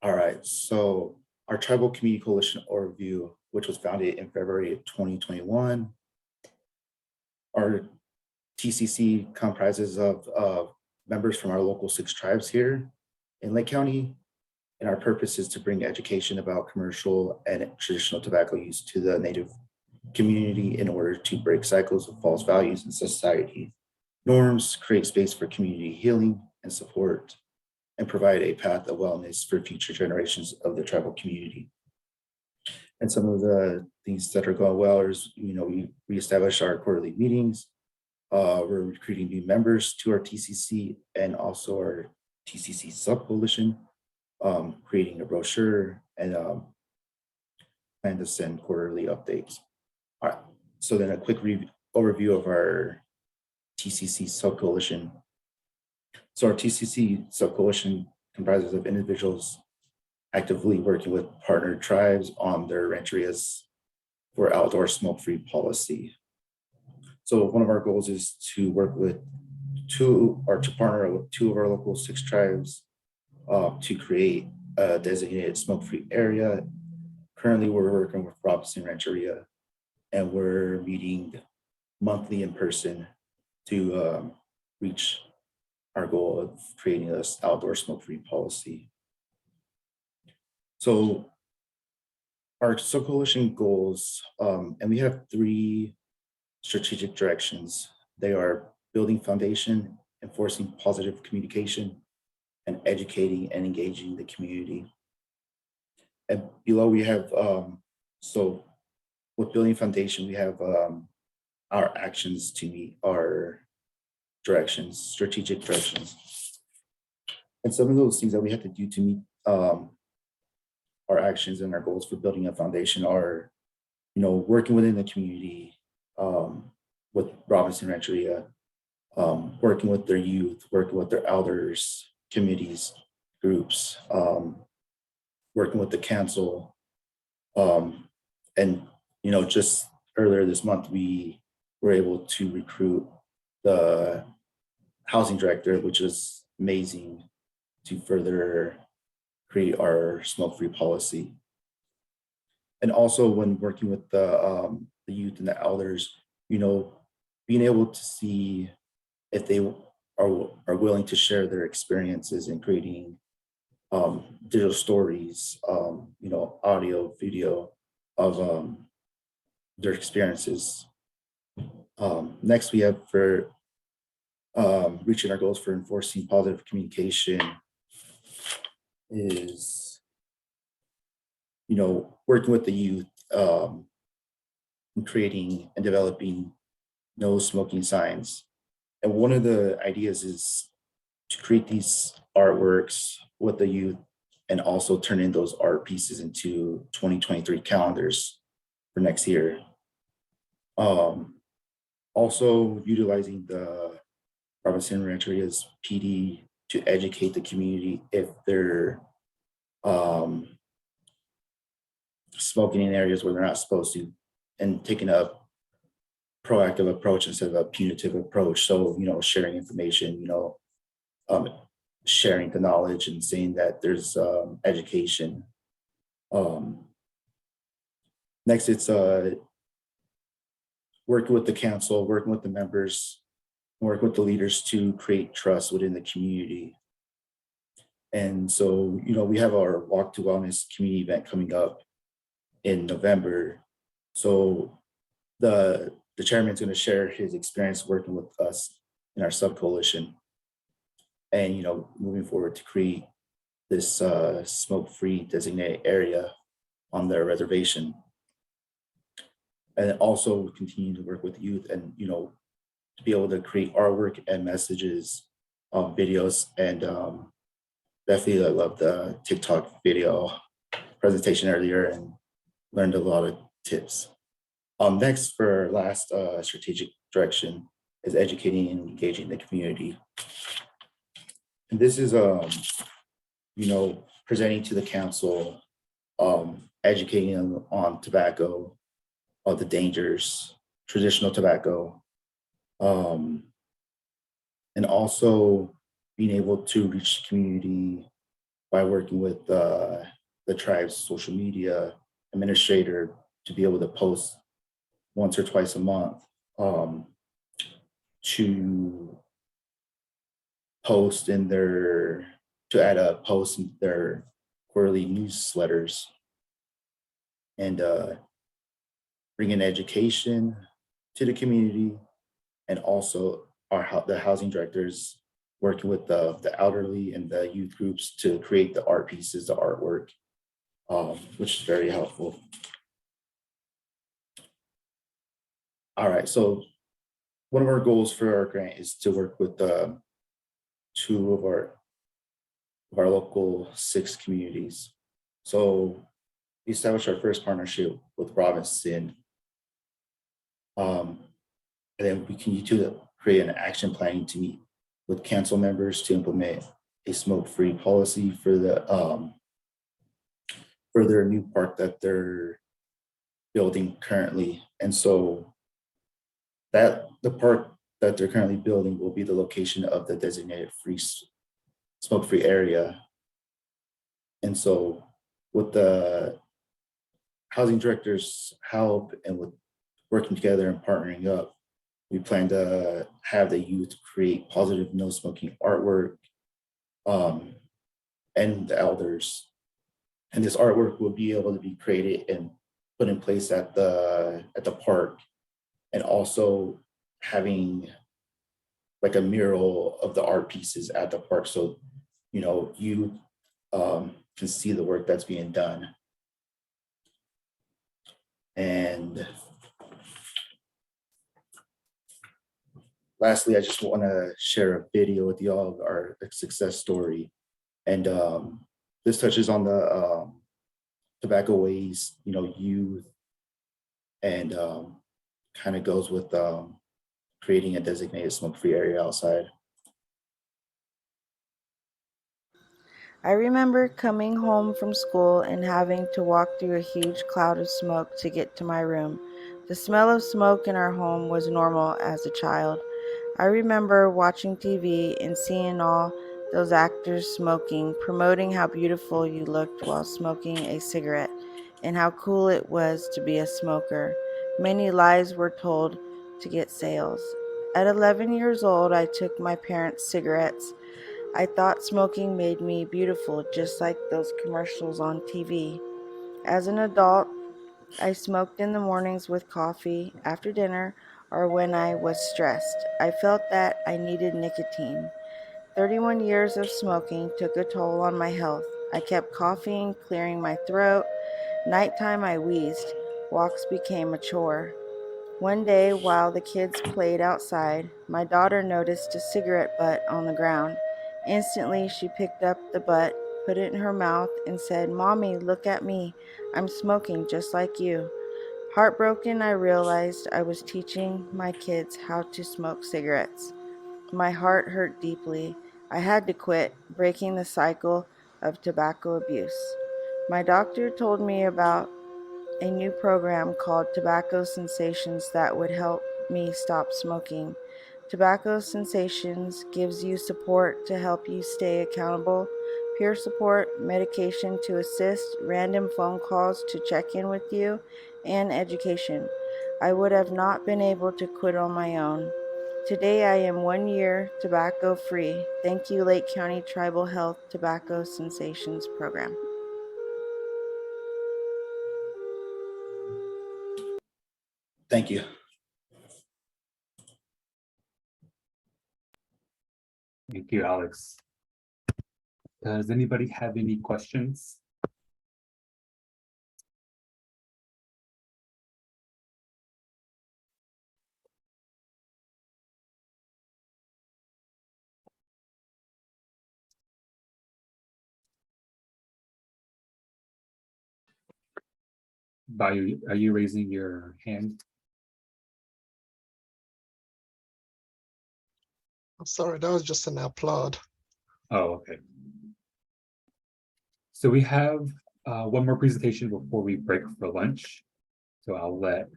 All right, so our Tribal Community Coalition overview, which was founded in February of 2021. Our TCC comprises of members from our local 6 tribes here in Lake County, and our purpose is to bring education about commercial and traditional tobacco use to the Native community in order to break cycles of false values in society norms, create space for community healing and support, and provide a path of wellness for future generations of the tribal community. And some of the things that are going well is, we established our quarterly meetings. We're recruiting new members to our TCC and also our TCC sub-coalition, creating a brochure, and plan to send quarterly updates. All right, so then a quick overview of our TCC sub-coalition. So our TCC sub-coalition comprises of individuals actively working with partner tribes on their rancherias for outdoor smoke-free policy. So one of our goals is to work with to partner with 2 of our local 6 tribes to create a designated smoke-free area. Currently, we're working with Robinson Rancheria, and we're meeting monthly in person to reach our goal of creating this outdoor smoke-free policy. So our sub-coalition goals, and we have 3 strategic directions. They are building foundation, enforcing positive communication, and educating and engaging the community. And below we have, so with building foundation, we have our actions to meet our directions, strategic directions. And some of those things that we have to do to meet our actions and our goals for building a foundation are, working within the community with Robinson Rancheria, working with their youth, working with their elders, committees, groups, working with the council. And, just earlier this month, we were able to recruit the housing director, which is amazing, to further create our smoke-free policy. And also when working with the youth and the elders, being able to see if they are willing to share their experiences in creating digital stories, audio, video of their experiences. Next, we have for reaching our goals for enforcing positive communication is, working with the youth in creating and developing no smoking signs. And one of the ideas is to create these artworks with the youth and also turn in those art pieces into 2023 calendars for next year. Also utilizing the Robinson Rancheria's PD to educate the community if they're smoking in areas where they're not supposed to, and taking a proactive approach instead of a punitive approach. So, sharing information, sharing the knowledge and saying that there's education. Next, it's working with the council, working with the members, working with the leaders to create trust within the community. And so, we have our Walk to Wellness community event coming up in November. So the chairman's going to share his experience working with us in our sub-coalition and, moving forward to create this smoke-free designated area on their reservation. And also continue to work with youth and, to be able to create artwork and messages, videos, and definitely I love the TikTok video presentation earlier and learned a lot of tips. Next, for our last strategic direction is educating and engaging the community. And this is, presenting to the council, educating them on tobacco, the dangers, traditional tobacco, and also being able to reach the community by working with the tribe's social media administrator to be able to post once or twice a month, to post in their, to add a post in their quarterly newsletters, and bring in education to the community, and also the housing directors working with the elderly and the youth groups to create the art pieces, the artwork, which is very helpful. All right, so one of our goals for our grant is to work with two of our local 6 communities. So we established our first partnership with Robinson. And then we continue to create an action plan to meet with council members to implement a smoke-free policy for their new park that they're building currently. And so that the park that they're currently building will be the location of the designated smoke-free area. And so with the housing director's help and with working together and partnering up, we plan to have the youth create positive no smoking artwork, and the elders. And this artwork will be able to be created and put in place at the park and also having like a mural of the art pieces at the park. So, you know, you can see the work that's being done. And lastly, I just want to share a video with y'all of our success story. And this touches on the tobacco waste, you know, youth, and kind of goes with creating a designated smoke-free area outside. I remember coming home from school and having to walk through a huge cloud of smoke to get to my room. The smell of smoke in our home was normal as a child. I remember watching TV and seeing all those actors smoking, promoting how beautiful you looked while smoking a cigarette, and how cool it was to be a smoker. Many lies were told to get sales. At 11 years old, I took my parents' cigarettes. I thought smoking made me beautiful, just like those commercials on TV. As an adult, I smoked in the mornings with coffee, after dinner, or when I was stressed. I felt that I needed nicotine. 31 years of smoking took a toll on my health. I kept coughing, clearing my throat. Nighttime I wheezed. Walks became a chore. One day, while the kids played outside, my daughter noticed a cigarette butt on the ground. Instantly, she picked up the butt, put it in her mouth, and said, "Mommy, look at me. I'm smoking just like you." Heartbroken, I realized I was teaching my kids how to smoke cigarettes. My heart hurt deeply. I had to quit, breaking the cycle of tobacco abuse. My doctor told me about a new program called Tobacco Sensations that would help me stop smoking. Tobacco Sensations gives you support to help you stay accountable, peer support, medication to assist, random phone calls to check in with you, and education. I would have not been able to quit on my own. Today I am 1 year tobacco free. Thank you, Lake County Tribal Health Tobacco Sensations Program. Thank you. Thank you, Alex. Does anybody have any questions? Are you raising your hand? I'm sorry, that was just an applaud. Oh, okay. So we have one more presentation before we break for lunch. So I'll let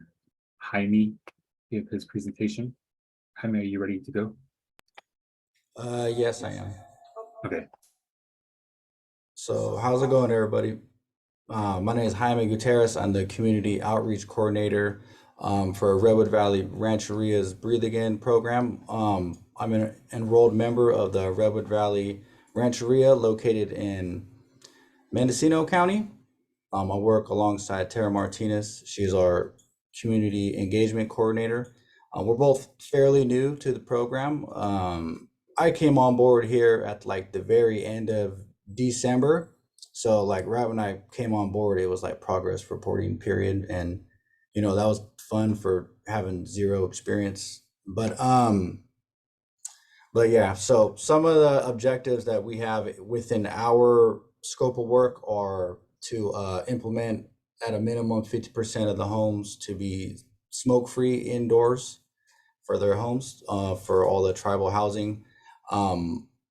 Jaime give his presentation. Jaime, are you ready to go? Yes, I am. Okay. So how's it going, everybody? My name is Jaime Gutierrez. I'm the Community Outreach Coordinator for Redwood Valley Rancheria's Breathe Again program. I'm an enrolled member of the Redwood Valley Rancheria located in Mendocino County. I work alongside Tara Martinez. She's our Community Engagement Coordinator. We're both fairly new to the program. I came on board here at like the very end of December. So like right when I came on board, it was like progress reporting period. And, you know, that was fun for having zero experience. But yeah, so some of the objectives that we have within our scope of work are to implement at a minimum 50% of the homes to be smoke-free indoors for their homes, for all the tribal housing.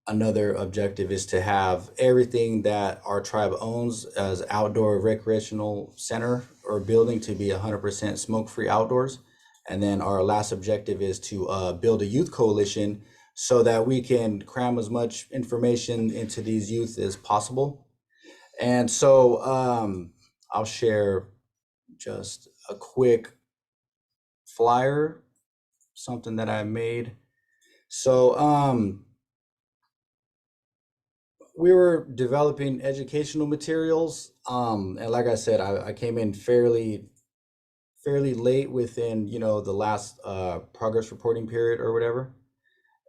Another objective is to have everything that our tribe owns as outdoor recreational center or building to be 100% smoke-free outdoors. And then our last objective is to build a youth coalition so that we can cram as much information into these youth as possible. And so I'll share just a quick flyer, something that I made. So we were developing educational materials. And like I said, I came in fairly fairly late within, the last progress reporting period or whatever.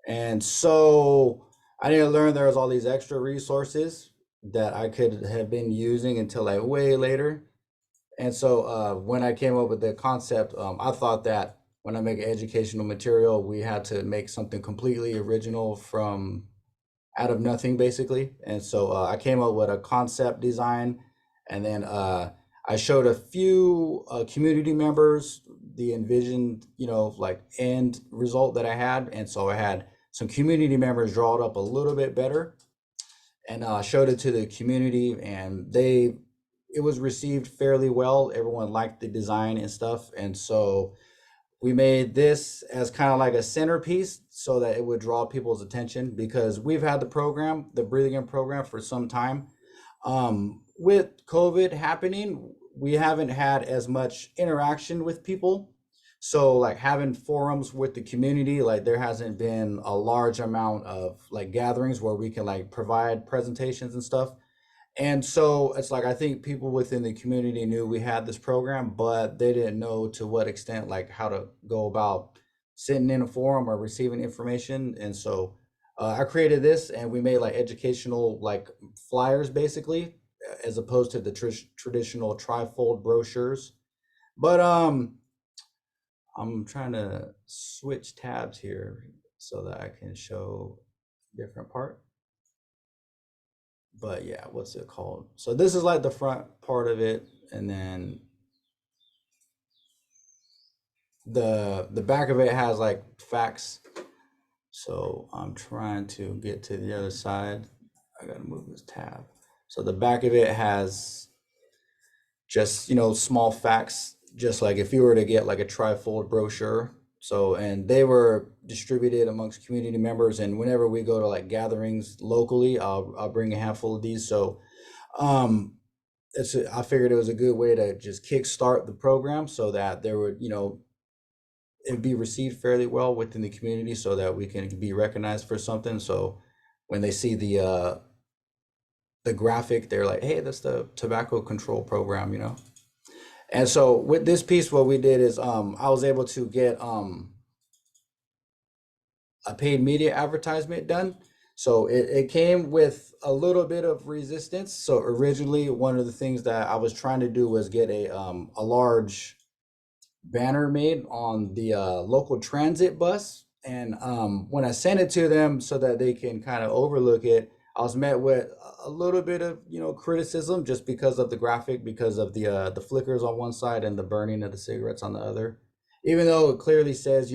And so I didn't learn there was all these extra resources that I could have been using until like way later. And so when I came up with the concept, I thought that when I make educational material, we had to make something completely original from out of nothing, basically. And so I came up with a concept design, and then I showed a few community members the envisioned, like end result that I had. And so I had some community members draw it up a little bit better, and showed it to the community, and it was received fairly well. Everyone liked the design and stuff. And so we made this as kind of like a centerpiece so that it would draw people's attention, because we've had the Breathing In program for some time. With COVID happening, we haven't had as much interaction with people. So like having forums with the community, like there hasn't been a large amount of like gatherings where we can like provide presentations and stuff. And so it's like, I think people within the community knew we had this program, but they didn't know to what extent, like how to go about sitting in a forum or receiving information. And so I created this, and we made like educational like flyers basically, as opposed to the traditional trifold brochures. But I'm trying to switch tabs here so that I can show different part. But yeah, what's it called? So this is like the front part of it, and then the back of it has like facts. So I'm trying to get to the other side. I gotta move this tab. So the back of it has just, small facts, just like if you were to get like a trifold brochure. So, and they were distributed amongst community members. And whenever we go to like gatherings locally, I'll bring a handful of these. So I figured it was a good way to just kickstart the program so that there would, it'd be received fairly well within the community so that we can be recognized for something. So when they see the graphic, they're like, hey, that's the tobacco control program, And so with this piece, what we did is I was able to get a paid media advertisement done. So it came with a little bit of resistance. So originally, one of the things that I was trying to do was get a large banner made on the local transit bus. And when I sent it to them so that they can kind of overlook it, I was met with a little bit of, criticism just because of the graphic, because of the flickers on one side and the burning of the cigarettes on the other. Even though it clearly says,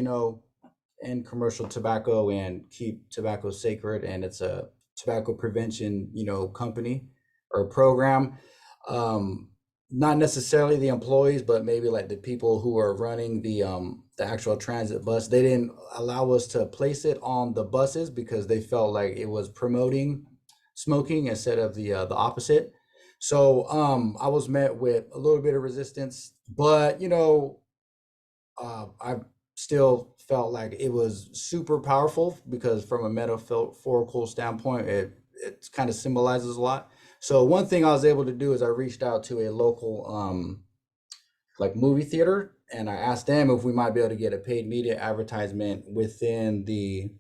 end commercial tobacco and keep tobacco sacred, and it's a tobacco prevention, company or program. Not necessarily the employees, but maybe like the people who are running the actual transit bus. They didn't allow us to place it on the buses because they felt like it was promoting smoking instead of the opposite. So I was met with a little bit of resistance, but I still felt like it was super powerful because from a metaphorical standpoint, it kind of symbolizes a lot. So one thing I was able to do is I reached out to a local like movie theater, and I asked them if we might be able to get a paid media advertisement within the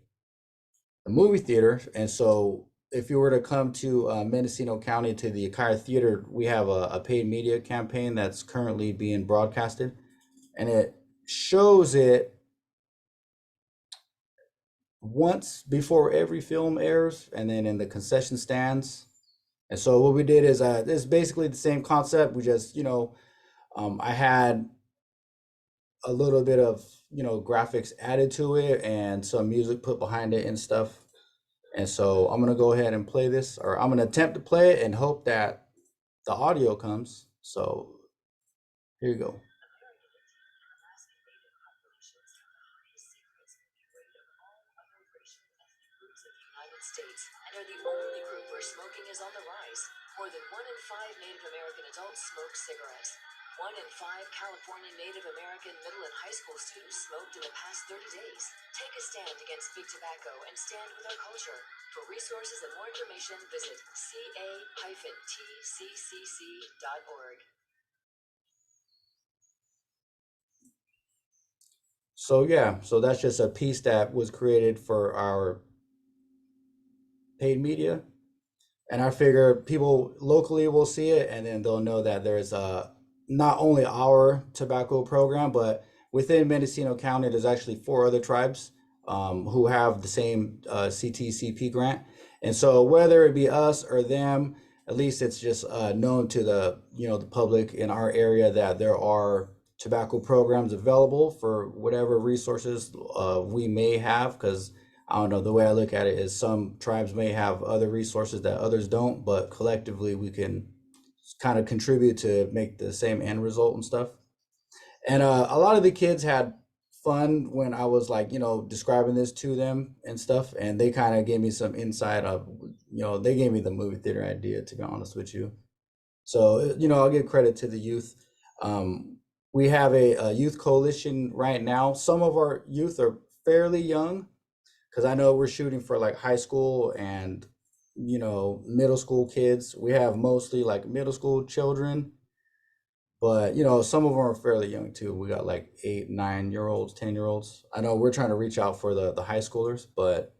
movie theater. And so if you were to come to Mendocino County to the Ukiah Theater, we have a paid media campaign that's currently being broadcasted, and it shows it once before every film airs, and then in the concession stands. And so what we did is it's basically the same concept. We just, I had a little bit of, graphics added to it and some music put behind it and stuff. And so I'm going to go ahead and play this, or I'm going to attempt to play it and hope that the audio comes. So here you go. States and are the only group where smoking is on the rise. More than 1 in 5 Native American adults smoke cigarettes. 1 in 5 California Native American middle and high school students smoked in the past 30 days. Take a stand against big tobacco and stand with our culture. For resources and more information, visit ca-tccc.org. So yeah, so that's just a piece that was created for our paid media. And I figure people locally will see it and then they'll know that there's not only our tobacco program, but within Mendocino County, there's actually 4 other tribes who have the same CTCP grant. And so whether it be us or them, at least it's just known to the the public in our area that there are tobacco programs available for whatever resources we may have, because I don't know, the way I look at it is some tribes may have other resources that others don't, but collectively we can kind of contribute to make the same end result and stuff. And a lot of the kids had fun when I was like, describing this to them and stuff. And they kind of gave me some insight of, they gave me the movie theater idea, to be honest with you. So, I'll give credit to the youth. We have a youth coalition right now. Some of our youth are fairly young, because I know we're shooting for like high school and middle school kids. We have mostly like middle school children, but some of them are fairly young too. We got like 8, 9-year-olds, 10-year-olds. I know we're trying to reach out for the high schoolers, but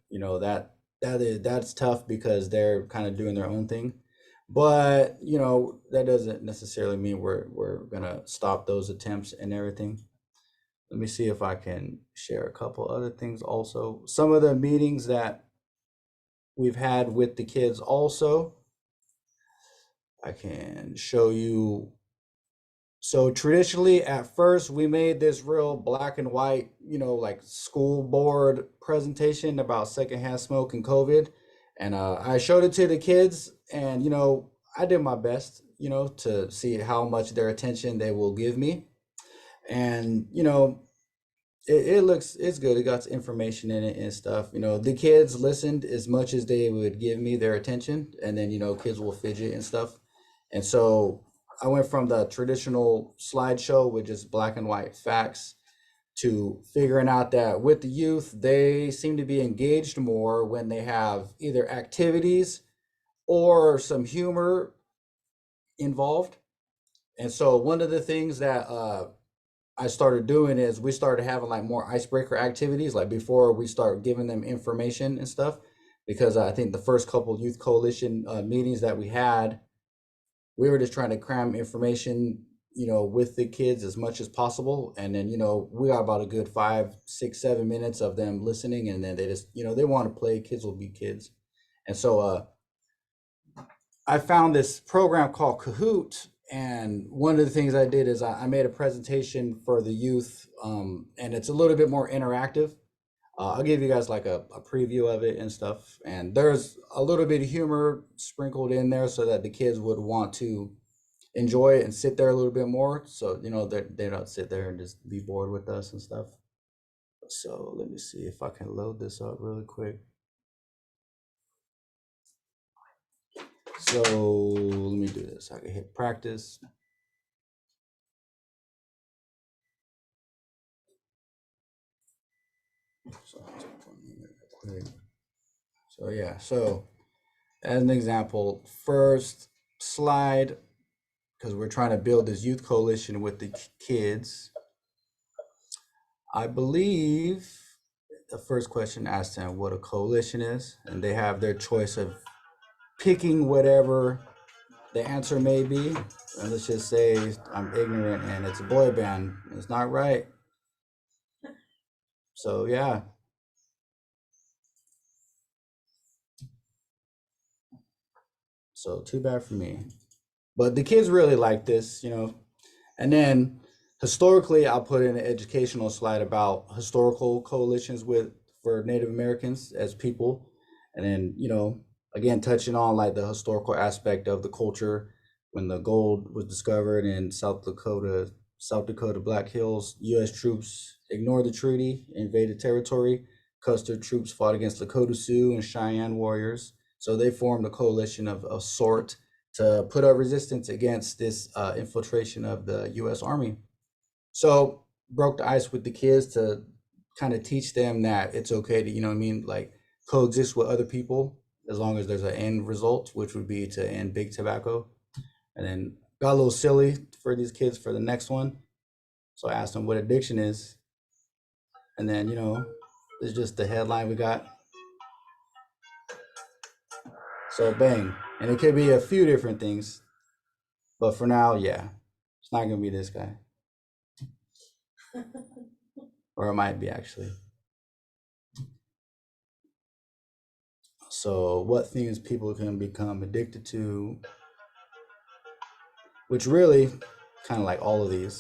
that's tough because they're kind of doing their own thing. But that doesn't necessarily mean we're gonna stop those attempts and everything. Let me see if I can share a couple other things also. Some of the meetings that we've had with the kids also, I can show you. So traditionally at first we made this real black and white, like school board presentation about secondhand smoke and COVID. And I showed it to the kids and, I did my best, to see how much their attention they will give me. And, it's good. It got information in it and stuff. The kids listened as much as they would give me their attention, and then kids will fidget and stuff. And so I went from the traditional slideshow with just black and white facts to figuring out that with the youth, they seem to be engaged more when they have either activities or some humor involved. And so one of the things that I started doing is we started having like more icebreaker activities, like before we start giving them information and stuff, because I think the first couple youth coalition meetings that we had, we were just trying to cram information, with the kids as much as possible. And then, we got about a good 5, 6, 7 minutes of them listening. And then they just, they want to play, kids will be kids. And so I found this program called Kahoot. And one of the things I did is I made a presentation for the youth, and it's a little bit more interactive. I'll give you guys like a preview of it and stuff. And there's a little bit of humor sprinkled in there so that the kids would want to enjoy it and sit there a little bit more. So, they don't sit there and just be bored with us and stuff. So let me see if I can load this up really quick. So let me do this. I can hit practice. So yeah, so as an example, first slide, because we're trying to build this youth coalition with the kids. I believe the first question asks them what a coalition is, and they have their choice of picking whatever the answer may be. And let's just say I'm ignorant and it's a boy band. It's not right. So yeah. So too bad for me. But the kids really like this, And then historically, I'll put in an educational slide about historical coalitions for Native Americans as people. And then, again, touching on like the historical aspect of the culture when the gold was discovered in South Dakota Black Hills, U.S. troops ignored the treaty, invaded territory. Custer troops fought against Lakota Sioux and Cheyenne warriors. So they formed a coalition of a sort to put up resistance against this infiltration of the U.S. Army. So broke the ice with the kids to kind of teach them that it's okay to, like coexist with other people as long as there's an end result, which would be to end big tobacco. And then got a little silly for these kids for the next one. So I asked them what addiction is. And then, you know, it's just the headline we got. So bang. And it could be a few different things. But for now, yeah, it's not gonna be this guy. Or it might be actually. So what things people can become addicted to, which really kind of like all of these.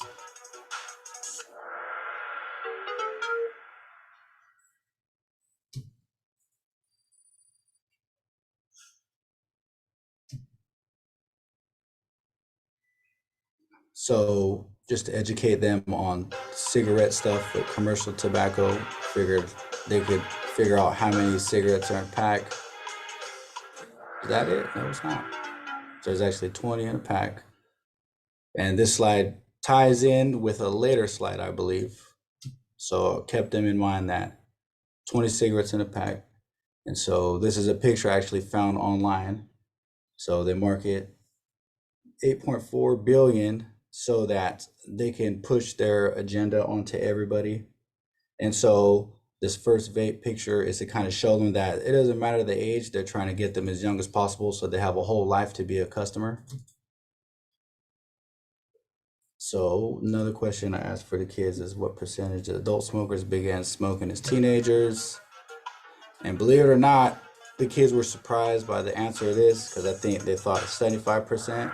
So just to educate them on cigarette stuff with commercial tobacco, figured they could figure out how many cigarettes are in a pack. Is that it? No, it's not. So there's actually 20 in a pack. And this slide ties in with a later slide, I believe. So I kept them in mind that 20 cigarettes in a pack. And so this is a picture I actually found online. So they market 8.4 billion so that they can push their agenda onto everybody. And so this first vape picture is to kind of show them that it doesn't matter the age, they're trying to get them as young as possible so they have a whole life to be a customer. So another question I asked for the kids is what percentage of adult smokers began smoking as teenagers? And believe it or not, the kids were surprised by the answer of this because I think they thought 75%.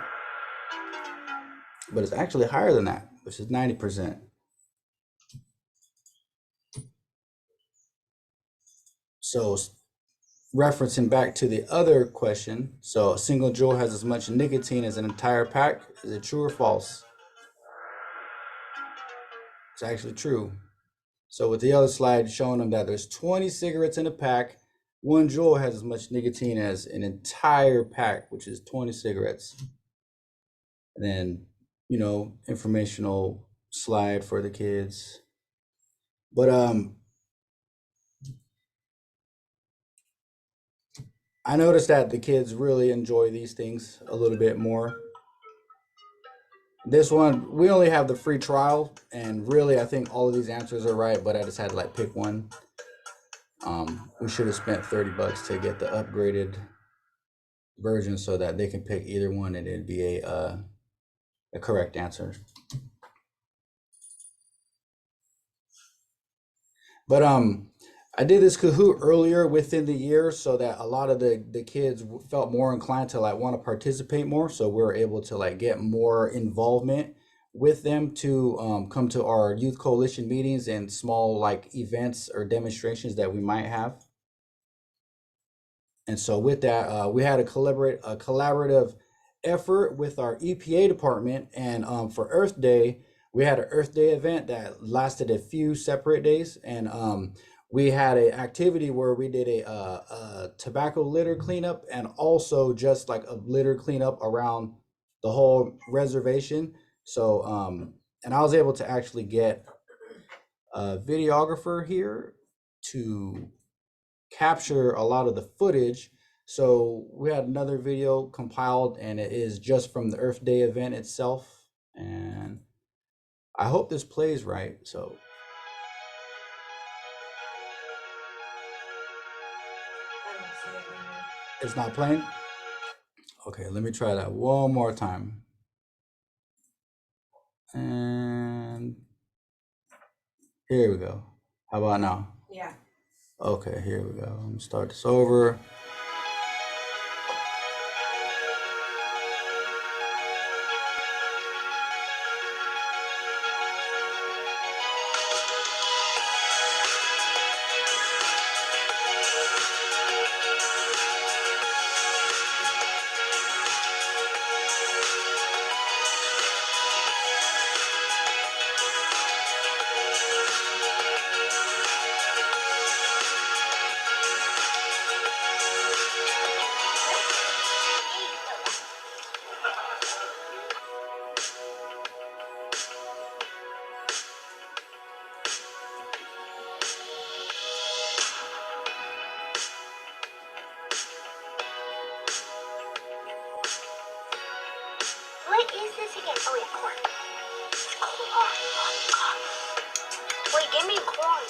But it's actually higher than that, which is 90%. So referencing back to the other question, so a single joule has as much nicotine as an entire pack. Is it true or false? It's actually true. So with the other slide showing them that there's 20 cigarettes in a pack, 1 joule has as much nicotine as an entire pack, which is 20 cigarettes. And then, you know, informational slide for the kids. But I noticed that the kids really enjoy these things a little bit more. This one, we only have the free trial, and really I think all of these answers are right, but I just had to like pick one. We should have spent $30 to get the upgraded version so that they can pick either one and it'd be a correct answer. But I did this Kahoot earlier within the year so that a lot of the kids felt more inclined to like want to participate more. So we were able to like get more involvement with them to come to our youth coalition meetings and small like events or demonstrations that we might have. And so with that, we had a collaborative effort with our EPA department. And for Earth Day, we had an Earth Day event that lasted a few separate days. And we had an activity where we did a tobacco litter cleanup and also just like a litter cleanup around the whole reservation. So, and I was able to actually get a videographer here to capture a lot of the footage. So we had another video compiled and it is just from the Earth Day event itself. And I hope this plays right. So it's not playing? Okay, let me try that one more time. And here we go. How about now? Yeah. Okay, here we go. I'm gonna start this over. What is this again? Oh, yeah, corn. It's corn. Wait, give me corn.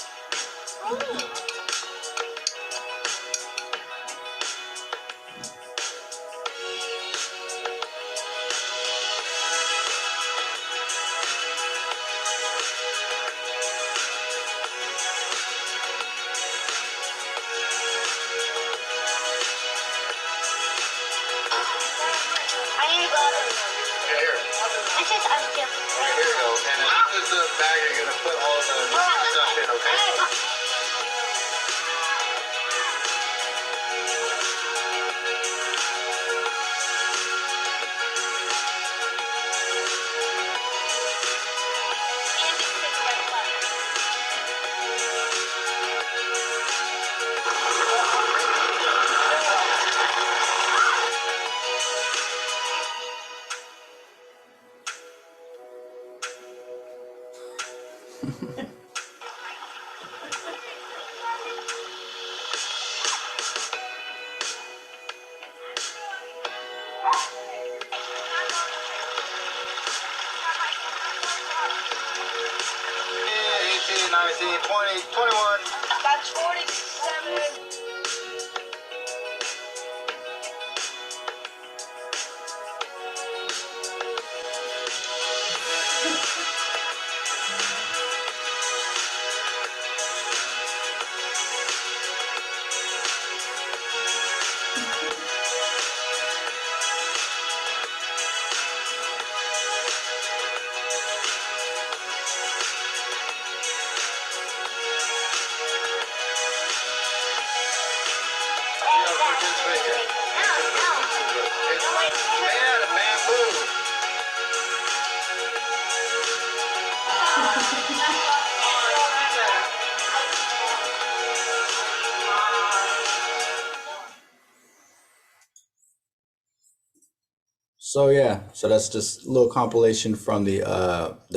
So yeah, so that's just a little compilation from the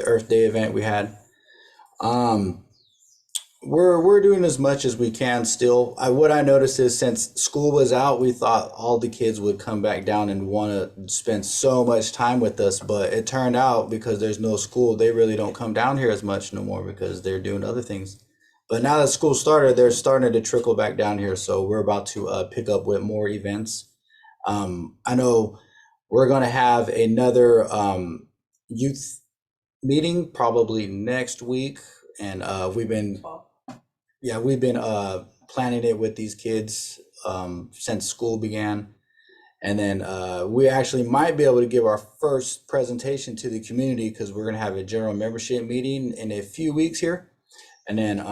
Earth Day event we had. Um, we're doing as much as we can still. What I noticed is since school was out, we thought all the kids would come back down and want to spend so much time with us, but it turned out because there's no school, they really don't come down here as much no more because they're doing other things. But now that school started, they're starting to trickle back down here, so we're about to pick up with more events. I know we're going to have another youth meeting probably next week, and we've been planning it with these kids since school began, and then we actually might be able to give our first presentation to the community because we're going to have a general membership meeting in a few weeks here. And then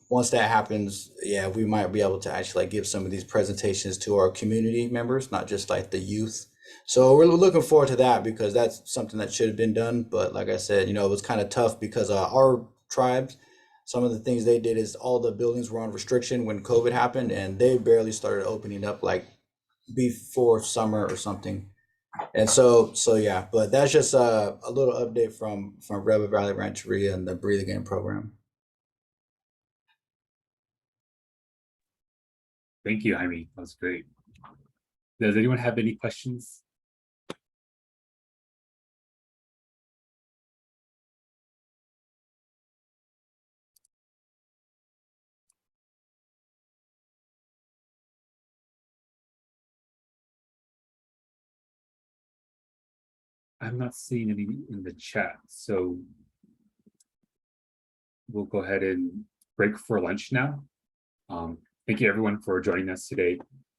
once that happens, yeah, we might be able to actually like give some of these presentations to our community members, not just like the youth. So we're looking forward to that because that's something that should have been done. But like I said, you know, it was kind of tough because our tribes, some of the things they did is all the buildings were on restriction when COVID happened, and they barely started opening up like before summer or something. And so yeah, but that's just a little update from Rebel Valley Rancheria and the Breathe Again program. Thank you, Jaime. That was great. Does anyone have any questions? I'm not seeing any in the chat, so we'll go ahead and break for lunch now. Thank you everyone for joining us today.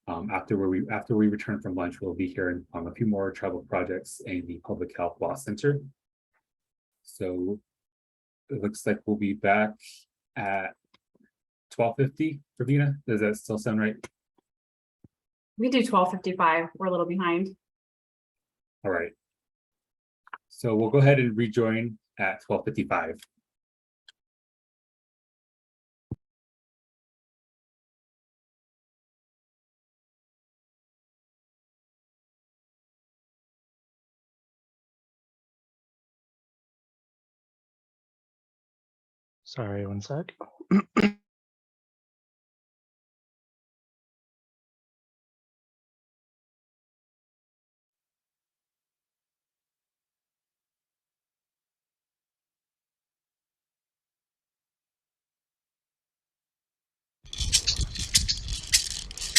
After we return from lunch, we'll be hearing a few more tribal projects in the Public Health Law Center. So it looks like we'll be back at 12:50. Ravina, does that still sound right? We do 12:55. We're a little behind. All right. So we'll go ahead and rejoin at 12:55. Sorry, one sec.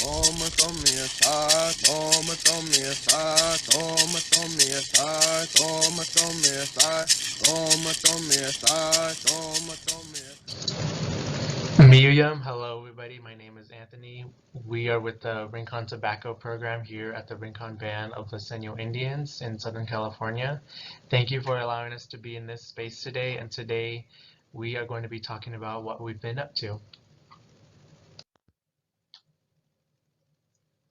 toma, tome essa, toma, tome essa, toma, tome essa, toma, tome essa, toma, tome essa, toma, tome essa. Miriam, hello everybody. My name is Anthony. We are with the Rincon Tobacco program here at the Rincon Band of Listeño Indians in Southern California. Thank you for allowing us to be in this space today. And today we are going to be talking about what we've been up to.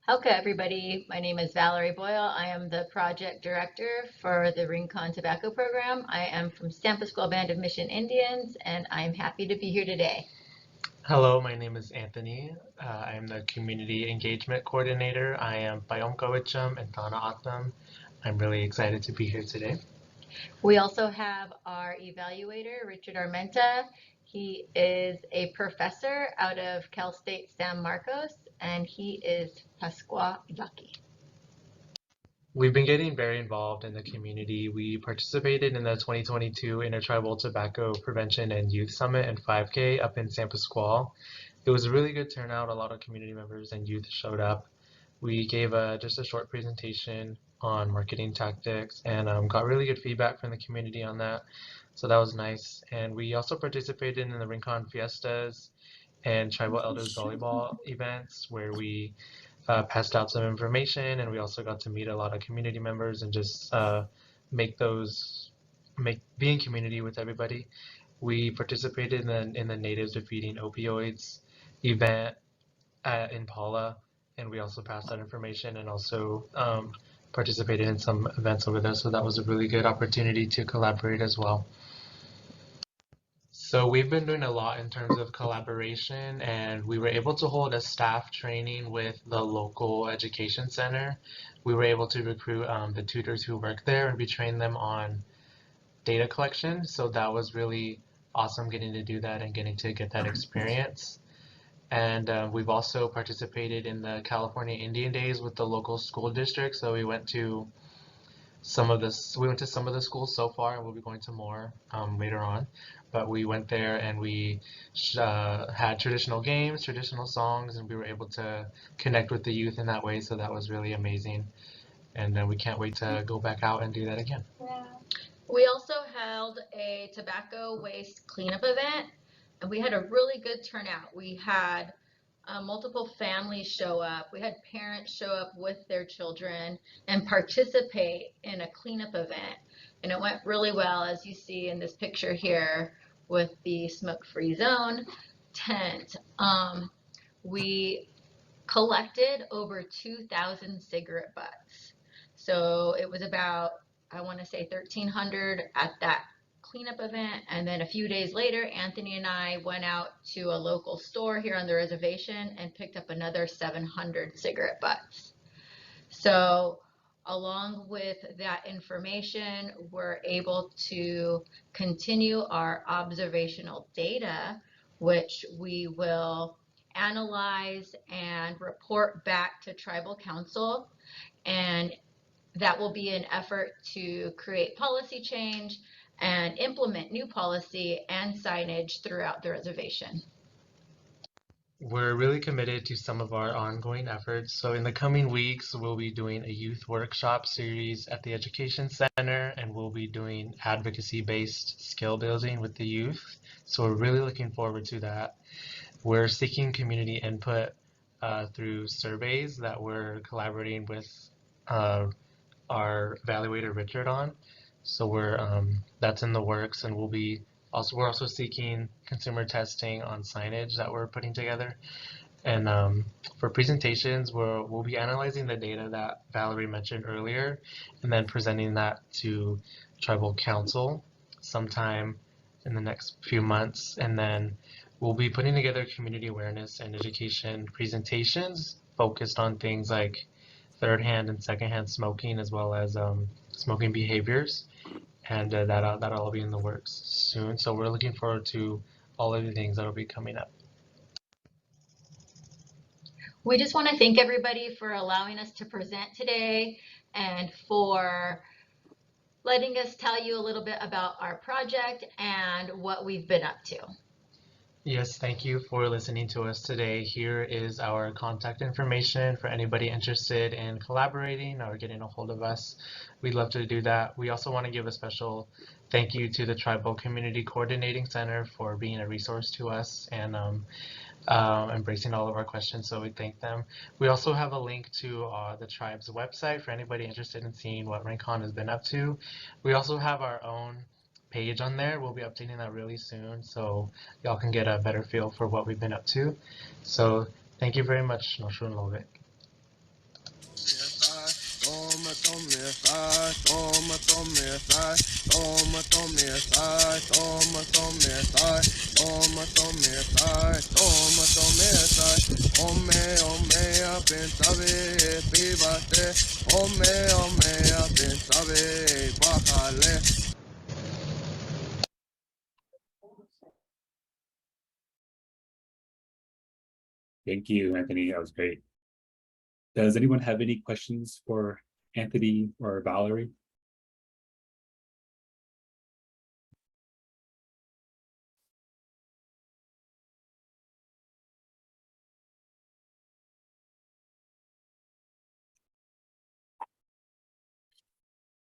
Okay, everybody. My name is Valerie Boyle. I am the project director for the Rincon Tobacco program. I am from San Pascual Band of Mission Indians, and I'm happy to be here today. Hello, my name is Anthony. I am the community engagement coordinator. I am Bayomkawicham and Tana Atam. I'm really excited to be here today. We also have our evaluator, Richard Armenta. He is a professor out of Cal State San Marcos, and he is Pascua Yaqui. We've been getting very involved in the community. We participated in the 2022 Intertribal Tobacco Prevention and Youth Summit and 5K up in San Pascual. It was a really good turnout. A lot of community members and youth showed up. We gave just a short presentation on marketing tactics and got really good feedback from the community on that. So that was nice. And we also participated in the Rincon Fiestas and Tribal Elders Volleyball events where we passed out some information, and we also got to meet a lot of community members and just be in community with everybody. We participated in the Natives Defeating Opioids event in Paula, and we also passed out information and also participated in some events over there. So that was a really good opportunity to collaborate as well. So we've been doing a lot in terms of collaboration, and we were able to hold a staff training with the local education center. We were able to recruit the tutors who work there, and we trained them on data collection. So that was really awesome getting to do that and getting to get that experience. And we've also participated in the California Indian Days with the local school district. So we went to some of the schools so far, and we'll be going to more later on. But we went there and we had traditional games, traditional songs, and we were able to connect with the youth in that way. So that was really amazing. And we can't wait to go back out and do that again. We also held a tobacco waste cleanup event, and we had a really good turnout. We had multiple families show up. We had parents show up with their children and participate in a cleanup event. And it went really well, as you see in this picture here with the smoke-free zone tent. We collected over 2,000 cigarette butts. So it was about, I want to say 1,300 at that cleanup event. And then a few days later, Anthony and I went out to a local store here on the reservation and picked up another 700 cigarette butts. So along with that information, we're able to continue our observational data, which we will analyze and report back to Tribal Council. And that will be an effort to create policy change and implement new policy and signage throughout the reservation. We're really committed to some of our ongoing efforts. So in the coming weeks, we'll be doing a youth workshop series at the Education Center, and we'll be doing advocacy-based skill building with the youth. So we're really looking forward to that. We're seeking community input through surveys that we're collaborating with our evaluator Richard on. So that's in the works, and we're also seeking consumer testing on signage that we're putting together. And for presentations, we'll be analyzing the data that Valerie mentioned earlier, and then presenting that to Tribal Council sometime in the next few months. And then we'll be putting together community awareness and education presentations focused on things like third-hand and second-hand smoking, as well as smoking behaviors. And that'll all be in the works soon. So we're looking forward to all of the things that'll be coming up. We just want to thank everybody for allowing us to present today and for letting us tell you a little bit about our project and what we've been up to. Yes, thank you for listening to us today. Here is our contact information for anybody interested in collaborating or getting a hold of us. We'd love to do that. We also want to give a special thank you to the Tribal Community Coordinating Center for being a resource to us and embracing all of our questions, so we thank them. We also have a link to the tribe's website for anybody interested in seeing what Rincon has been up to. We also have our own page on there. We'll be updating that really soon, so y'all can get a better feel for what we've been up to. So thank you very much. Noshun Lovik. Toma, tome aside, toma, tome aside, toma, tome aside, toma, tome aside, toma, tome aside, toma, tome aside, ome, a pensabe, pibate, ome, a pensabe, bájale. Thank you, Anthony. That was great. Does anyone have any questions for Anthony or Valerie?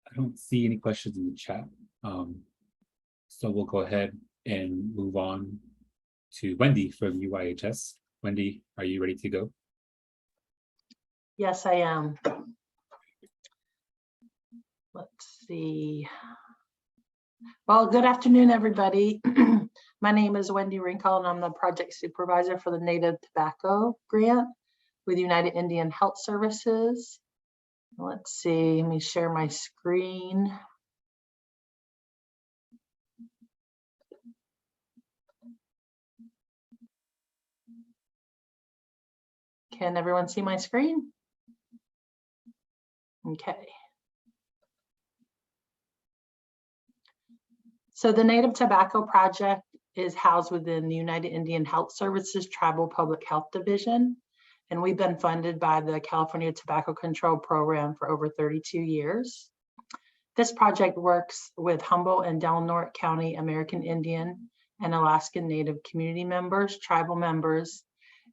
I don't see any questions in the chat. So we'll go ahead and move on to Wendy from UIHS. Wendy, are you ready to go? Yes, I am. Let's see. Well, good afternoon, everybody. My name is Wendy Wrinkle, and I'm the project supervisor for the Native Tobacco Grant with United Indian Health Services. Let's see, let me share my screen. Can everyone see my screen? Okay. So the Native Tobacco Project is housed within the United Indian Health Services Tribal Public Health Division, and we've been funded by the California Tobacco Control Program for over 32 years. This project works with Humboldt and Del Norte County American Indian and Alaskan Native community members, tribal members,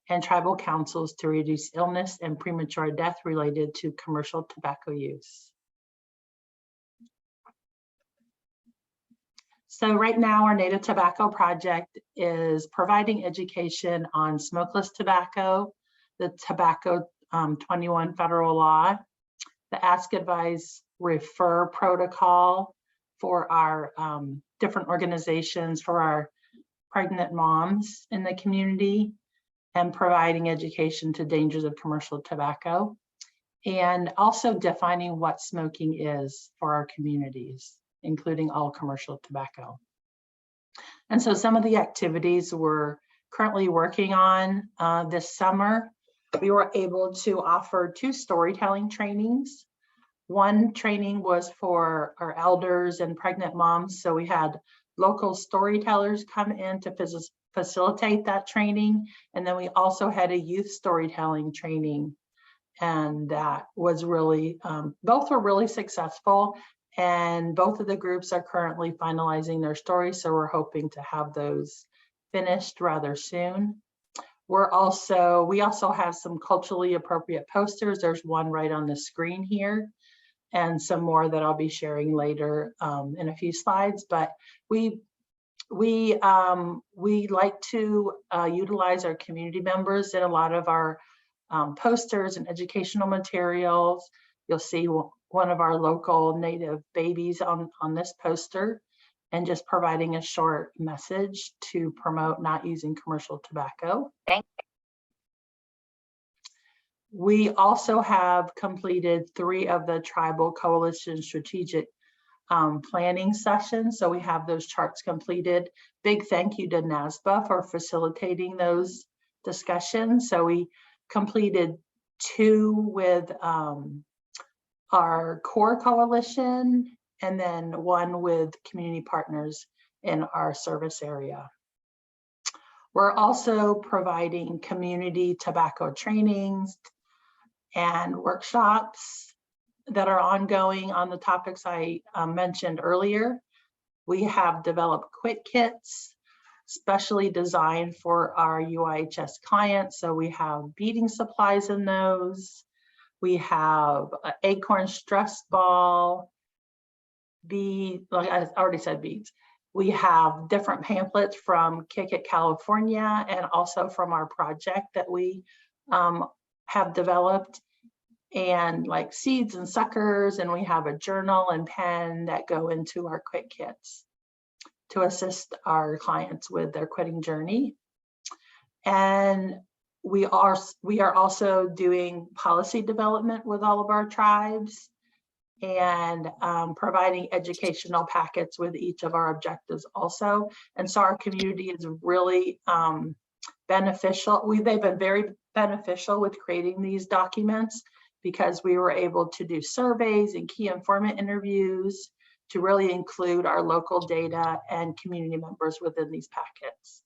and tribal councils to reduce illness and premature death related to commercial tobacco use. So right now, our Native Tobacco Project is providing education on smokeless tobacco, the Tobacco 21 federal law, the Ask, Advise, Refer protocol for our different organizations for our pregnant moms in the community, and providing education to dangers of commercial tobacco, and also defining what smoking is for our communities, including all commercial tobacco. And so some of the activities we're currently working on this summer, we were able to offer 2 storytelling trainings. One training was for our elders and pregnant moms. So we had local storytellers come in to facilitate that training. And then we also had a youth storytelling training. And that was really, both were really successful. And both of the groups are currently finalizing their stories. So we're hoping to have those finished rather soon. We also have some culturally appropriate posters. There's one right on the screen here, and some more that I'll be sharing later in a few slides. But we like to utilize our community members in a lot of our posters and educational materials. You'll see one of our local Native babies on this poster, and just providing a short message to promote not using commercial tobacco. We also have completed 3 of the Tribal Coalition Strategic planning sessions. So we have those charts completed. Big thank you to NASBA for facilitating those discussions. So we completed 2 with our core coalition, and then 1 with community partners in our service area. We're also providing community tobacco trainings and workshops that are ongoing on the topics I mentioned earlier. We have developed quit kits specially designed for our UIHS clients. So we have beading supplies in those. We have an acorn stress ball, like I already said, beads. We have different pamphlets from Kick It California and also from our project that we have developed, and like seeds and suckers, and we have a journal and pen that go into our quit kits to assist our clients with their quitting journey. And we are also doing policy development with all of our tribes and providing educational packets with each of our objectives also. And so our community is really beneficial. They've been very beneficial with creating these documents because we were able to do surveys and key informant interviews to really include our local data and community members within these packets.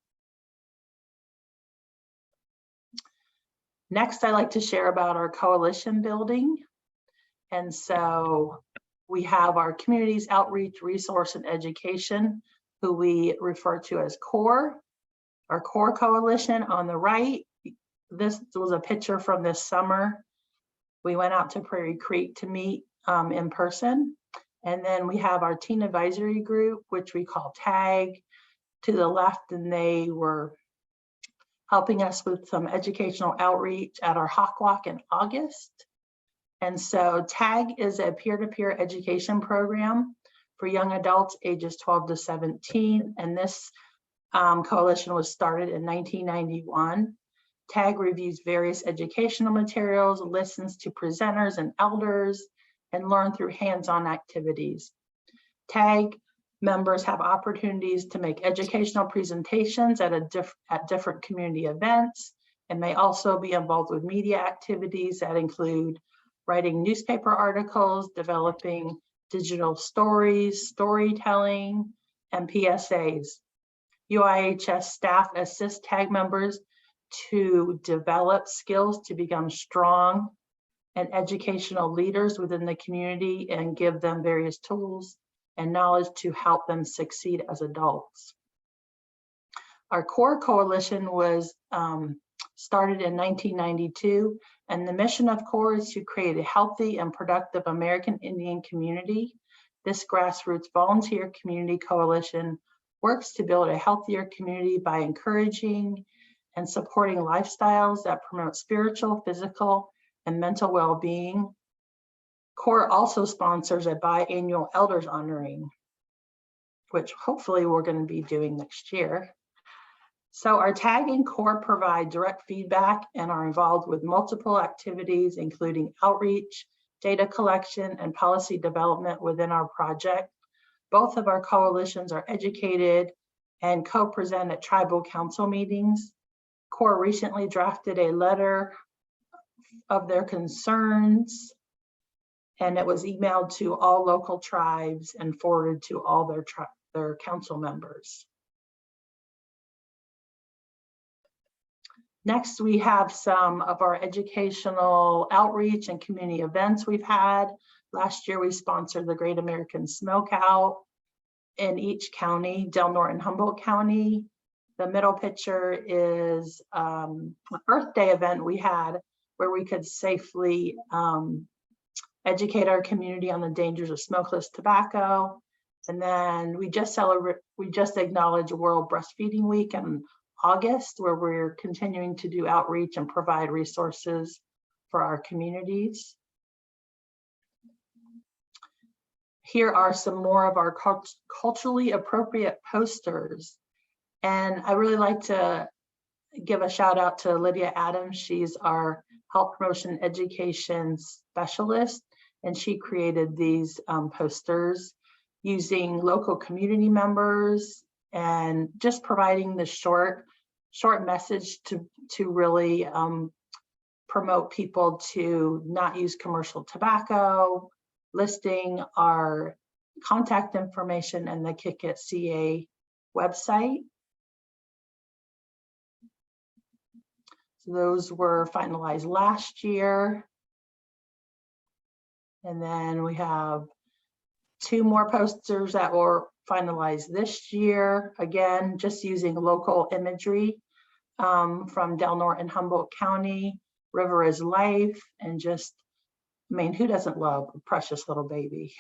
Next, I'd like to share about our coalition building. And so we have our communities outreach, resource, and education, who we refer to as CORE. Our CORE coalition on the right, this was a picture from this summer. We went out to Prairie Creek to meet in person. And then we have our teen advisory group, which we call TAG, to the left, and they were helping us with some educational outreach at our Hawk Walk in August. And so TAG is a peer-to-peer education program for young adults ages 12 to 17. And this coalition was started in 1991. TAG reviews various educational materials, listens to presenters and elders, and learn through hands-on activities. TAG members have opportunities to make educational presentations at different community events, and may also be involved with media activities that include writing newspaper articles, developing digital stories, storytelling, and PSAs. UIHS staff assist TAG members to develop skills to become strong and educational leaders within the community, and give them various tools and knowledge to help them succeed as adults. Our CORE coalition was started in 1992, and the mission of CORE is to create a healthy and productive American Indian community. This grassroots volunteer community coalition works to build a healthier community by encouraging and supporting lifestyles that promote spiritual, physical, and mental well-being. CORE also sponsors a biannual elders honoring, which hopefully we're going to be doing next year. So our TAG and CORE provide direct feedback and are involved with multiple activities, including outreach, data collection, and policy development within our project. Both of our coalitions are educated and co-present at tribal council meetings. CORE recently drafted a letter of their concerns, and it was emailed to all local tribes and forwarded to all their council members. Next, we have some of our educational outreach and community events we've had. Last year, we sponsored the Great American Smokeout in each county, Del Norte and Humboldt County. The middle picture is an Earth Day event we had where we could safely educate our community on the dangers of smokeless tobacco. And then we just acknowledged World Breastfeeding Week in August, where we're continuing to do outreach and provide resources for our communities. Here are some more of our culturally appropriate posters. And I really like to give a shout out to Lydia Adams. She's our health promotion education specialist, and she created these posters using local community members and just providing the short message to really promote people to not use commercial tobacco, listing our contact information and the Kick It CA website. So those were finalized last year. And then we have two more posters that were finalized this year. Again, just using local imagery from Del Norte and Humboldt County. River is life, and just, I mean, who doesn't love a precious little baby?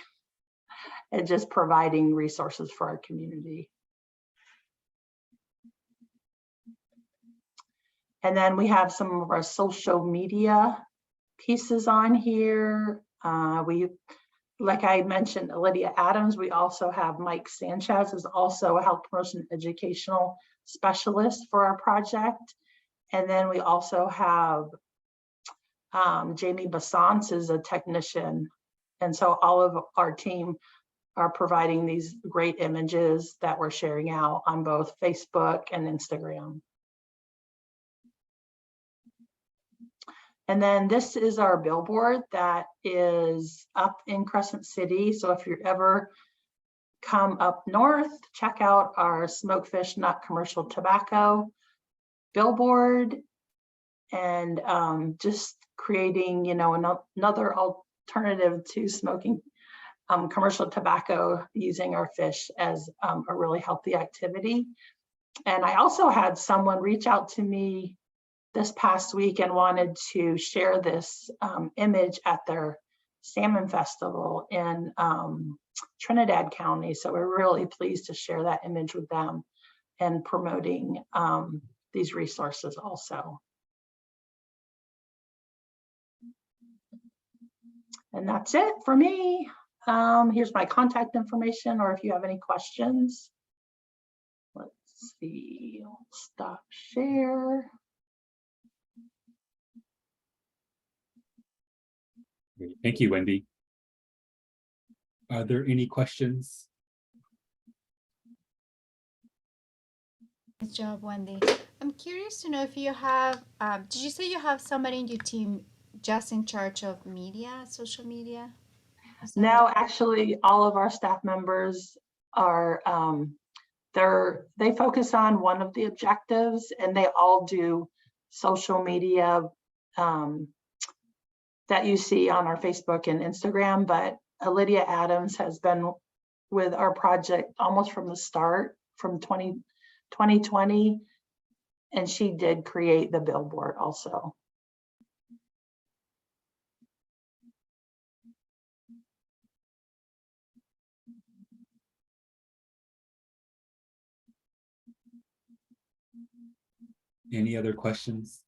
And just providing resources for our community. And then we have some of our social media pieces on here. Like I mentioned, Lydia Adams, we also have Mike Sanchez is also a health promotion educational specialist for our project. And then we also have Jamie Bassance is a technician. And so all of our team are providing these great images that we're sharing out on both Facebook and Instagram. And then this is our billboard that is up in Crescent City. So if you're ever come up north, check out our Smoke Fish Nut Commercial Tobacco billboard, and just creating, you know, another alternative to smoking commercial tobacco, using our fish as a really healthy activity. And I also had someone reach out to me this past week and wanted to share this image at their salmon festival in Trinidad County. So we're really pleased to share that image with them and promoting these resources also. And that's it for me. Here's my contact information, or if you have any questions. Let's see, I'll stop share. Great. Thank you, Wendy. Are there any questions? Good job, Wendy. I'm curious to know if you have, did you say you have somebody in your team just in charge of media, social media? No, actually, all of our staff members are, they focus on one of the objectives, and they all do social media that you see on our Facebook and Instagram. But Lydia Adams has been with our project almost from the start, from 2020, and she did create the billboard also. Any other questions?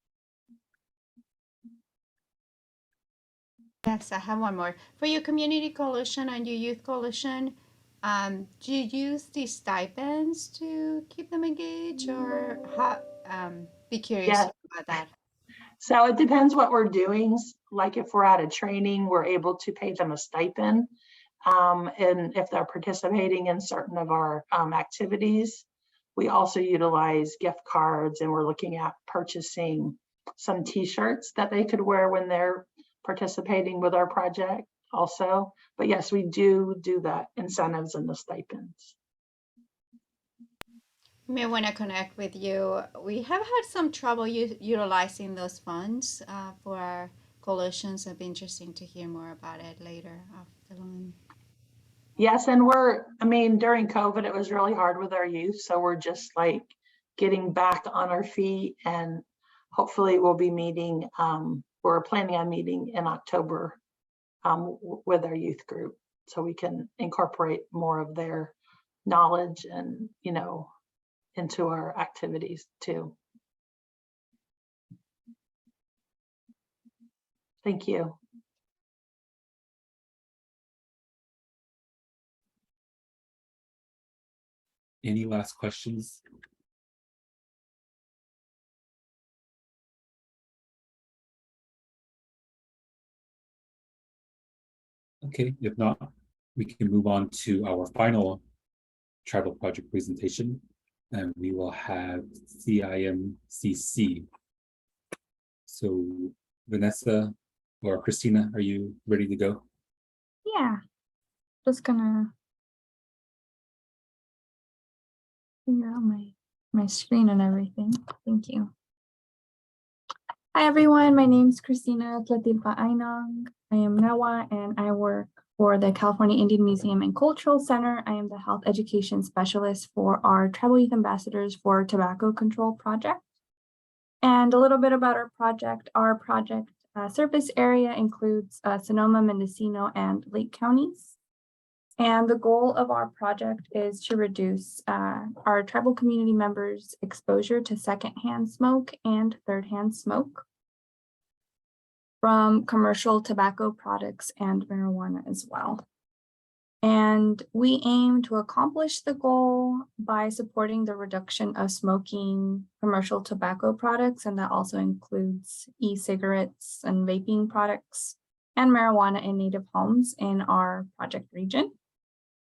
Yes, I have one more. For your community coalition and your youth coalition, do you use these stipends to keep them engaged, or how, be curious about that. So it depends what we're doing. Like if we're at a training, we're able to pay them a stipend. And if they're participating in certain of our activities, we also utilize gift cards, and we're looking at purchasing some t-shirts that they could wear when they're participating with our project also. But yes, we do that incentives and the stipends. You may want to connect with you. We have had some trouble utilizing those funds for our coalitions. It'd be interesting to hear more about it later off the line. Yes, and during COVID, it was really hard with our youth. So we're just like getting back on our feet, and hopefully we'll be meeting, we're planning on meeting in October with our youth group, so we can incorporate more of their knowledge and, you know, into our activities too. Thank you. Any last questions? Okay, if not, we can move on to our final tribal project presentation, and we will have CIMCC. So Vanessa or Christina, are you ready to go? Yeah, just gonna figure out my screen and everything. Thank you. Hi everyone, my name is Christina Tlatilpa Ainong. I am Nawa and I work for the California Indian Museum and Cultural Center. I am the health education specialist for our Tribal Youth Ambassadors for Tobacco Control Project. And a little bit about our project. Our project service area includes Sonoma, Mendocino, and Lake counties. And the goal of our project is to reduce our tribal community members' exposure to secondhand smoke and thirdhand smoke from commercial tobacco products and marijuana as well. And we aim to accomplish the goal by supporting the reduction of smoking commercial tobacco products, and that also includes e-cigarettes and vaping products and marijuana in native homes in our project region.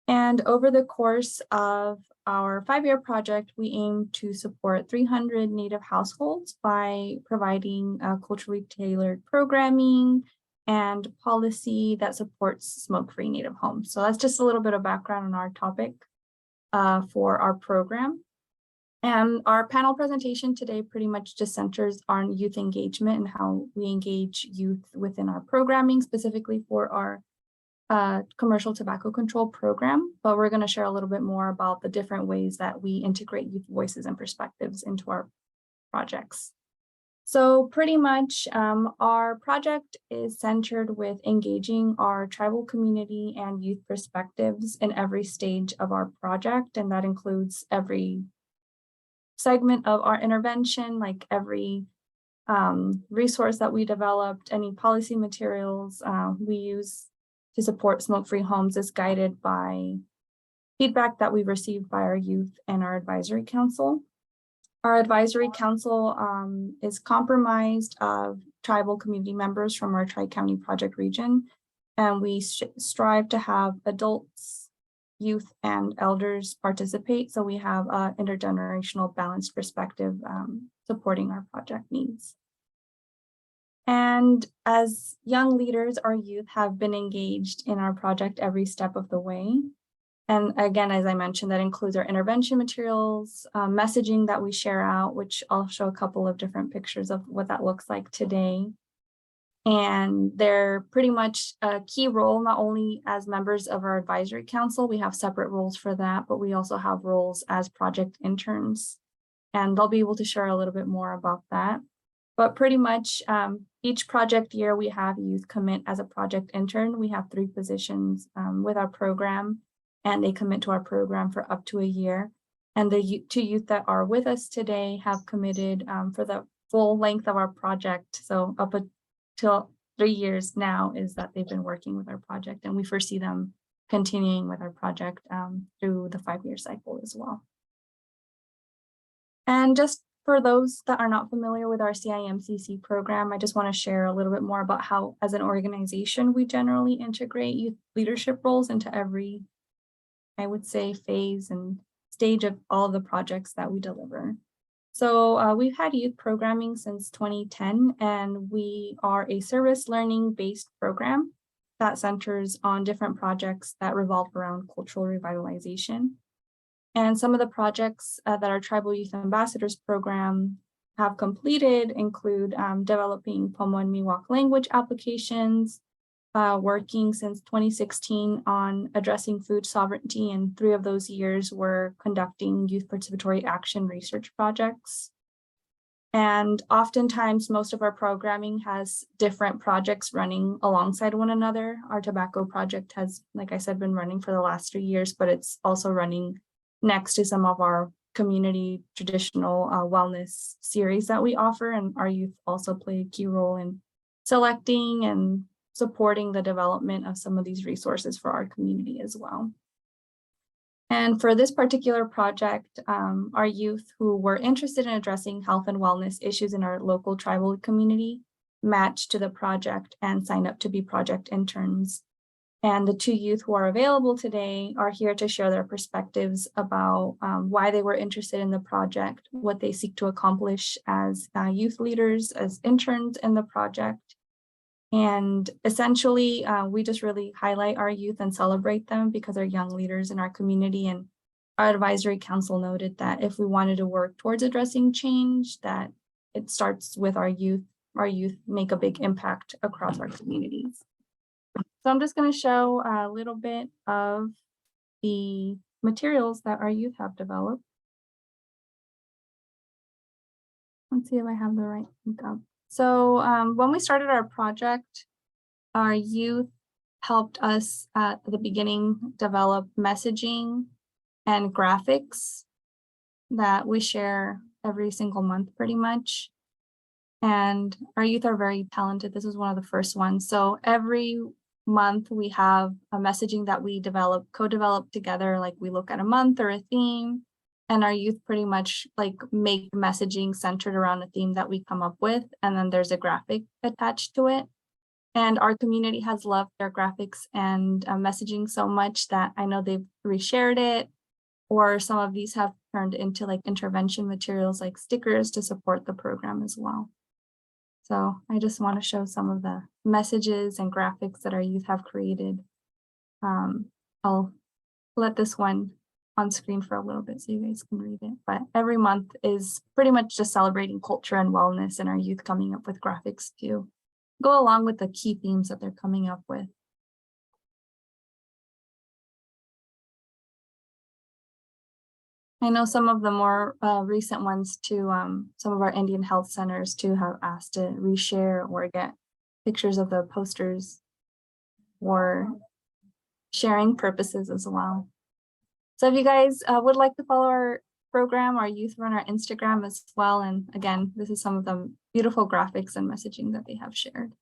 And over the course of our 5-year project, we aim to support 300 Native households by providing culturally tailored programming and policy that supports smoke-free Native homes. So that's just a little bit of background on our topic for our program. And our panel presentation today pretty much just centers on youth engagement and how we engage youth within our programming, specifically for our commercial tobacco control program, but we're going to share a little bit more about the different ways that we integrate youth voices and perspectives into our projects. So pretty much our project is centered with engaging our tribal community and youth perspectives in every stage of our project, and that includes every segment of our intervention, like every resource that we developed, any policy materials we use to support smoke-free homes is guided by feedback that we've received by our youth and our advisory council. Our advisory council is comprised of tribal community members from our Tri-County project region, and we strive to have adults, youth, and elders participate, so we have an intergenerational balanced perspective supporting our project needs. And as young leaders, our youth have been engaged in our project every step of the way. And again, as I mentioned, that includes our intervention materials, messaging that we share out, which I'll show a couple of different pictures of what that looks like today. And they're pretty much a key role, not only as members of our advisory council, we have separate roles for that, but we also have roles as project interns. And they'll be able to share a little bit more about that. But pretty much each project year, we have youth commit as a project intern. We have 3 positions with our program, and they commit to our program for up to a year. And the 2 youth that are with us today have committed for the full length of our project. So up until 3 years now is that they've been working with our project, and we foresee them continuing with our project through the 5-year cycle as well. And just for those that are not familiar with our CIMCC program, I just want to share a little bit more about how, as an organization, we generally integrate youth leadership roles into every, I would say, phase and stage of all of the projects that we deliver. So we've had youth programming since 2010, and we are a service learning based program that centers on different projects that revolve around cultural revitalization. And some of the projects that our Tribal Youth Ambassadors program have completed include developing Pomo and Miwok language applications, working since 2016 on addressing food sovereignty, and 3 of those years were conducting youth participatory action research projects. And oftentimes, most of our programming has different projects running alongside one another. Our tobacco project has, like I said, been running for the last 3 years, but it's also running next to some of our community traditional wellness series that we offer, and our youth also play a key role in selecting and supporting the development of some of these resources for our community as well. And for this particular project, our youth who were interested in addressing health and wellness issues in our local tribal community matched to the project and signed up to be project interns. And the 2 youth who are available today are here to share their perspectives about why they were interested in the project, what they seek to accomplish as youth leaders, as interns in the project. And essentially, we just really highlight our youth and celebrate them because they're young leaders in our community. And our advisory council noted that if we wanted to work towards addressing change, that it starts with our youth. Our youth make a big impact across our communities. So I'm just going to show a little bit of the materials that our youth have developed. Let's see if I have the right link up. So when we started our project, our youth helped us at the beginning develop messaging and graphics that we share every single month pretty much. And our youth are very talented. This is one of the first ones. So every month we have a messaging that we co-develop together. Like we look at a month or a theme, and our youth pretty much like make messaging centered around a theme that we come up with. And then there's a graphic attached to it. And our community has loved their graphics and messaging so much that I know they've reshared it, or some of these have turned into like intervention materials like stickers to support the program as well. So I just want to show some of the messages and graphics that our youth have created. I'll let this one on screen for a little bit so you guys can read it. But every month is pretty much just celebrating culture and wellness, and our youth coming up with graphics to go along with the key themes that they're coming up with. I know some of the more recent ones too, some of our Indian health centers too have asked to reshare or get pictures of the posters for sharing purposes as well. So if you guys would like to follow our program, our youth run our Instagram as well. And again, this is some of the beautiful graphics and messaging that they have shared.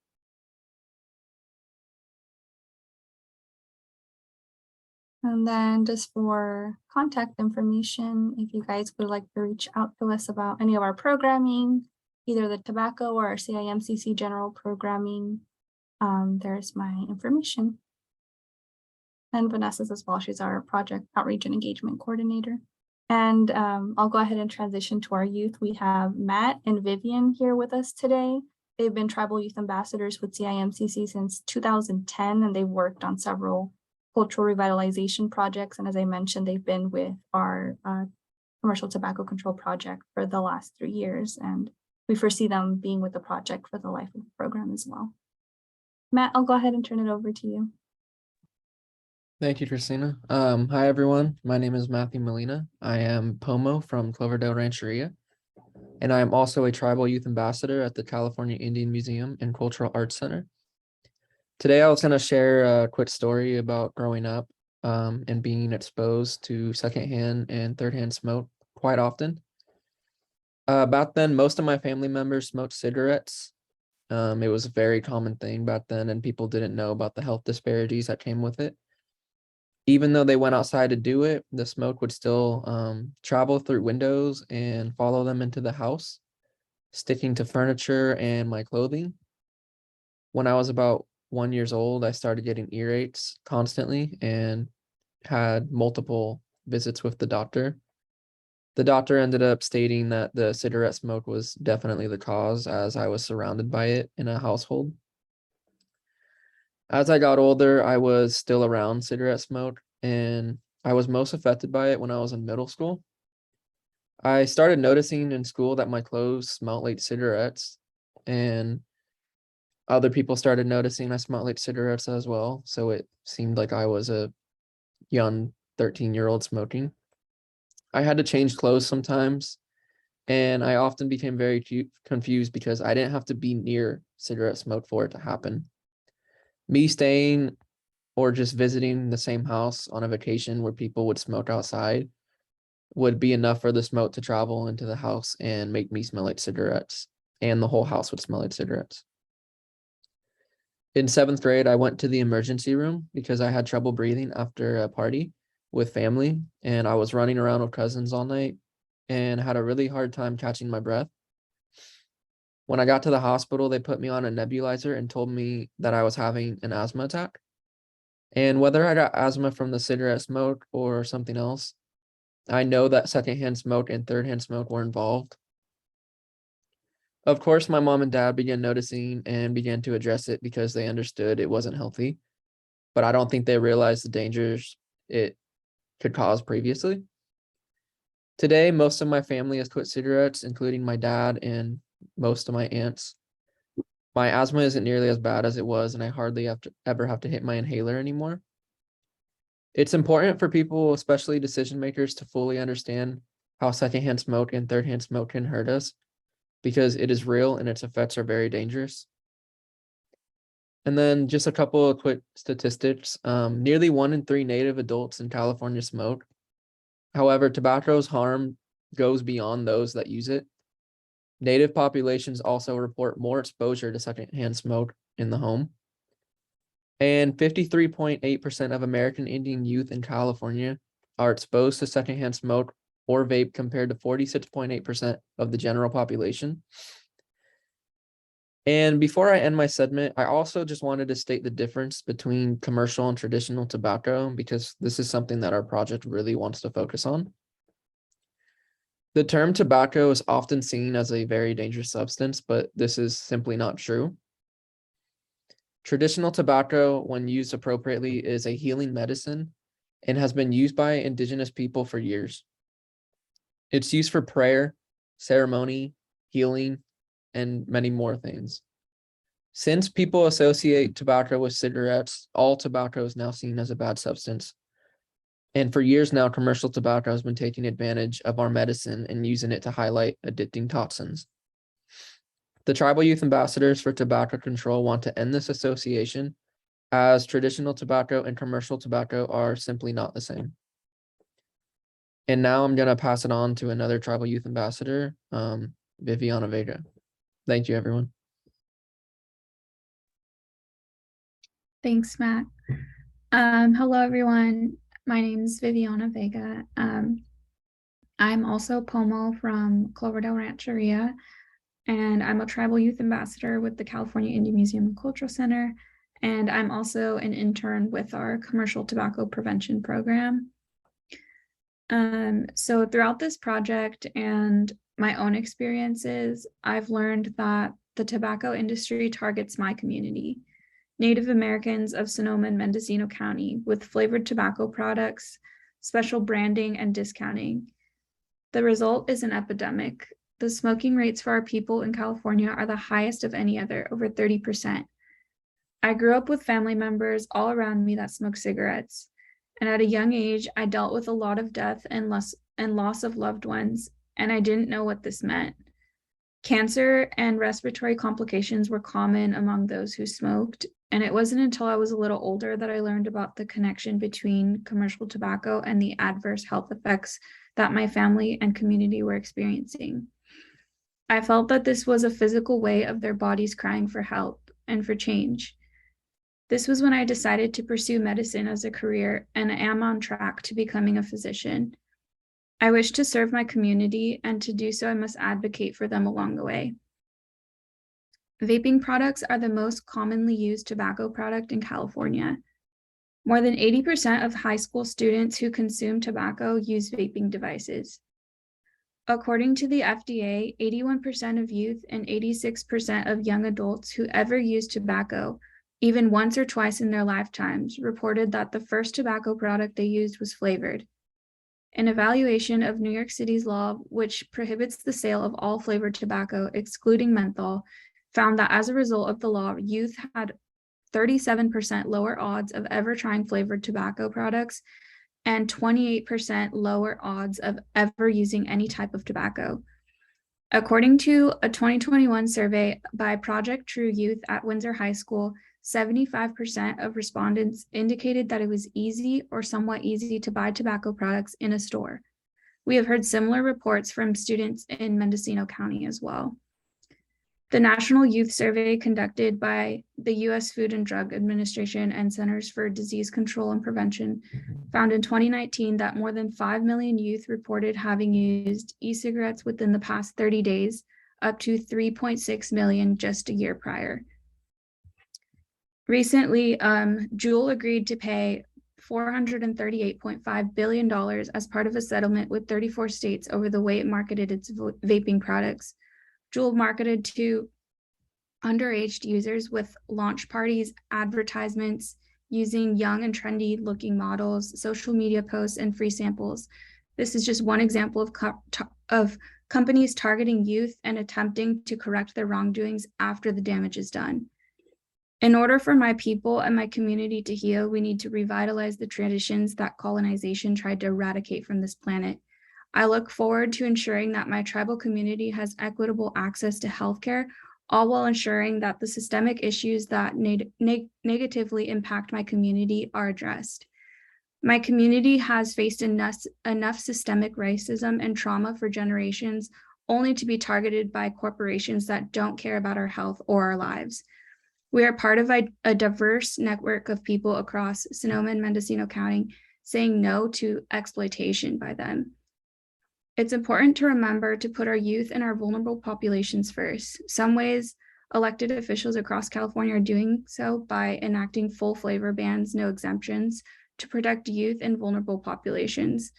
And then just for contact information, if you guys would like to reach out to us about any of our programming, either the tobacco or our CIMCC general programming, there's my information. And Vanessa's as well. She's our project outreach and engagement coordinator. And I'll go ahead and transition to our youth. We have Matt and Vivian here with us today. They've been tribal youth ambassadors with CIMCC since 2010, and they've worked on several cultural revitalization projects. And as I mentioned, they've been with our commercial tobacco control project for the last 3 years. And we foresee them being with the project for the life of the program as well. Matt, I'll go ahead and turn it over to you. Thank you, Christina. Hi, everyone. My name is Matthew Molina. I am Pomo from Cloverdale Rancheria, and I am also a tribal youth ambassador at the California Indian Museum and Cultural Arts Center. Today, I was going to share a quick story about growing up and being exposed to secondhand and thirdhand smoke quite often. Back then, most of my family members smoked cigarettes. It was a very common thing back then, and people didn't know about the health disparities that came with it. Even though they went outside to do it, the smoke would still travel through windows and follow them into the house, sticking to furniture and my clothing. When I was about 1 year old, I started getting earaches constantly and had multiple visits with the doctor. The doctor ended up stating that the cigarette smoke was definitely the cause, as I was surrounded by it in a household. As I got older, I was still around cigarette smoke, and I was most affected by it when I was in middle school. I started noticing in school that my clothes smelled like cigarettes, and other people started noticing I smelled like cigarettes as well. So it seemed like I was a young 13-year-old smoking. I had to change clothes sometimes, and I often became very confused because I didn't have to be near cigarette smoke for it to happen. Me staying or just visiting the same house on a vacation where people would smoke outside would be enough for the smoke to travel into the house and make me smell like cigarettes, and the whole house would smell like cigarettes. In 7th grade, I went to the emergency room because I had trouble breathing after a party with family, and I was running around with cousins all night and had a really hard time catching my breath. When I got to the hospital, they put me on a nebulizer and told me that I was having an asthma attack. And whether I got asthma from the cigarette smoke or something else, I know that secondhand smoke and thirdhand smoke were involved. Of course, my mom and dad began noticing and began to address it because they understood it wasn't healthy, but I don't think they realized the dangers it could cause previously. Today, most of my family has quit cigarettes, including my dad and most of my aunts. My asthma isn't nearly as bad as it was, and I hardly ever have to hit my inhaler anymore. It's important for people, especially decision makers, to fully understand how secondhand smoke and thirdhand smoke can hurt us, because it is real and its effects are very dangerous. And then just a couple of quick statistics. Nearly 1 in 3 Native adults in California smoke. However, tobacco's harm goes beyond those that use it. Native populations also report more exposure to secondhand smoke in the home. And 53.8% of American Indian youth in California are exposed to secondhand smoke or vape, compared to 46.8% of the general population. And before I end my segment, I also just wanted to state the difference between commercial and traditional tobacco, because this is something that our project really wants to focus on. The term tobacco is often seen as a very dangerous substance, but this is simply not true. Traditional tobacco, when used appropriately, is a healing medicine and has been used by indigenous people for years. It's used for prayer, ceremony, healing, and many more things. Since people associate tobacco with cigarettes, all tobacco is now seen as a bad substance. And for years now, commercial tobacco has been taking advantage of our medicine and using it to highlight addicting toxins. The Tribal Youth Ambassadors for Tobacco Control want to end this association, as traditional tobacco and commercial tobacco are simply not the same. And now I'm going to pass it on to another Tribal Youth Ambassador, Viviana Vega. Thank you, everyone. Thanks, Matt. Hello, everyone. My name is Viviana Vega. I'm also Pomo from Cloverdale Rancheria, and I'm a Tribal Youth Ambassador with the California Indian Museum and Cultural Center, and I'm also an intern with our Commercial Tobacco Prevention Program. So throughout this project and my own experiences, I've learned that the tobacco industry targets my community, Native Americans of Sonoma and Mendocino County, with flavored tobacco products, special branding, and discounting. The result is an epidemic. The smoking rates for our people in California are the highest of any other, over 30%. I grew up with family members all around me that smoke cigarettes. And at a young age, I dealt with a lot of death and loss of loved ones, and I didn't know what this meant. Cancer and respiratory complications were common among those who smoked, and it wasn't until I was a little older that I learned about the connection between commercial tobacco and the adverse health effects that my family and community were experiencing. I felt that this was a physical way of their bodies crying for help and for change. This was when I decided to pursue medicine as a career, and I am on track to becoming a physician. I wish to serve my community, and to do so, I must advocate for them along the way. Vaping products are the most commonly used tobacco product in California. More than 80% of high school students who consume tobacco use vaping devices. According to the FDA, 81% of youth and 86% of young adults who ever use tobacco, even once or twice in their lifetimes, reported that the first tobacco product they used was flavored. An evaluation of New York City's law, which prohibits the sale of all flavored tobacco, excluding menthol, found that as a result of the law, youth had 37% lower odds of ever trying flavored tobacco products and 28% lower odds of ever using any type of tobacco. According to a 2021 survey by Project True Youth at Windsor High School, 75% of respondents indicated that it was easy or somewhat easy to buy tobacco products in a store. We have heard similar reports from students in Mendocino County as well. The National Youth Survey conducted by the U.S. Food and Drug Administration and Centers for Disease Control and Prevention found in 2019 that more than 5 million youth reported having used e-cigarettes within the past 30 days, up to 3.6 million just a year prior. Recently, Jolla agreed to pay $438.5 billion as part of a settlement with 34 states over the way it marketed its vaping products. Jolla marketed to underage users with launch parties, advertisements, using young and trendy looking models, social media posts, and free samples. This is just one example of companies targeting youth and attempting to correct their wrongdoings after the damage is done. In order for my people and my community to heal, we need to revitalize the traditions that colonization tried to eradicate from this planet. I look forward to ensuring that my tribal community has equitable access to healthcare, all while ensuring that the systemic issues that negatively impact my community are addressed. My community has faced enough systemic racism and trauma for generations, only to be targeted by corporations that don't care about our health or our lives. We are part of a diverse network of people across Sonoma and Mendocino County saying no to exploitation by them. It's important to remember to put our youth and our vulnerable populations first. Some ways elected officials across California are doing so by enacting full flavor bans, no exemptions, to protect youth and vulnerable populations.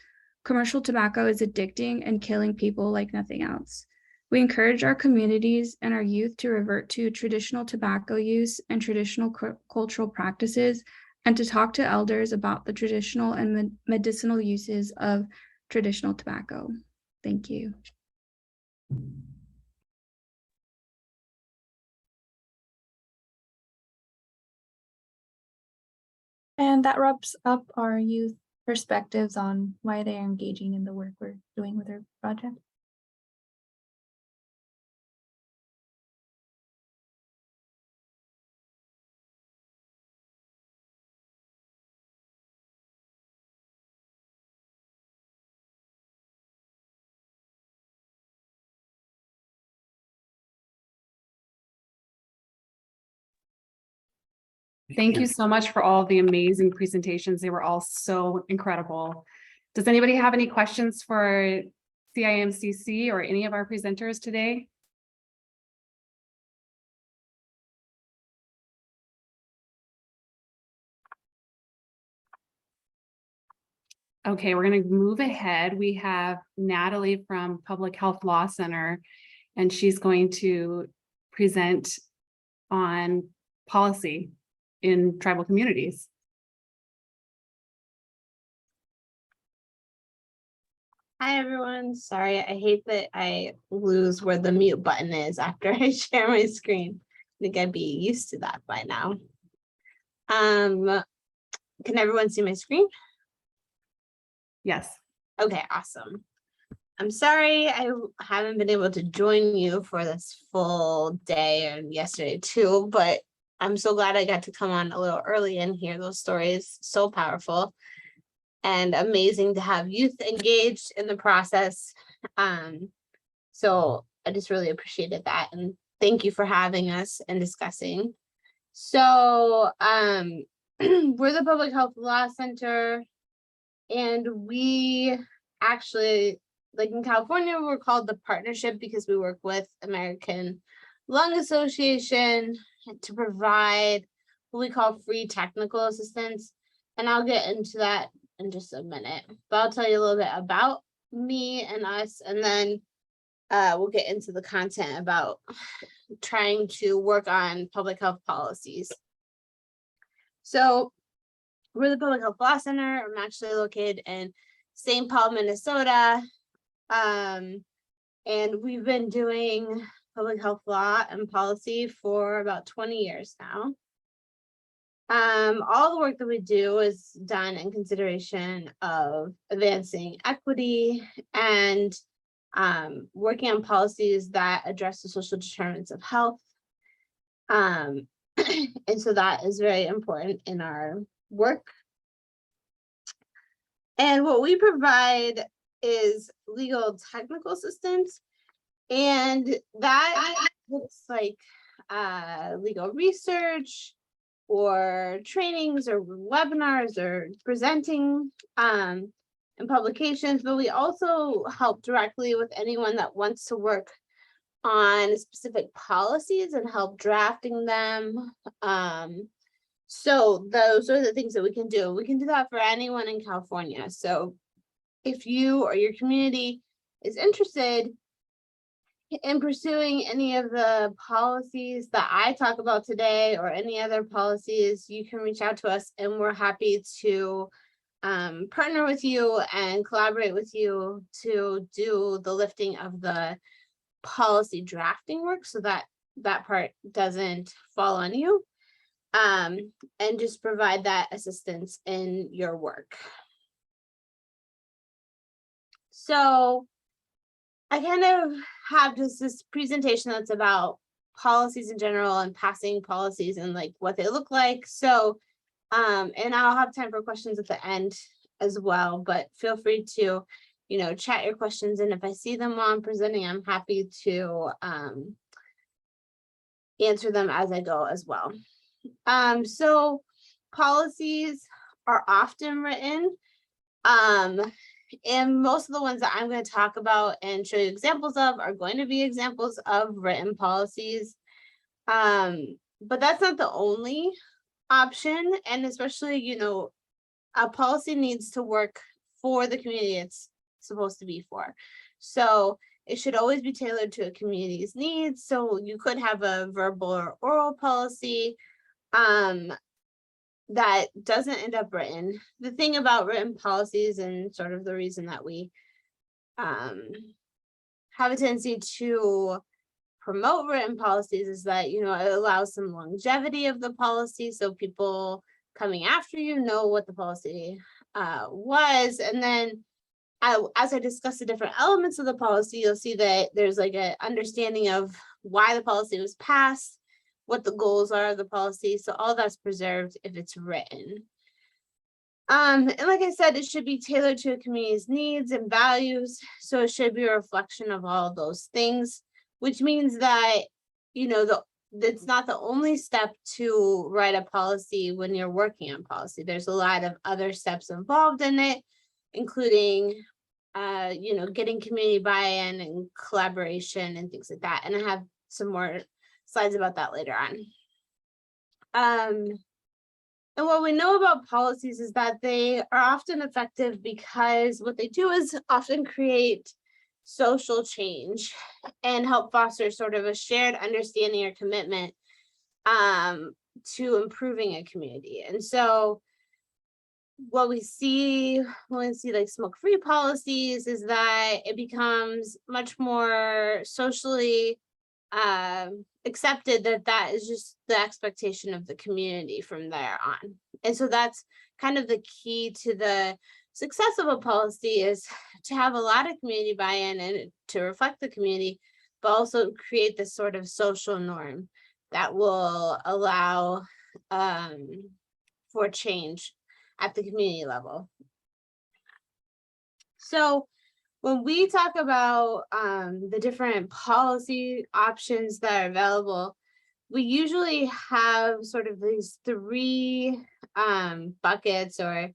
Commercial tobacco is addicting and killing people like nothing else. We encourage our communities and our youth to revert to traditional tobacco use and traditional cultural practices, and to talk to elders about the traditional and medicinal uses of traditional tobacco. Thank you. And that wraps up our youth perspectives on why they are engaging in the work we're doing with our project. Thank you so much for all the amazing presentations. They were all so incredible. Does anybody have any questions for CIMCC or any of our presenters today? Okay, we're going to move ahead. We have Natalie from Public Health Law Center, and she's going to present on policy in tribal communities. Hi, everyone. Sorry, I hate that I lose where the mute button is after I share my screen. I think I'd be used to that by now. Can everyone see my screen? Yes. Okay, awesome. I'm sorry I haven't been able to join you for this full day and yesterday too, but I'm so glad I got to come on a little early and hear those stories. So powerful and amazing to have youth engaged in the process. So I just really appreciated that. And thank you for having us and discussing. So we're the Public Health Law Center, and we actually, like in California, we're called the Partnership because we work with American Lung Association to provide what we call free technical assistance. And I'll get into that in just a minute, but I'll tell you a little bit about me and us, and then we'll get into the content about trying to work on public health policies. So we're the Public Health Law Center. I'm actually located in St. Paul, Minnesota. And we've been doing public health law and policy for about 20 years now. All the work that we do is done in consideration of advancing equity and working on policies that address the social determinants of health. And so that is very important in our work. And what we provide is legal technical assistance, and that looks like legal research or trainings or webinars or presenting in publications, but we also help directly with anyone that wants to work on specific policies and help drafting them. So those are the things that we can do. We can do that for anyone in California. So if you or your community is interested in pursuing any of the policies that I talk about today or any other policies, you can reach out to us and we're happy to partner with you and collaborate with you to do the lifting of the policy drafting work, so that that part doesn't fall on you, and just provide that assistance in your work. So I kind of have just this presentation that's about policies in general and passing policies and like what they look like. So, and I'll have time for questions at the end as well, but feel free to, you know, chat your questions. And if I see them while I'm presenting, I'm happy to answer them as I go as well. So policies are often written, and most of the ones that I'm going to talk about and show you examples of are going to be examples of written policies. But that's not the only option. And especially, you know, a policy needs to work for the community it's supposed to be for. So it should always be tailored to a community's needs. So you could have a verbal or oral policy that doesn't end up written. The thing about written policies and sort of the reason that we have a tendency to promote written policies is that, you know, it allows some longevity of the policy. So people coming after you know what the policy was. And then as I discuss the different elements of the policy, you'll see that there's like an understanding of why the policy was passed, what the goals are of the policy. So all that's preserved if it's written. And like I said, it should be tailored to a community's needs and values. So it should be a reflection of all of those things, which means that, you know, that's not the only step to write a policy when you're working on policy. There's a lot of other steps involved in it, including, you know, getting community buy-in and collaboration and things like that. And I have some more slides about that later on. And what we know about policies is that they are often effective because what they do is often create social change and help foster sort of a shared understanding or commitment to improving a community. And so what we see when we see like smoke-free policies is that it becomes much more socially accepted that that is just the expectation of the community from there on. And so that's kind of the key to the success of a policy, is to have a lot of community buy-in and to reflect the community, but also create this sort of social norm that will allow for change at the community level. So when we talk about the different policy options that are available, we usually have sort of these three buckets, or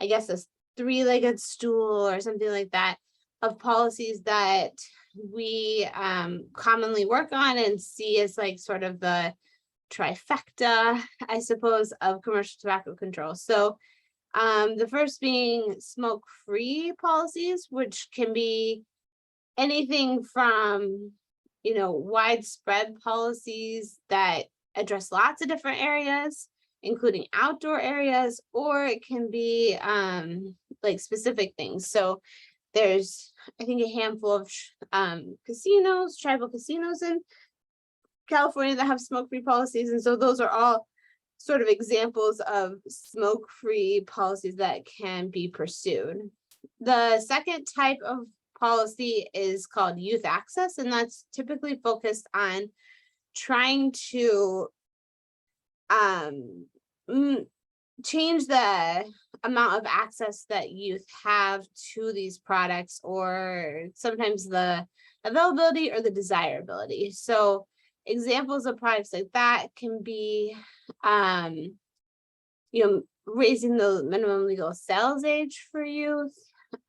I guess a three-legged stool or something like that, of policies that we commonly work on and see as like sort of the trifecta, I suppose, of commercial tobacco control. So the first being smoke-free policies, which can be anything from, you know, widespread policies that address lots of different areas, including outdoor areas, or it can be like specific things. So there's, I think, a handful of casinos, tribal casinos in California that have smoke-free policies. And so those are all sort of examples of smoke-free policies that can be pursued. The second type of policy is called youth access, and that's typically focused on trying to change the amount of access that youth have to these products, or sometimes the availability or the desirability. So examples of products like that can be, you know, raising the minimum legal sales age for youth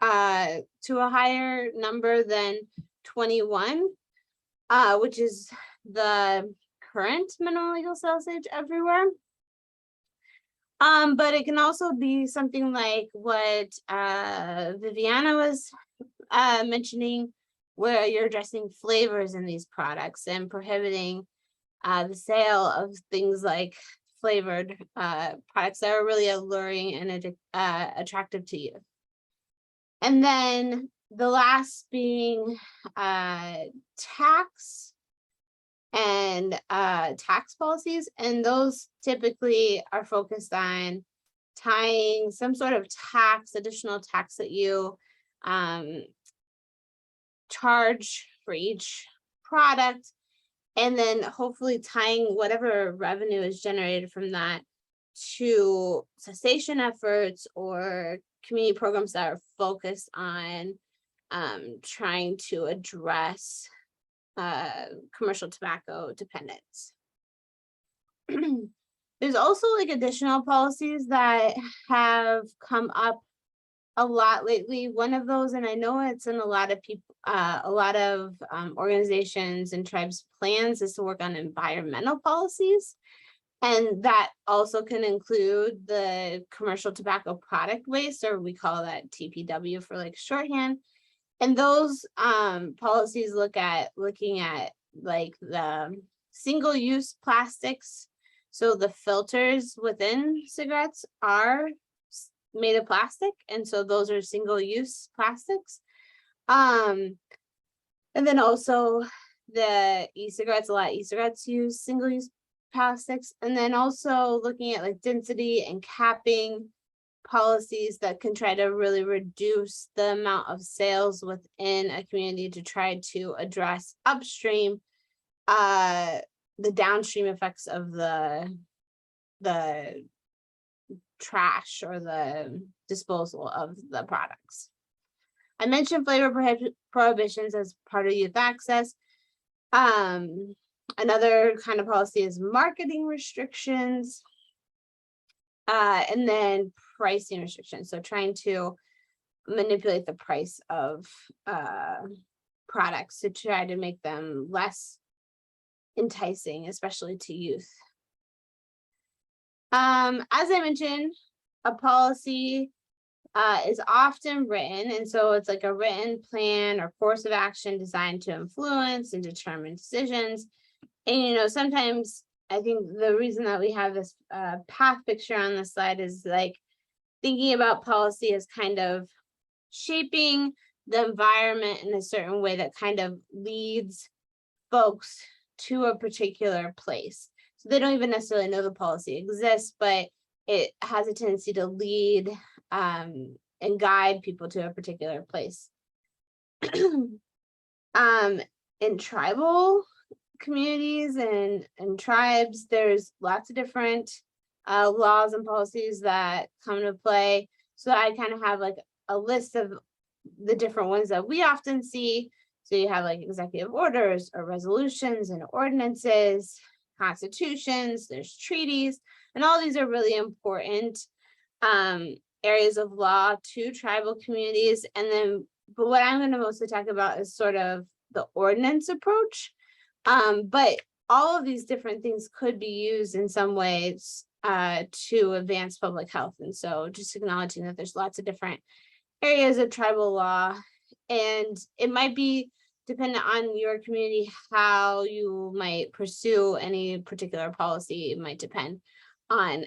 to a higher number than 21, which is the current minimum legal sales age everywhere. But it can also be something like what Viviana was mentioning, where you're addressing flavors in these products and prohibiting the sale of things like flavored products that are really alluring and attractive to youth. And then the last being tax and tax policies, and those typically are focused on tying some sort of tax, additional tax that you charge for each product, and then hopefully tying whatever revenue is generated from that to cessation efforts or community programs that are focused on trying to address commercial tobacco dependence. There's also like additional policies that have come up a lot lately. One of those, and I know it's in a lot of people, a lot of organizations and tribes plans, is to work on environmental policies. And that also can include the commercial tobacco product waste, or we call that TPW for like shorthand. And those policies looking at like the single-use plastics. So the filters within cigarettes are made of plastic, and so those are single-use plastics. And then also the e-cigarettes, a lot of e-cigarettes use single-use plastics. And then also looking at like density and capping policies that can try to really reduce the amount of sales within a community to try to address upstream the downstream effects of the trash or the disposal of the products. I mentioned flavor prohibitions as part of youth access. Another kind of policy is marketing restrictions, and then pricing restrictions. So trying to manipulate the price of products to try to make them less enticing, especially to youth. As I mentioned, a policy is often written, and so it's like a written plan or course of action designed to influence and determine decisions. And sometimes I think the reason that we have this path picture on the slide is like thinking about policy as kind of shaping the environment in a certain way that kind of leads folks to a particular place. So they don't even necessarily know the policy exists, but it has a tendency to lead and guide people to a particular place. In tribal communities and tribes, there's lots of different laws and policies that come into play. So I kind of have like a list of the different ones that we often see. So you have like executive orders or resolutions and ordinances, constitutions, there's treaties, and all these are really important areas of law to tribal communities. And then, but what I'm going to mostly talk about is sort of the ordinance approach. But all of these different things could be used in some ways to advance public health. And so just acknowledging that there's lots of different areas of tribal law, and it might be dependent on your community how you might pursue any particular policy. It might depend on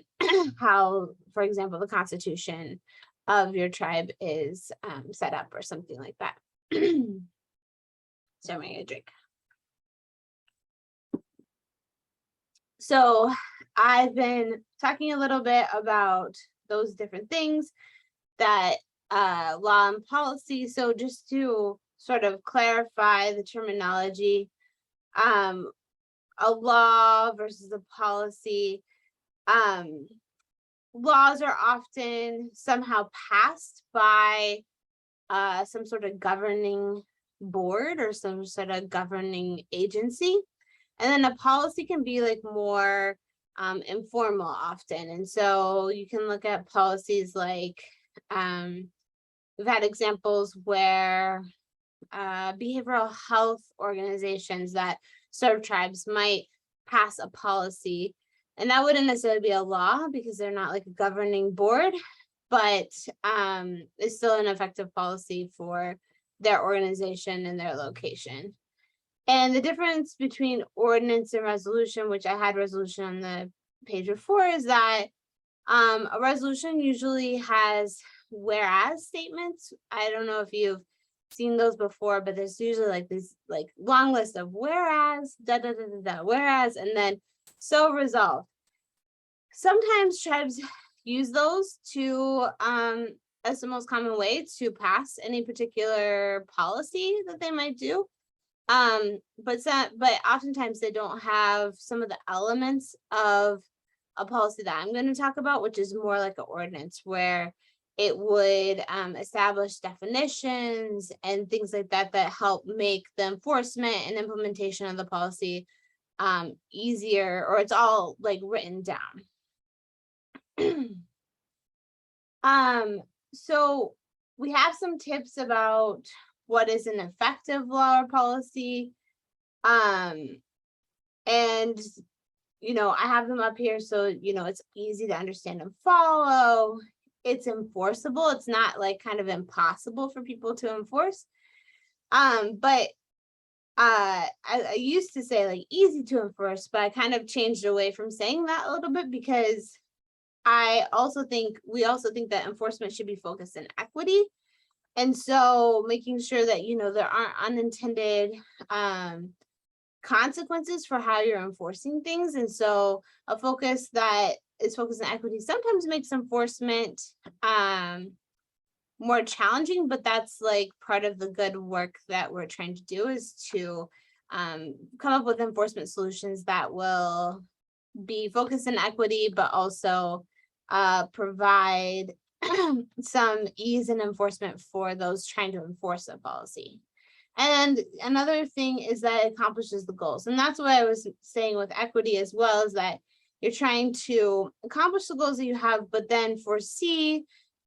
how, for example, the constitution of your tribe is set up or something like that. So I'm gonna get a drink. So I've been talking a little bit about those different things that law and policy. So just to sort of clarify the terminology, a law versus a policy. Laws are often somehow passed by some sort of governing board or some sort of governing agency. And then a policy can be like more informal often. And so you can look at policies like, we've had examples where behavioral health organizations that serve tribes might pass a policy, and that wouldn't necessarily be a law because they're not like a governing board, but it's still an effective policy for their organization and their location. And the difference between ordinance and resolution, which I had resolution on page before is that a resolution usually has whereas statements. I don't know if you've seen those before, but there's usually like this like long list of whereas, whereas, and then so resolved. Sometimes tribes use those to as the most common way to pass any particular policy that they might do. But oftentimes they don't have some of the elements of a policy that I'm going to talk about, which is more like an ordinance where it would establish definitions and things like that that help make the enforcement and implementation of the policy easier, or it's all like written down. So we have some tips about what is an effective law or policy. And I have them up here so it's easy to understand and follow. It's enforceable. It's not like kind of impossible for people to enforce. But I used to say like easy to enforce, but I kind of changed away from saying that a little bit because we also think that enforcement should be focused in equity. And so making sure that, there aren't unintended consequences for how you're enforcing things. And so a focus that is focused on equity sometimes makes enforcement more challenging, but that's like part of the good work that we're trying to do is to come up with enforcement solutions that will be focused on equity, but also provide some ease in enforcement for those trying to enforce a policy. And another thing is that it accomplishes the goals. And that's what I was saying with equity as well, is that you're trying to accomplish the goals that you have, but then foresee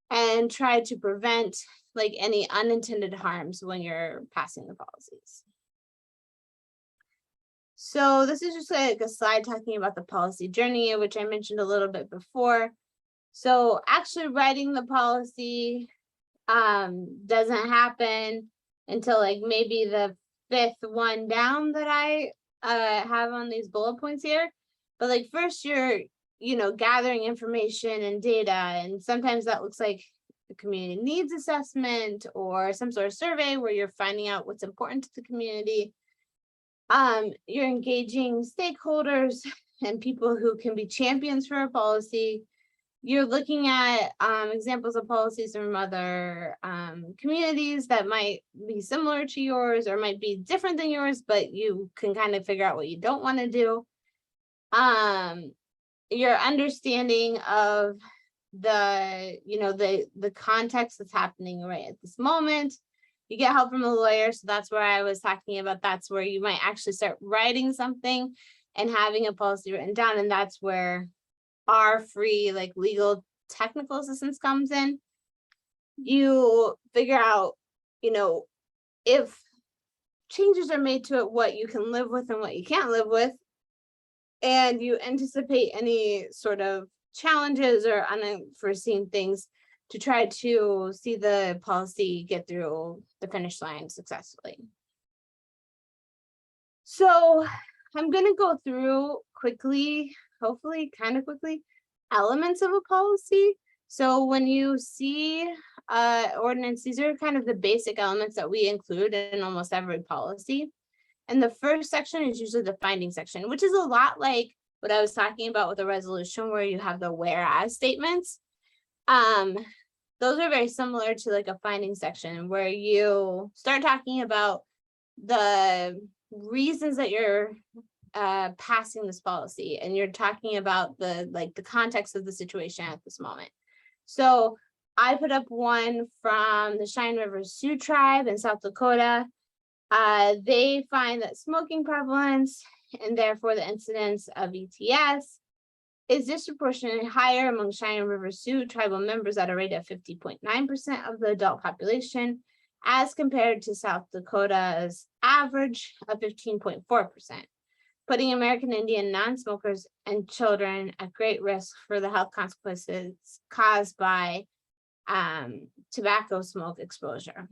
and try to prevent like any unintended harms when you're passing the policies. So this is just like a slide talking about the policy journey, which I mentioned a little bit before. So actually writing the policy doesn't happen until like maybe the 5th one down that I have on these bullet points here. But like first you're, gathering information and data, and sometimes that looks like the community needs assessment or some sort of survey where you're finding out what's important to the community. You're engaging stakeholders and people who can be champions for a policy. You're looking at examples of policies from other communities that might be similar to yours or might be different than yours, but you can kind of figure out what you don't want to do. Your understanding of the context that's happening right at this moment. You get help from a lawyer. So that's where I was talking about. That's where you might actually start writing something and having a policy written down. And that's where our free like legal technical assistance comes in. You figure out, if changes are made to it, what you can live with and what you can't live with. And you anticipate any sort of challenges or unforeseen things to try to see the policy get through the finish line successfully. So I'm going to go through quickly, hopefully kind of quickly, elements of a policy. So when you see ordinance, these are kind of the basic elements that we include in almost every policy. And the first section is usually the finding section, which is a lot like what I was talking about with the resolution where you have the whereas statements. Those are very similar to like a finding section where you start talking about the reasons that you're passing this policy, and you're talking about the context of the situation at this moment. So I put up one from the Cheyenne River Sioux tribe in South Dakota. They find that smoking prevalence and therefore the incidence of ETS is disproportionately higher among Cheyenne River Sioux tribal members at a rate of 50.9% of the adult population, as compared to South Dakota's average of 15.4%, putting American Indian non-smokers and children at great risk for the health consequences caused by tobacco smoke exposure.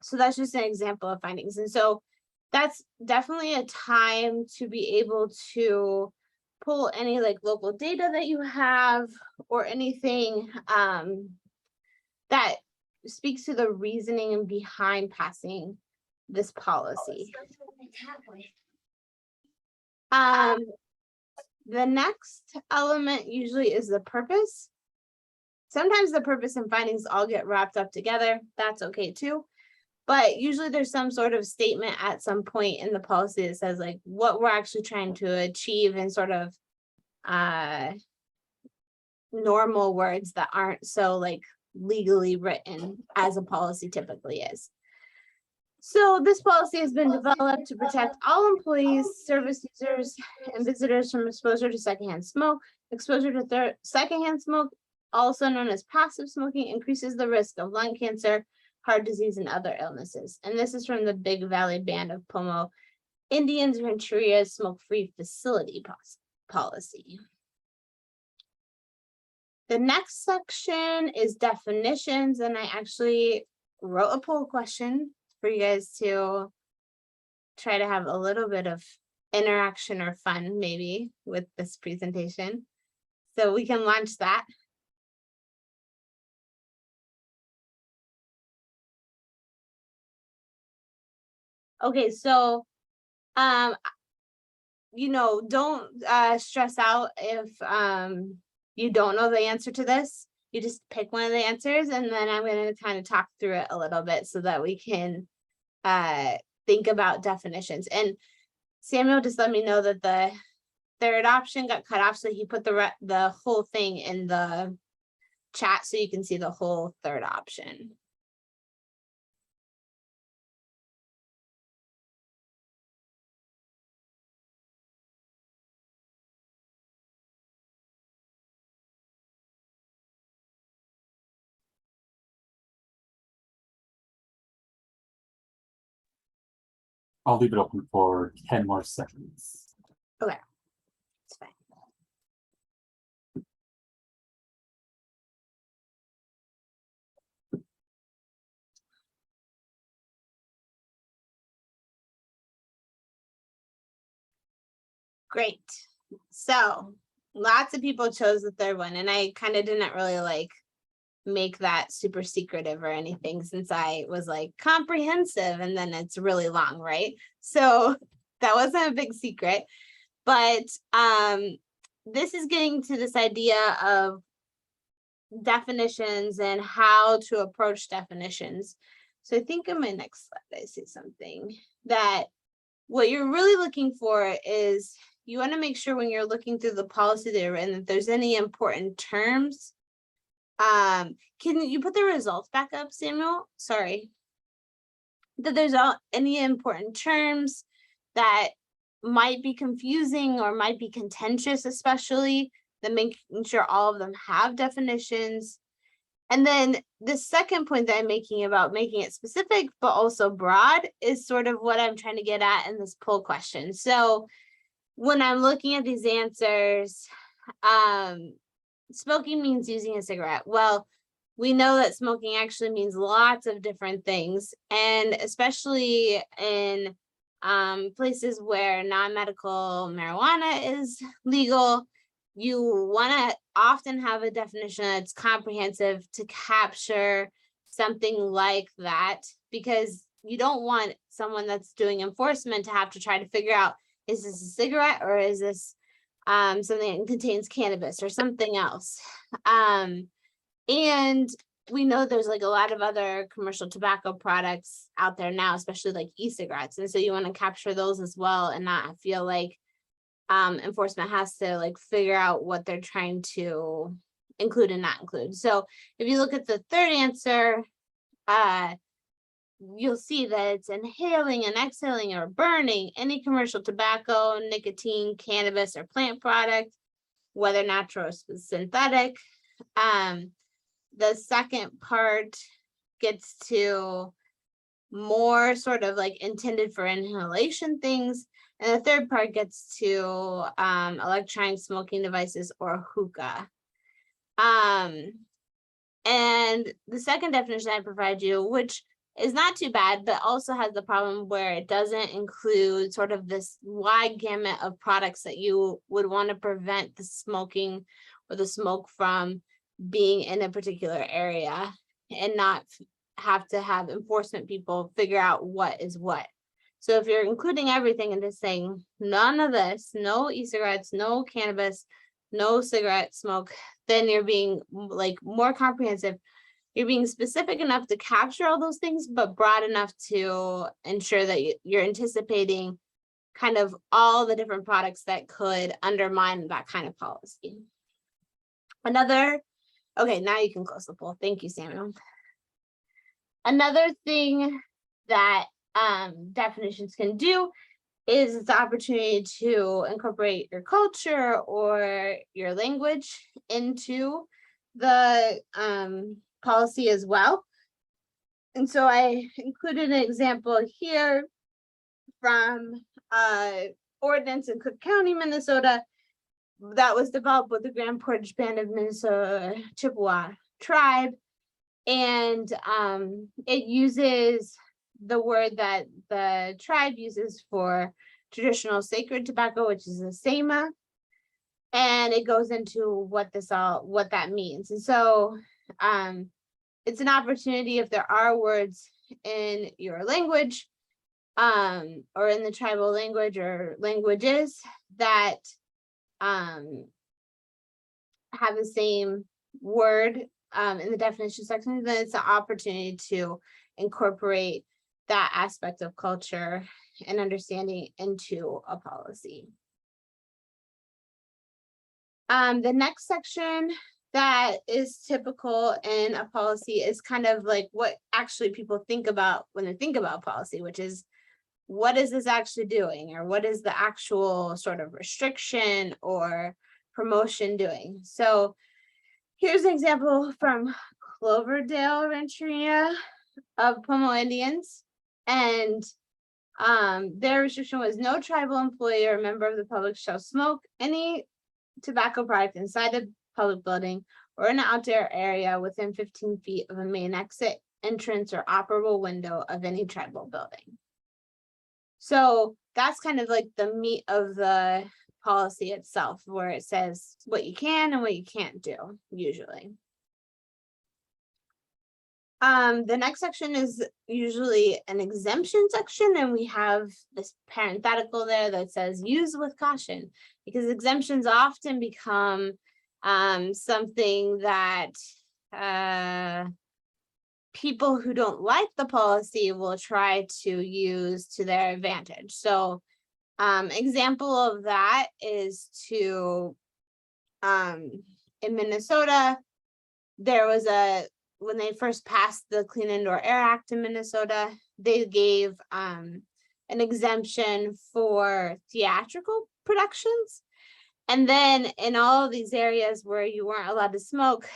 So that's just an example of findings. And so that's definitely a time to be able to pull any like local data that you have or anything that speaks to the reasoning behind passing this policy. The next element usually is the purpose. Sometimes the purpose and findings all get wrapped up together. That's okay too. But usually there's some sort of statement at some point in the policy that says like what we're actually trying to achieve in sort of normal words that aren't so like legally written as a policy typically is. So this policy has been developed to protect all employees, service users, and visitors from exposure to secondhand smoke. Exposure to secondhand smoke, also known as passive smoking, increases the risk of lung cancer, heart disease, and other illnesses. And this is from the Big Valley Band of Pomo Indians Rancheria Smoke-Free Facility policy. The next section is definitions, and I actually wrote a poll question for you guys to try to have a little bit of interaction or fun maybe with this presentation. So we can launch that. Okay, so you know, don't stress out if you don't know the answer to this. You just pick one of the answers, and then I'm going to kind of talk through it a little bit so that we can think about definitions. And Samuel just let me know that the third option got cut off, so he put the whole thing in the chat so you can see the whole third option. I'll leave it open for 10 more seconds. Okay, it's fine. Great. So lots of people chose the third one, and I kind of didn't really like make that super secretive or anything, since I was like comprehensive and then it's really long, right? So that wasn't a big secret, but this is getting to this idea of definitions and how to approach definitions. So I think in my next slide I see something that what you're really looking for is you want to make sure when you're looking through the policy there and that there's any important terms. Can you put the results back up, Samuel? Sorry. That there's any important terms that might be confusing or might be contentious, especially, that making sure all of them have definitions. And then the second point that I'm making about making it specific, but also broad, is sort of what I'm trying to get at in this poll question. So when I'm looking at these answers, smoking means using a cigarette. Well, we know that smoking actually means lots of different things, and especially in places where non-medical marijuana is legal, you want to often have a definition that's comprehensive to capture something like that, because you don't want someone that's doing enforcement to have to try to figure out, is this a cigarette or is this something that contains cannabis or something else. And we know there's like a lot of other commercial tobacco products out there now, especially like e-cigarettes. And so you want to capture those as well and not feel like enforcement has to like figure out what they're trying to include and not include. So if you look at the third answer, you'll see that it's inhaling and exhaling or burning any commercial tobacco, nicotine, cannabis, or plant product, whether natural or synthetic. The second part gets to more sort of like intended for inhalation things. And the third part gets to electronic smoking devices or hookah. And the second definition I provide you, which is not too bad, but also has the problem where it doesn't include sort of this wide gamut of products that you would want to prevent the smoking or the smoke from being in a particular area, and not have to have enforcement people figure out what is what. So if you're including everything and just saying none of this, no e-cigarettes, no cannabis, no cigarette smoke, then you're being like more comprehensive. You're being specific enough to capture all those things, but broad enough to ensure that you're anticipating kind of all the different products that could undermine that kind of policy. Okay, now you can close the poll. Thank you, Samuel. Another thing that definitions can do is it's the opportunity to incorporate your culture or your language into the policy as well. And so I included an example here from ordinance in Cook County, Minnesota, that was developed with the Grand Portage Band of Minnesota Chippewa tribe. And it uses the word that the tribe uses for traditional sacred tobacco, which is a sema, and it goes into what that means. And so it's an opportunity, if there are words in your language or in the tribal language or languages that have the same word in the definition section, then it's an opportunity to incorporate that aspect of culture and understanding into a policy. The next section that is typical in a policy is kind of like what actually people think about when they think about policy, which is, what is this actually doing? Or what is the actual sort of restriction or promotion doing? So here's an example from Cloverdale Rancheria of Pomo Indians. And their restriction was no tribal employee or member of the public shall smoke any tobacco product inside a public building or in an outdoor area within 15 feet of a main exit, entrance, or operable window of any tribal building. So that's kind of like the meat of the policy itself, where it says what you can and what you can't do, usually. The next section is usually an exemption section, and we have this parenthetical there that says use with caution, because exemptions often become something that people who don't like the policy will try to use to their advantage. So example of that is in Minnesota, there was when they first passed the Clean Indoor Air Act in Minnesota, they gave an exemption for theatrical productions. And then in all of these areas where you weren't allowed to smoke,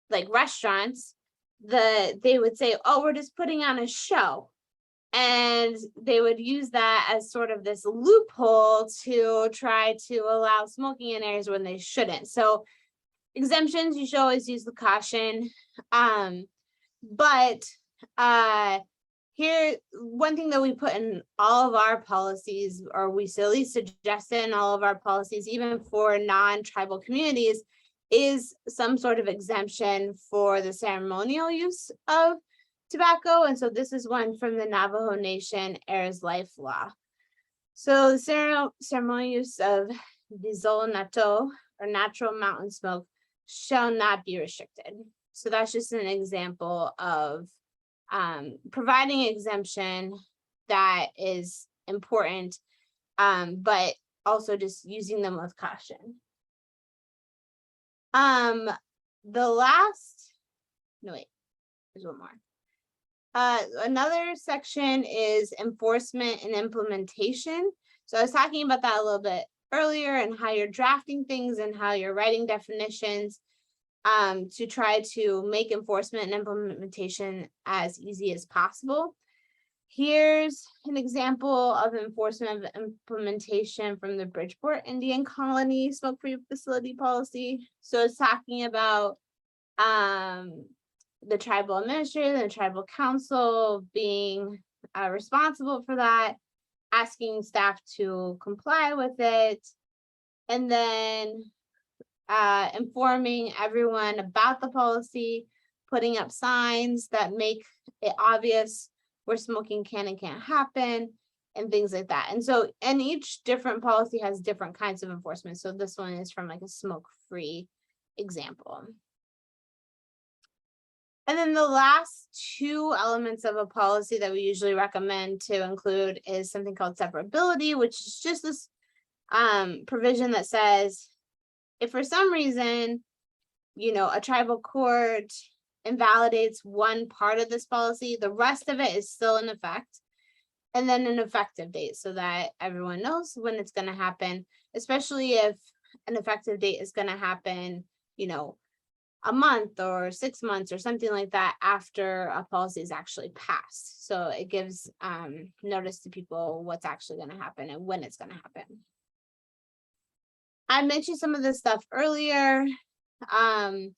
like restaurants, they would say, oh, we're just putting on a show. And they would use that as sort of this loophole to try to allow smoking in areas when they shouldn't. So exemptions, you should always use the caution. But here, one thing that we put in all of our policies, or we at least suggest in all of our policies, even for non-tribal communities, is some sort of exemption for the ceremonial use of tobacco. And so this is one from the Navajo Nation Heirs Life Law. So the ceremonial use of Dizol Nato, or natural mountain smoke, shall not be restricted. So that's just an example of providing exemption that is important, but also just using them with caution. There's one more. Another section is enforcement and implementation. So I was talking about that a little bit earlier, and how you're drafting things and how you're writing definitions to try to make enforcement and implementation as easy as possible. Here's an example of enforcement of implementation from the Bridgeport Indian Colony smoke-free facility policy. So it's talking about the tribal administrator and the tribal council being responsible for that, asking staff to comply with it, and then informing everyone about the policy, putting up signs that make it obvious where smoking can and can't happen, and things like that. And so, and each different policy has different kinds of enforcement. So this one is from like a smoke-free example. And then the last two elements of a policy that we usually recommend to include is something called severability, which is just this provision that says, if for some reason, you know, a tribal court invalidates one part of this policy, the rest of it is still in effect. And then an effective date so that everyone knows when it's going to happen, especially if an effective date is going to happen, you know, a month or 6 months or something like that after a policy is actually passed. So it gives notice to people what's actually going to happen and when it's going to happen. I mentioned some of this stuff earlier and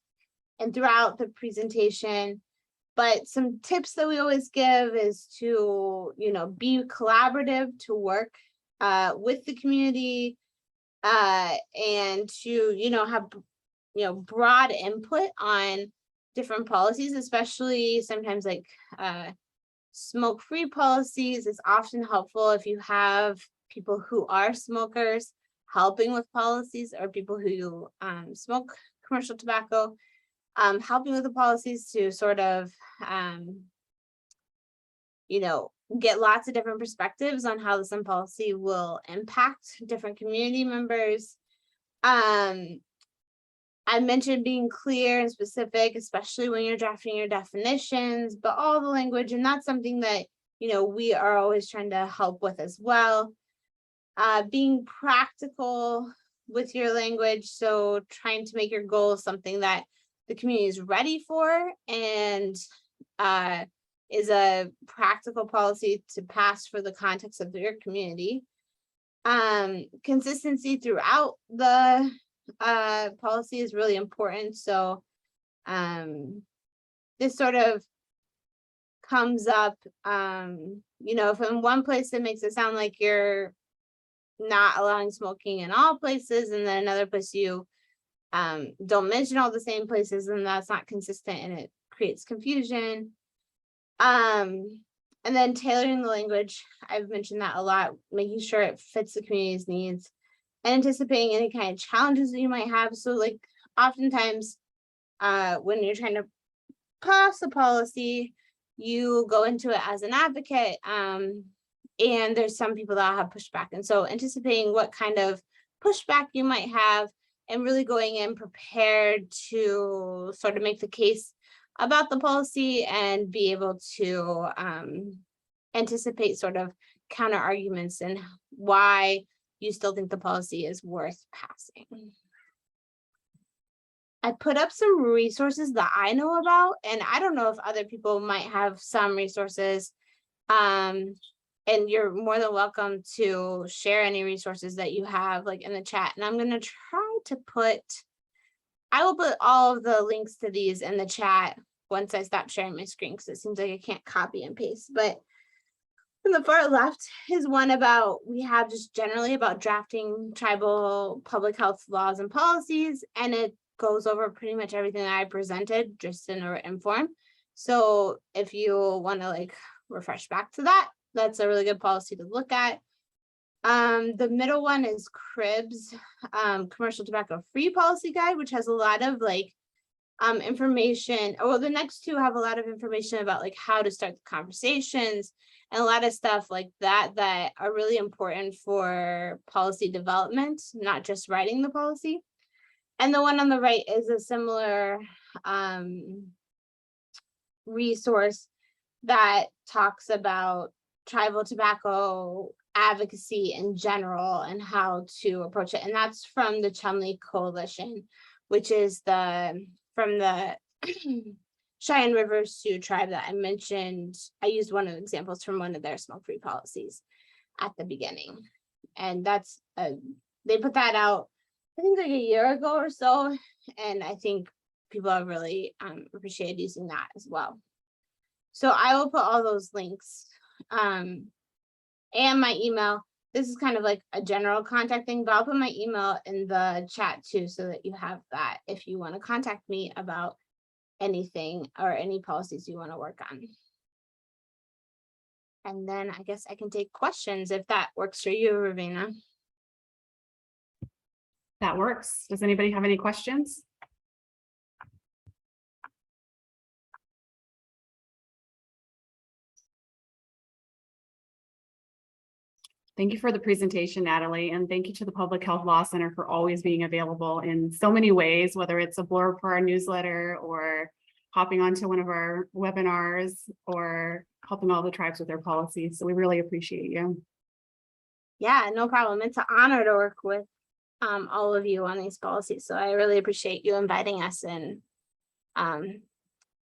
throughout the presentation, but some tips that we always give is to, you know, be collaborative, to work with the community and to, you know, have, you know, broad input on different policies, especially sometimes like smoke-free policies. It's often helpful if you have people who are smokers helping with policies, or people who smoke commercial tobacco, helping with the policies to sort of, you know, get lots of different perspectives on how some policy will impact different community members. I mentioned being clear and specific, especially when you're drafting your definitions, but all the language, and that's something that, you know, we are always trying to help with as well. Being practical with your language, so trying to make your goals something that the community is ready for and is a practical policy to pass for the context of your community. Consistency throughout the policy is really important. So this sort of comes up, you know, if in one place it makes it sound like you're not allowing smoking in all places, and then another place you don't mention all the same places, and that's not consistent and it creates confusion. And then tailoring the language, I've mentioned that a lot, making sure it fits the community's needs and anticipating any kind of challenges that you might have. So like oftentimes when you're trying to pass a policy, you go into it as an advocate, and there's some people that have pushback. And so anticipating what kind of pushback you might have and really going in prepared to sort of make the case about the policy and be able to anticipate sort of counter arguments and why you still think the policy is worth passing. I put up some resources that I know about, and I don't know if other people might have some resources. And you're more than welcome to share any resources that you have like in the chat. And I'm gonna try to I will put all of the links to these in the chat once I stop sharing my screen, because it seems like I can't copy and paste. But on the far left is one about, we have just generally about drafting tribal public health laws and policies, and it goes over pretty much everything that I presented just in a written form. So if you want to like refresh back to that, that's a really good policy to look at. The middle one is Crib's commercial tobacco free policy guide, which has a lot of like information. Well, the next two have a lot of information about like how to start the conversations and a lot of stuff like that that are really important for policy development, not just writing the policy. And the one on the right is a similar resource that talks about tribal tobacco advocacy in general and how to approach it. And that's from the Chumley Coalition, which is from the Cheyenne River Sioux tribe that I mentioned. I used one of the examples from one of their smoke-free policies at the beginning. And that's, they put that out, I think like a year ago or so. And I think people have really appreciated using that as well. So I will put all those links and my email. This is kind of like a general contact thing, but I'll put my email in the chat too, so that you have that if you want to contact me about anything or any policies you want to work on. And then I guess I can take questions if that works for you, Ravina. That works. Does anybody have any questions? Thank you for the presentation, Natalie, and thank you to the Public Health Law Center for always being available in so many ways, whether it's a blurb for our newsletter or hopping onto one of our webinars or helping all the tribes with their policies. So we really appreciate you. Yeah, no problem. It's an honor to work with all of you on these policies. So I really appreciate you inviting us and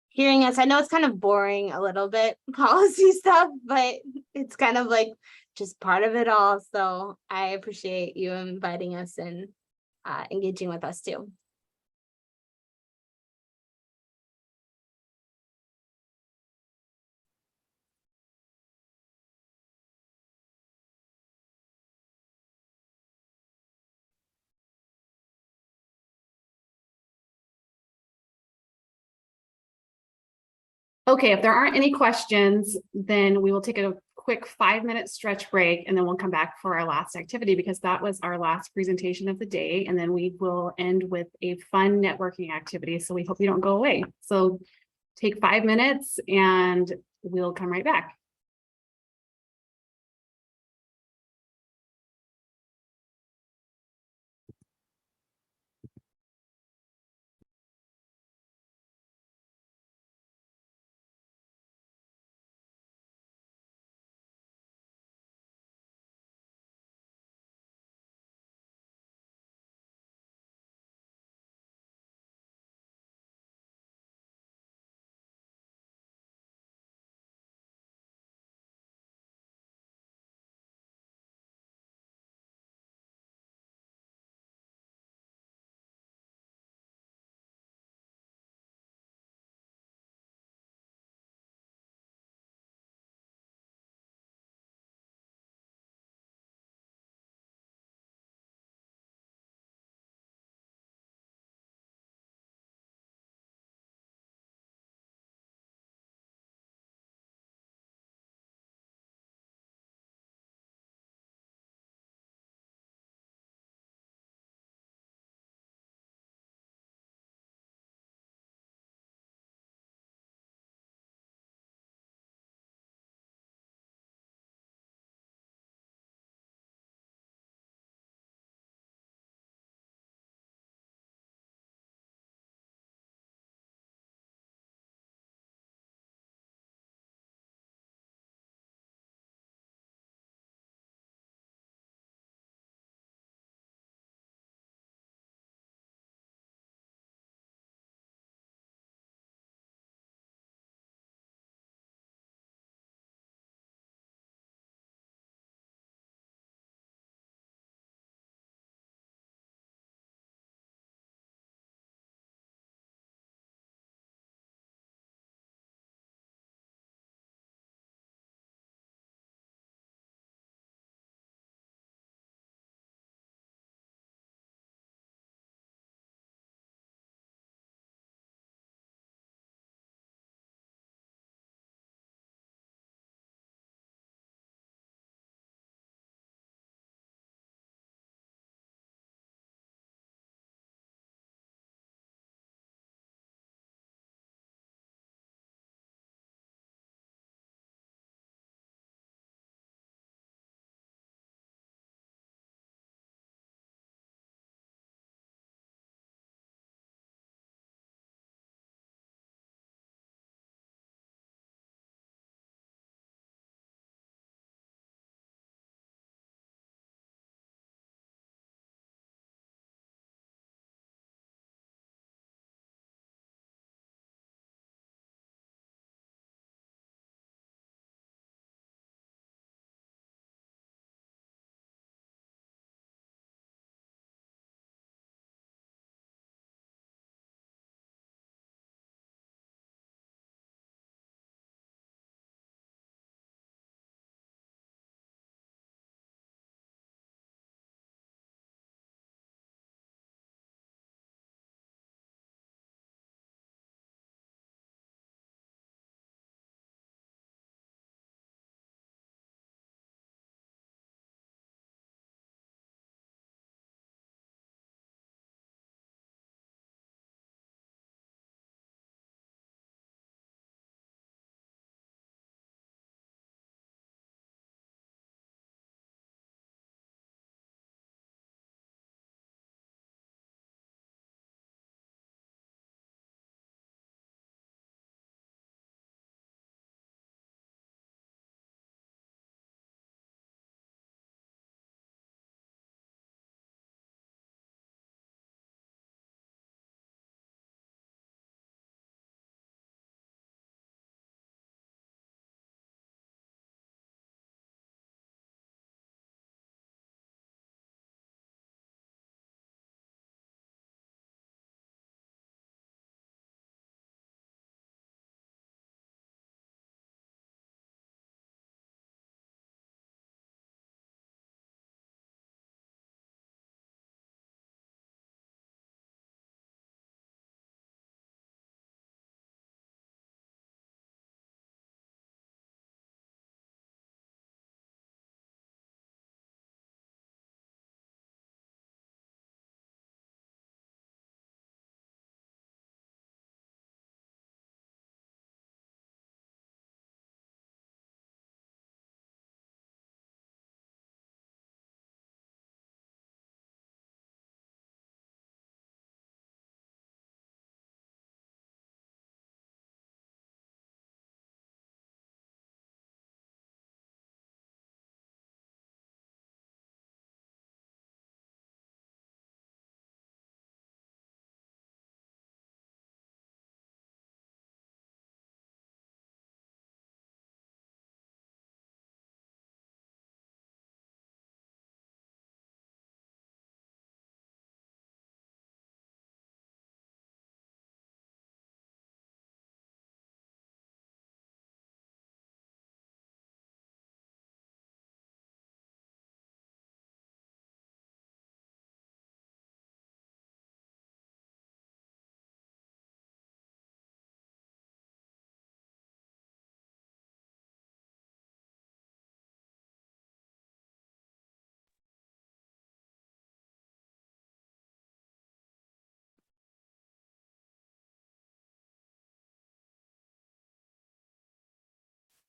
hearing us. I know it's kind of boring a little bit, policy stuff, but it's kind of like just part of it all. So I appreciate you inviting us and engaging with us too. Okay, if there aren't any questions, then we will take a quick 5-minute stretch break and then we'll come back for our last activity because that was our last presentation of the day. And then we will end with a fun networking activity. So we hope you don't go away. So take 5 minutes and we'll come right back.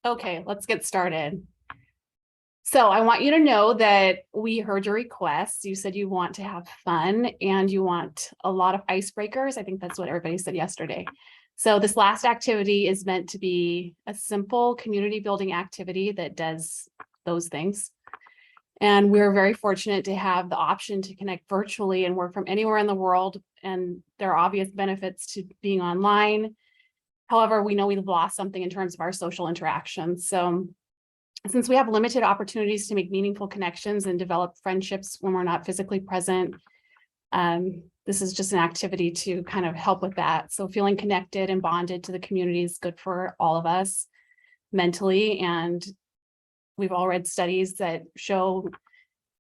Okay, let's get started. So I want you to know that we heard your requests. You said you want to have fun and you want a lot of icebreakers. I think that's what everybody said yesterday. So this last activity is meant to be a simple community building activity that does those things. And we're very fortunate to have the option to connect virtually and work from anywhere in the world. And there are obvious benefits to being online. However, we know we've lost something in terms of our social interactions. So since we have limited opportunities to make meaningful connections and develop friendships when we're not physically present, this is just an activity to kind of help with that. So feeling connected and bonded to the community is good for all of us mentally. And we've all read studies that show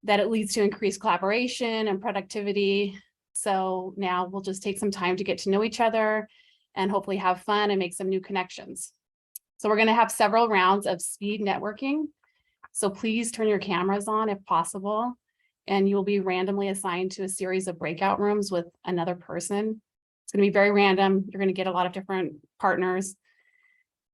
that it leads to increased collaboration and productivity. So now we'll just take some time to get to know each other and hopefully have fun and make some new connections. So we're going to have several rounds of speed networking. So please turn your cameras on if possible, and you'll be randomly assigned to a series of breakout rooms with another person. It's going to be very random. You're going to get a lot of different partners.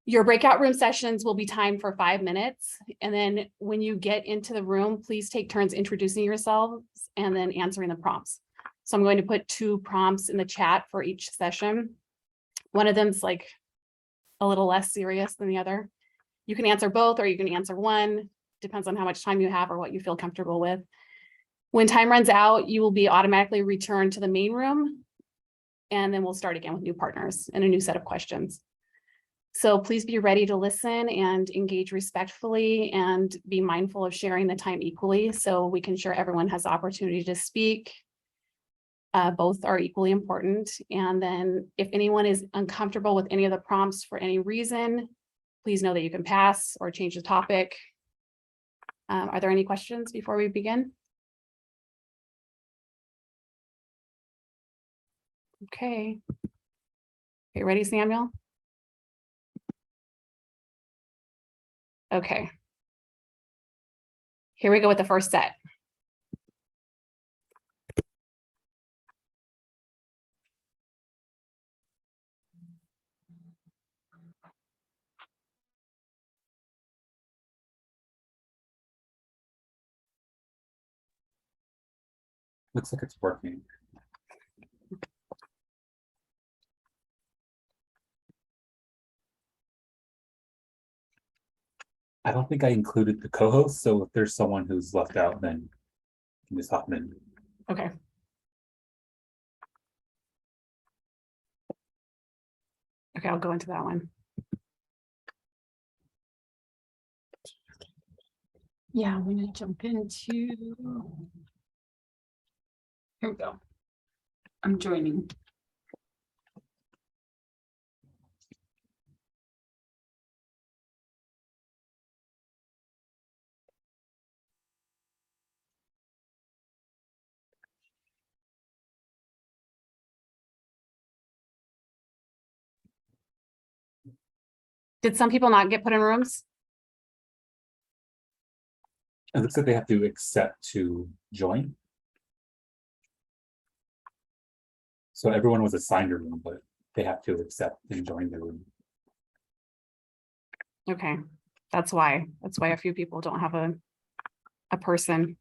Your breakout room sessions will be timed for 5 minutes. And then when you get into the room, please take turns introducing yourselves and then answering the prompts. So I'm going to put 2 prompts in the chat for each session. One of them's like a little less serious than the other. You can answer both or you can answer one, depends on how much time you have or what you feel comfortable with. When time runs out, you will be automatically returned to the main room, and then we'll start again with new partners and a new set of questions. So please be ready to listen and engage respectfully and be mindful of sharing the time equally so we can ensure everyone has the opportunity to speak. Both are equally important. And then if anyone is uncomfortable with any of the prompts for any reason, please know that you can pass or change the topic. Are there any questions before we begin? Okay. Okay, ready, Samuel? Okay. Here we go with the first set. Looks like it's working. I don't think I included the co-host, so if there's someone who's left out, then you can just hop in. Okay. Okay, I'll go into that one. Yeah, I'm gonna jump into. Here we go. I'm joining. Did some people not get put in rooms? It looks like they have to accept to join. So everyone was assigned a room, but they have to accept and join the room. Okay, that's why a few people don't have a person.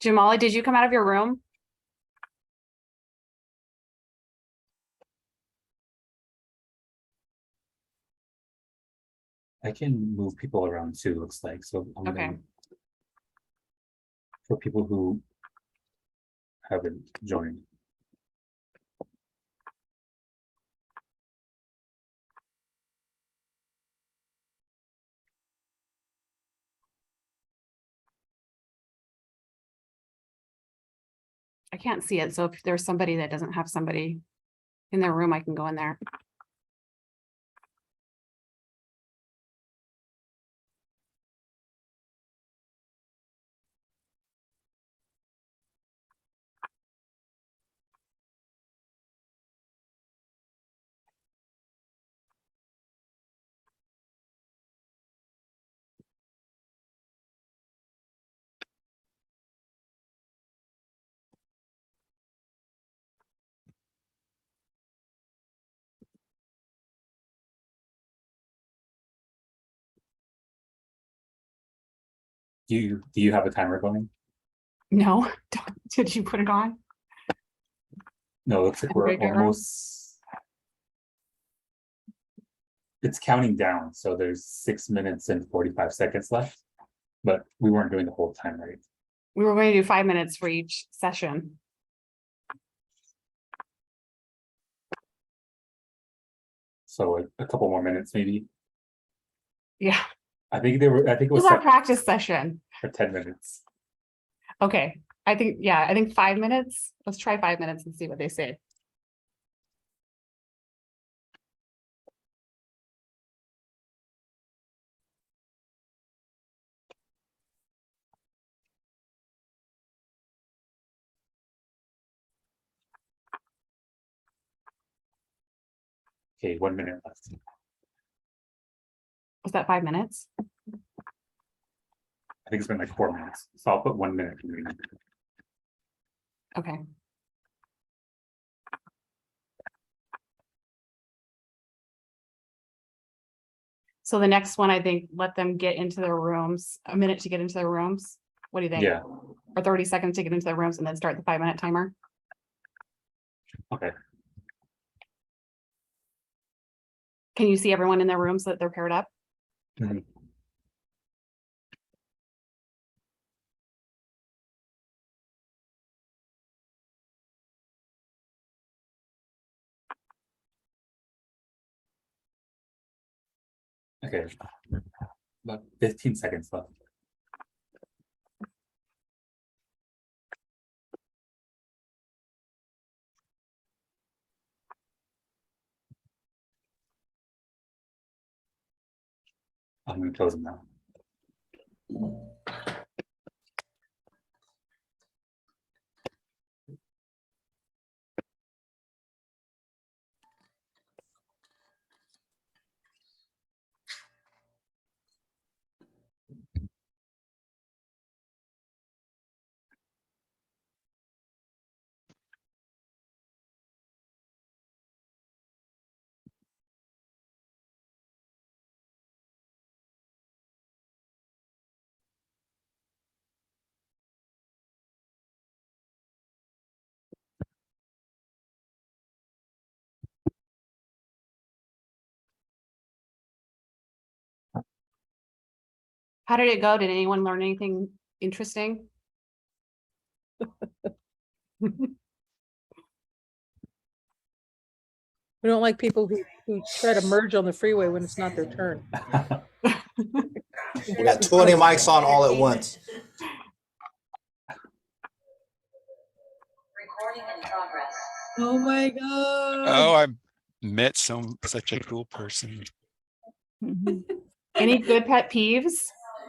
Jamali, did you come out of your room? I can move people around too, looks like. So I'm Okay. For people who haven't joined. I can't see it. So if there's somebody that doesn't have somebody in their room, I can go in there. Do you have a timer going? No, did you put it on? No, it looks like we're Breakout room? almost. It's counting down, so there's 6 minutes and 45 seconds left, but we weren't doing the whole time, right? We were going to do 5 minutes for each session. So a couple more minutes, maybe. Yeah, I think it it was was our set practice session. for 10 minutes. Okay, I think 5 minutes. Let's try 5 minutes and see what they say. Okay, 1 minute left. Was that 5 minutes? I think it's been like 4 minutes, so I'll put 1 minute. Okay. So the next one, I think, let them get into their rooms, a minute to get into their rooms. What do you think? Yeah. Or 30 seconds to get into their rooms and then start the 5 minute timer. Okay. Can you see everyone in their rooms that they're paired up? Mhm. Okay. About 15 seconds left. I'm gonna close them now. How did it go? Did anyone learn anything interesting? We don't like people who try to merge on the freeway when it's not their turn. We got 20 mics on all at once. Recording in progress. Oh my God. Oh, I met such a cool person. Any good pet peeves?